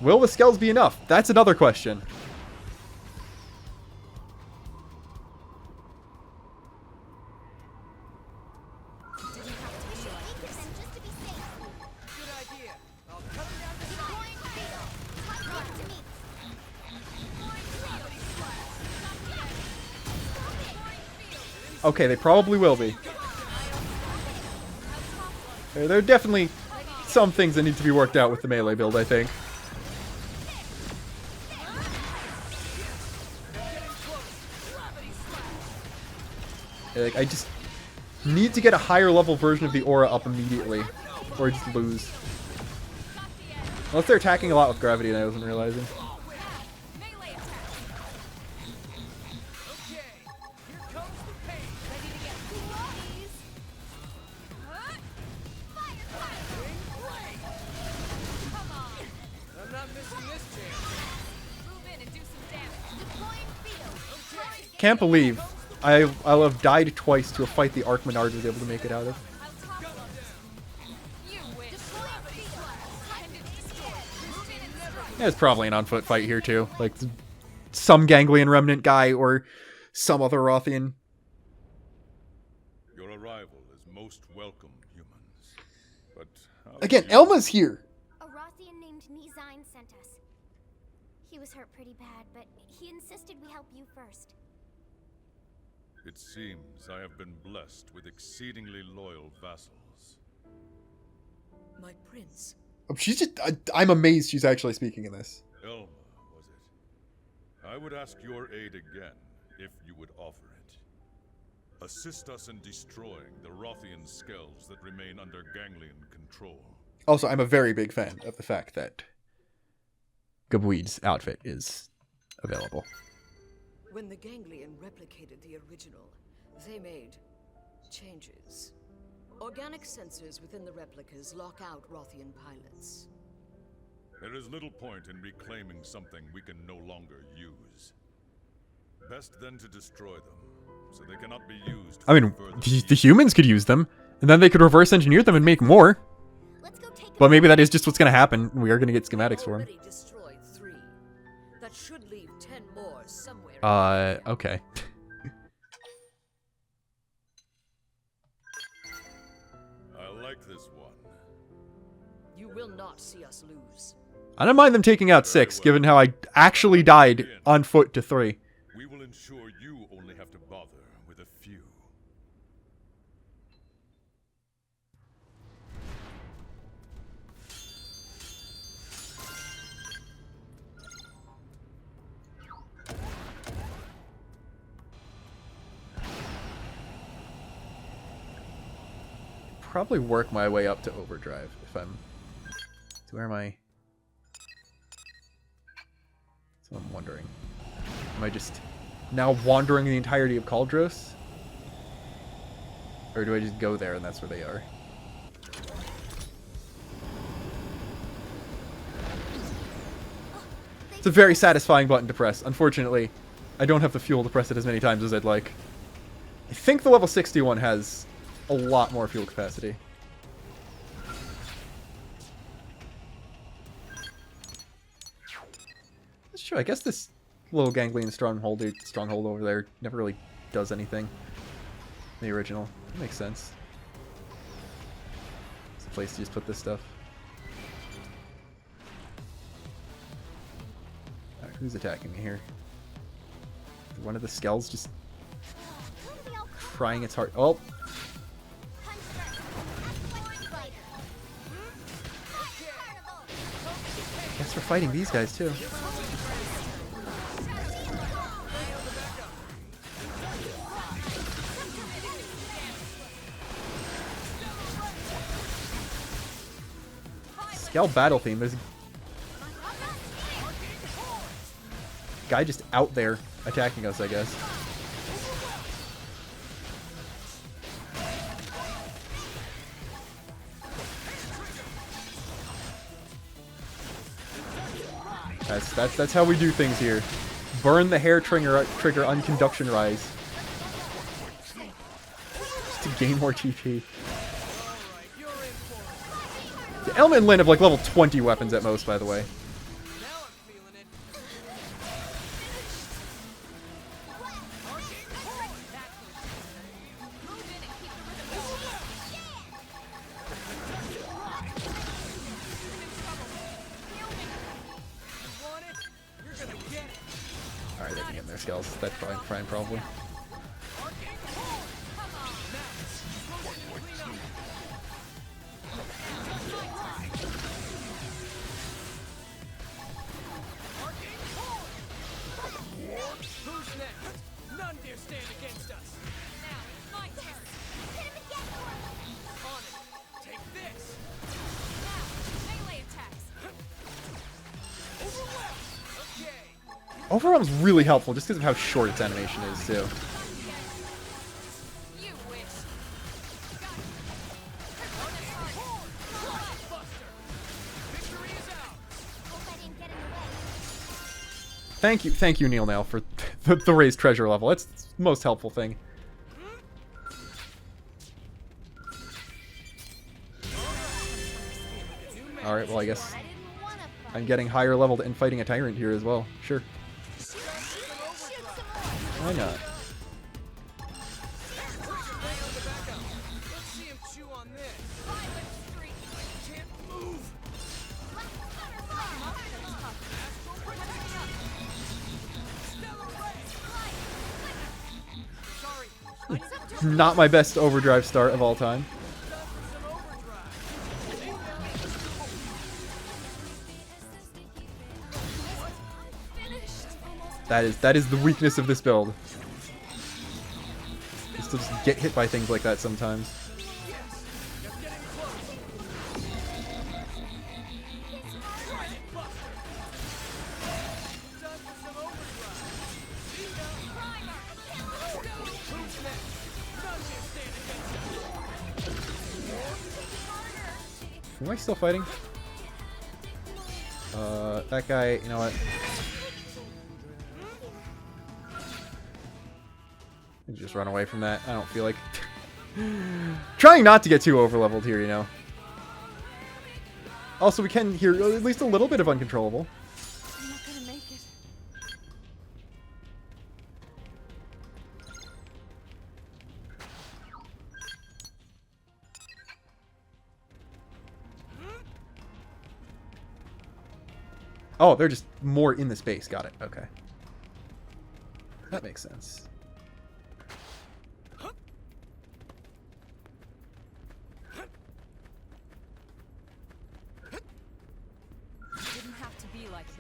Speaker 1: Will the skells be enough? That's another question. Okay, they probably will be. There are definitely some things that need to be worked out with the melee build, I think. Like, I just need to get a higher level version of the aura up immediately, or I just lose. Unless they're attacking a lot with gravity and I wasn't realizing. Can't believe I'll have died twice to a fight the Archmenard was able to make it out of. Yeah, it's probably an on-foot fight here too. Like some Ganglion Remnant guy or some other Rothian.
Speaker 7: Your arrival is most welcome, humans. But
Speaker 1: again, Elma's here.
Speaker 3: A Rothian named Nizine sent us. He was hurt pretty bad, but he insisted we help you first.
Speaker 7: It seems I have been blessed with exceedingly loyal vassals.
Speaker 5: My prince.
Speaker 1: She's just... I'm amazed she's actually speaking in this.
Speaker 7: Elma, was it? I would ask your aid again, if you would offer it. Assist us in destroying the Rothian skells that remain under Ganglion control.
Speaker 1: Also, I'm a very big fan of the fact that Gabuid's outfit is available.
Speaker 5: When the Ganglion replicated the original, they made changes. Organic sensors within the replicas lock out Rothian pilots.
Speaker 7: There is little point in reclaiming something we can no longer use. Best then to destroy them, so they cannot be used.
Speaker 1: I mean, the humans could use them, and then they could reverse engineer them and make more. But maybe that is just what's going to happen. We are going to get schematics for them.
Speaker 5: Destroyed 3. That should leave 10 more somewhere.
Speaker 1: Okay.
Speaker 7: I like this one.
Speaker 5: You will not see us lose.
Speaker 1: I don't mind them taking out 6, given how I actually died on foot to 3.
Speaker 7: We will ensure you only have to bother with a few.
Speaker 1: Probably work my way up to overdrive if I'm... So where am I? So I'm wondering. Am I just now wandering the entirety of Kaldros? Or do I just go there and that's where they are? It's a very satisfying button to press. Unfortunately, I don't have the fuel to press it as many times as I'd like. I think the level 61 has a lot more fuel capacity. That's true. I guess this little Ganglion stronghold over there never really does anything. The original. That makes sense. It's a place to just put this stuff. Alright, who's attacking me here? One of the skells just crying its heart. Oh! Guess we're fighting these guys too. Skell battle theme. There's a guy just out there attacking us, I guess. That's how we do things here. Burn the hair trigger unconduction rise. Just to gain more TP. The Elma and Lyn have like level 20 weapons at most, by the way. Alright, they can get in their skulls. That's fine, probably. Overwhelm's really helpful just because of how short its animation is, too. Thank you, Neil Nail, for the raised treasure level. That's the most helpful thing. Alright, well, I guess I'm getting higher leveled and fighting a tyrant here as well. Sure. Why not? Not my best overdrive start of all time. That is the weakness of this build. Just to just get hit by things like that sometimes. Am I still fighting? That guy, you know what? Just run away from that. I don't feel like trying not to get too overleveled here, you know. Also, we can hear at least a little bit of uncontrollable.
Speaker 10: I'm not gonna make it.
Speaker 1: Oh, they're just more in the space. Got it. Okay. That makes sense.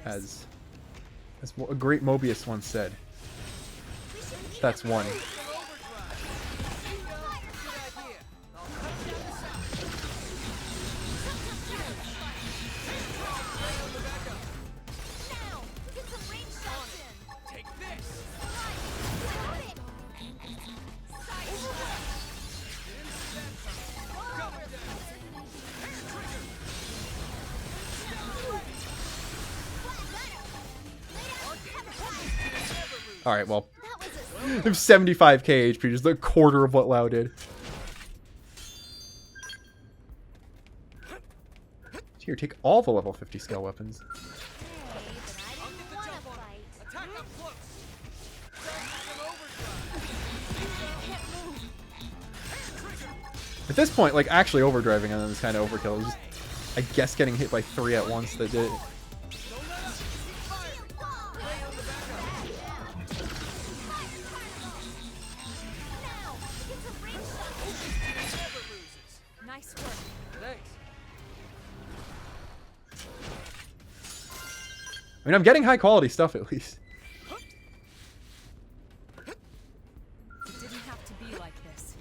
Speaker 1: As a great Mobius once said, that's one. Alright, well, they have 75k HP, just a quarter of what Lau did. Here, take all the level 50 scale weapons. At this point, like, actually overdriving on them is kind of overkill. Just, I guess getting hit by 3 at once that did it. I mean, I'm getting high quality stuff at least.
Speaker 10: It didn't have to be like this.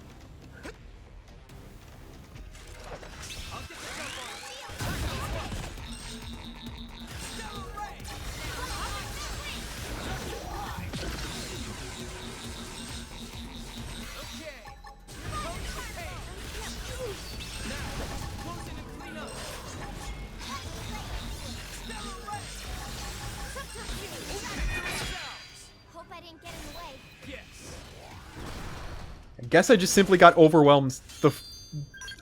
Speaker 1: Guess I just simply got overwhelmed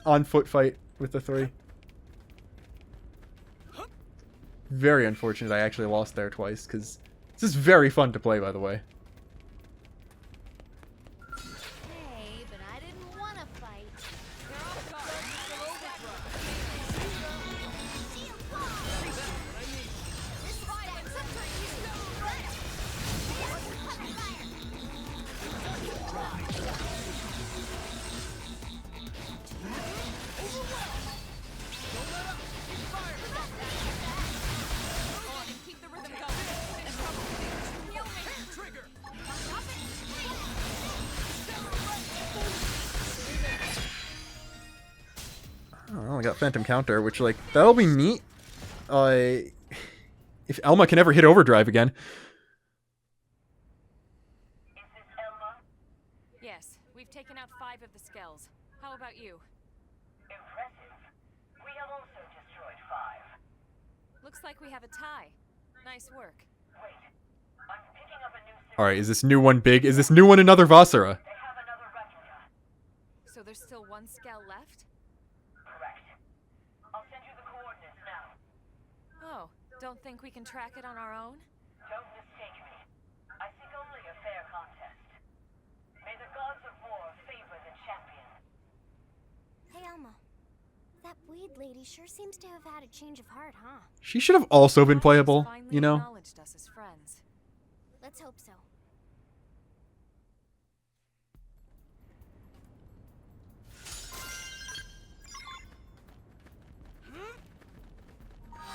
Speaker 1: on foot fight with the 3. Very unfortunate I actually lost there twice, because this is very fun to play, by the way.
Speaker 3: Hey, but I didn't want to fight.
Speaker 1: Oh, I got Phantom Counter, which, like, that'll be neat. If Elma can ever hit overdrive again.
Speaker 4: Yes, we've taken out 5 of the skells. How about you?
Speaker 14: Impressive. We have also destroyed 5.
Speaker 4: Looks like we have a tie. Nice work.
Speaker 14: Wait, I'm picking up a new signal.
Speaker 1: Alright, is this new one big? Is this new one another Vassara?
Speaker 14: They have another replica.
Speaker 4: So there's still 1 skell left?
Speaker 14: Correct. I'll send you the coordinates now.
Speaker 4: Oh, don't think we can track it on our own?
Speaker 14: Don't mistake me. I seek only a fair contest. May the gods of war favor the champion.
Speaker 3: Hey, Elma. That weed lady sure seems to have had a change of heart, huh?
Speaker 1: She should have also been playable, you know?
Speaker 4: Acknowledged us as friends.
Speaker 3: Let's hope so.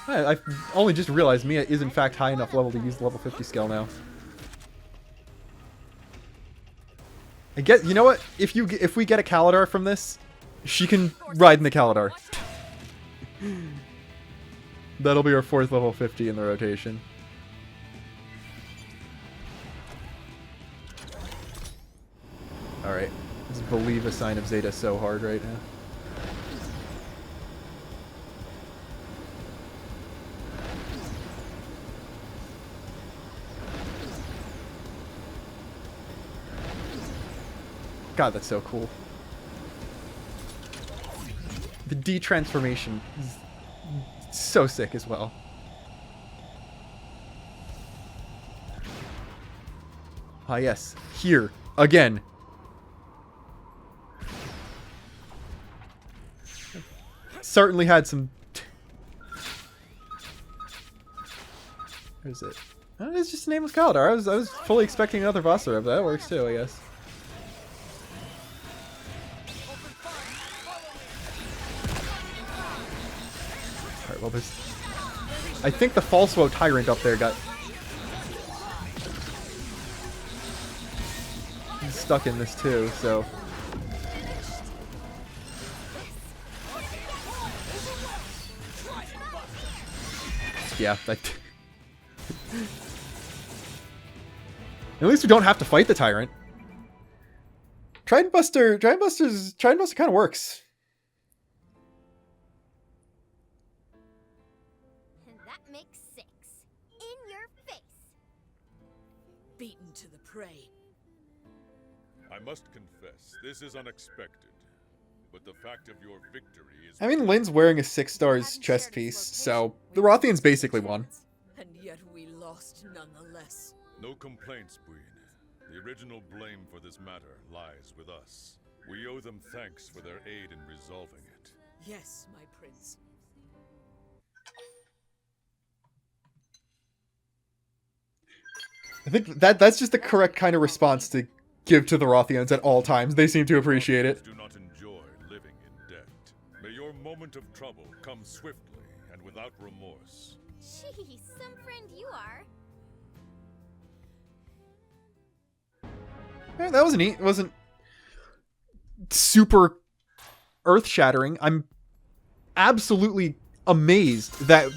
Speaker 1: I only just realized Mia is in fact high enough level to use the level 50 skill now. I guess, you know what? If we get a Kaladar from this, she can ride in the Kaladar. That'll be our 4th level 50 in the rotation. Alright. Just believe a sign of Zeta so hard right now. God, that's so cool. The D-transformation is so sick as well. Ah yes, here, again. Certainly had some... Where's it? Oh, it's just a nameless Kaladar. I was fully expecting another Vassara, but that works too, I guess. Alright, well there's... I think the Falsewoe Tyrant up there got... He's stuck in this too, so... Yeah, that... At least we don't have to fight the Tyrant. Trident Buster kind of works.
Speaker 3: And that makes 6. In your face.
Speaker 15: Beaten to the prey.
Speaker 7: I must confess, this is unexpected. But the fact of your victory is...
Speaker 1: I mean, Lynn's wearing a 6 stars chest piece, so the Rothians basically won.
Speaker 15: And yet we lost nonetheless.
Speaker 7: No complaints, Queen. The original blame for this matter lies with us. We owe them thanks for their aid in resolving it.
Speaker 15: Yes, my prince.
Speaker 1: I think that's just the correct kind of response to give to the Rothians at all times. They seem to appreciate it.
Speaker 7: Do not enjoy living in debt. May your moment of trouble come swiftly and without remorse.
Speaker 3: Jeez, some friend you are.
Speaker 1: That was neat. It wasn't super earth-shattering. I'm absolutely amazed that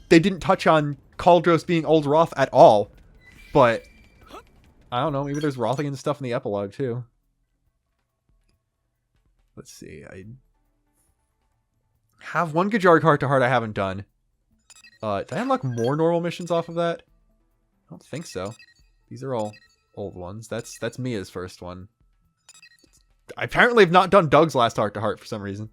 Speaker 1: they didn't touch on Kaldros being Old Roth at all. But, I don't know, maybe there's Rothian stuff in the epilogue, too. Let's see, I have one Gajarg Heart to Heart I haven't done. Did I unlock more normal missions off of that? I don't think so. These are all old ones. That's Mia's first one. apparently have not done Doug's last heart to heart for some reason.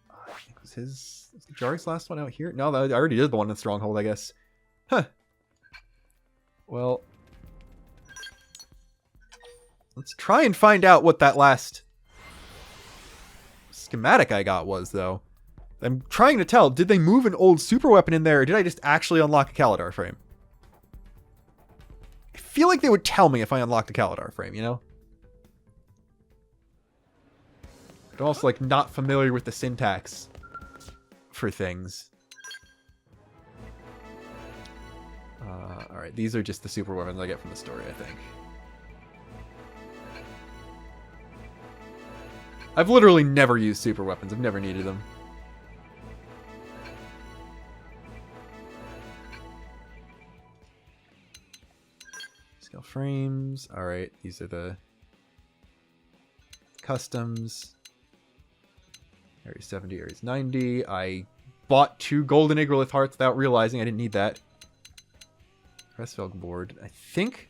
Speaker 1: I think it was Jarg's last one out here? No, I already did the one in Stronghold, I guess. Huh. Well, let's try and find out what that last schematic I got was, though. I'm trying to tell, did they move an old super weapon in there, or did I just actually unlock a Kaladar frame? I feel like they would tell me if I unlocked a Kaladar frame, you know? I'm also, like, not familiar with the syntax for things. Alright, these are just the super weapons I get from the story, I think. I've literally never used super weapons. I've never needed them. Scale frames. Alright, these are the customs. Ares 70, Ares 90. I bought 2 golden Igrilith hearts without realizing I didn't need that. Pressfelg board. I think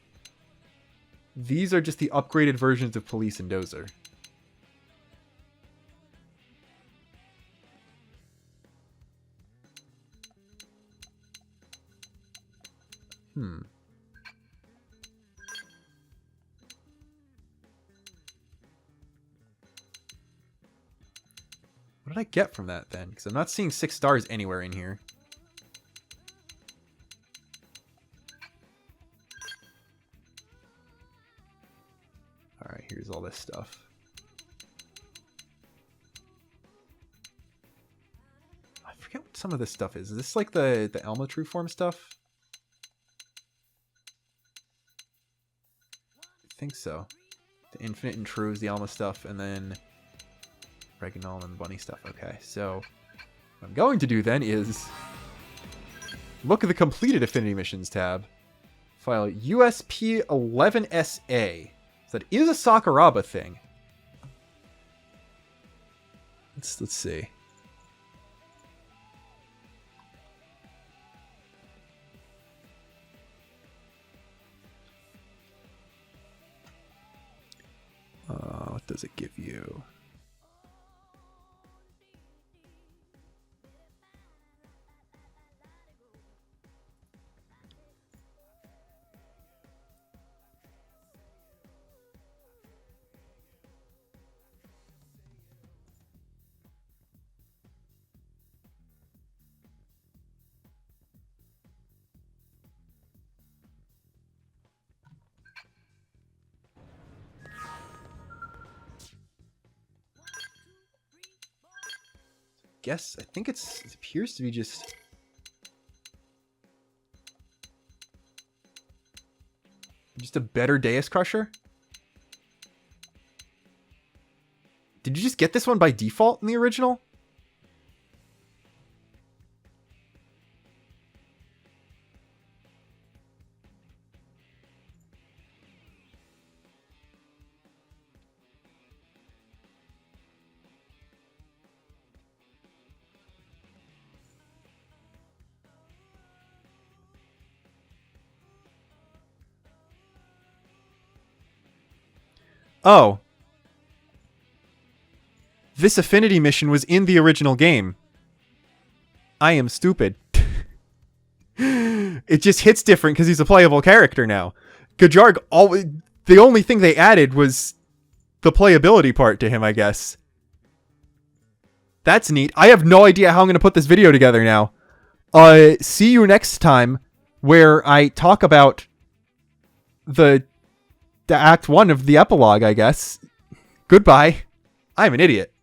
Speaker 1: these are just the upgraded versions of Police and Dozer. What did I get from that then? Because I'm not seeing 6 stars anywhere in here. Alright, here's all this stuff. I forget what some of this stuff is. Is this like the Elma True Form stuff? I think so. The Infinite and Trues, the Alma stuff, and then Reginald and Bunny stuff. Okay, so what I'm going to do then is look at the completed Affinity Missions tab. File USP11SA. So that is a Sakuraba thing. Let's see. What does it give you? I think it appears to be just a better Deus Crusher. Did you just get this one by default in the original? Oh. This Affinity mission was in the original game. I am stupid. It just hits different because he's a playable character now. Gajarg, the only thing they added was the playability part to him, I guess. That's neat. I have no idea how I'm going to put this video together now. See you next time where I talk about the Act 1 of the epilogue, I guess. Goodbye. I'm an idiot.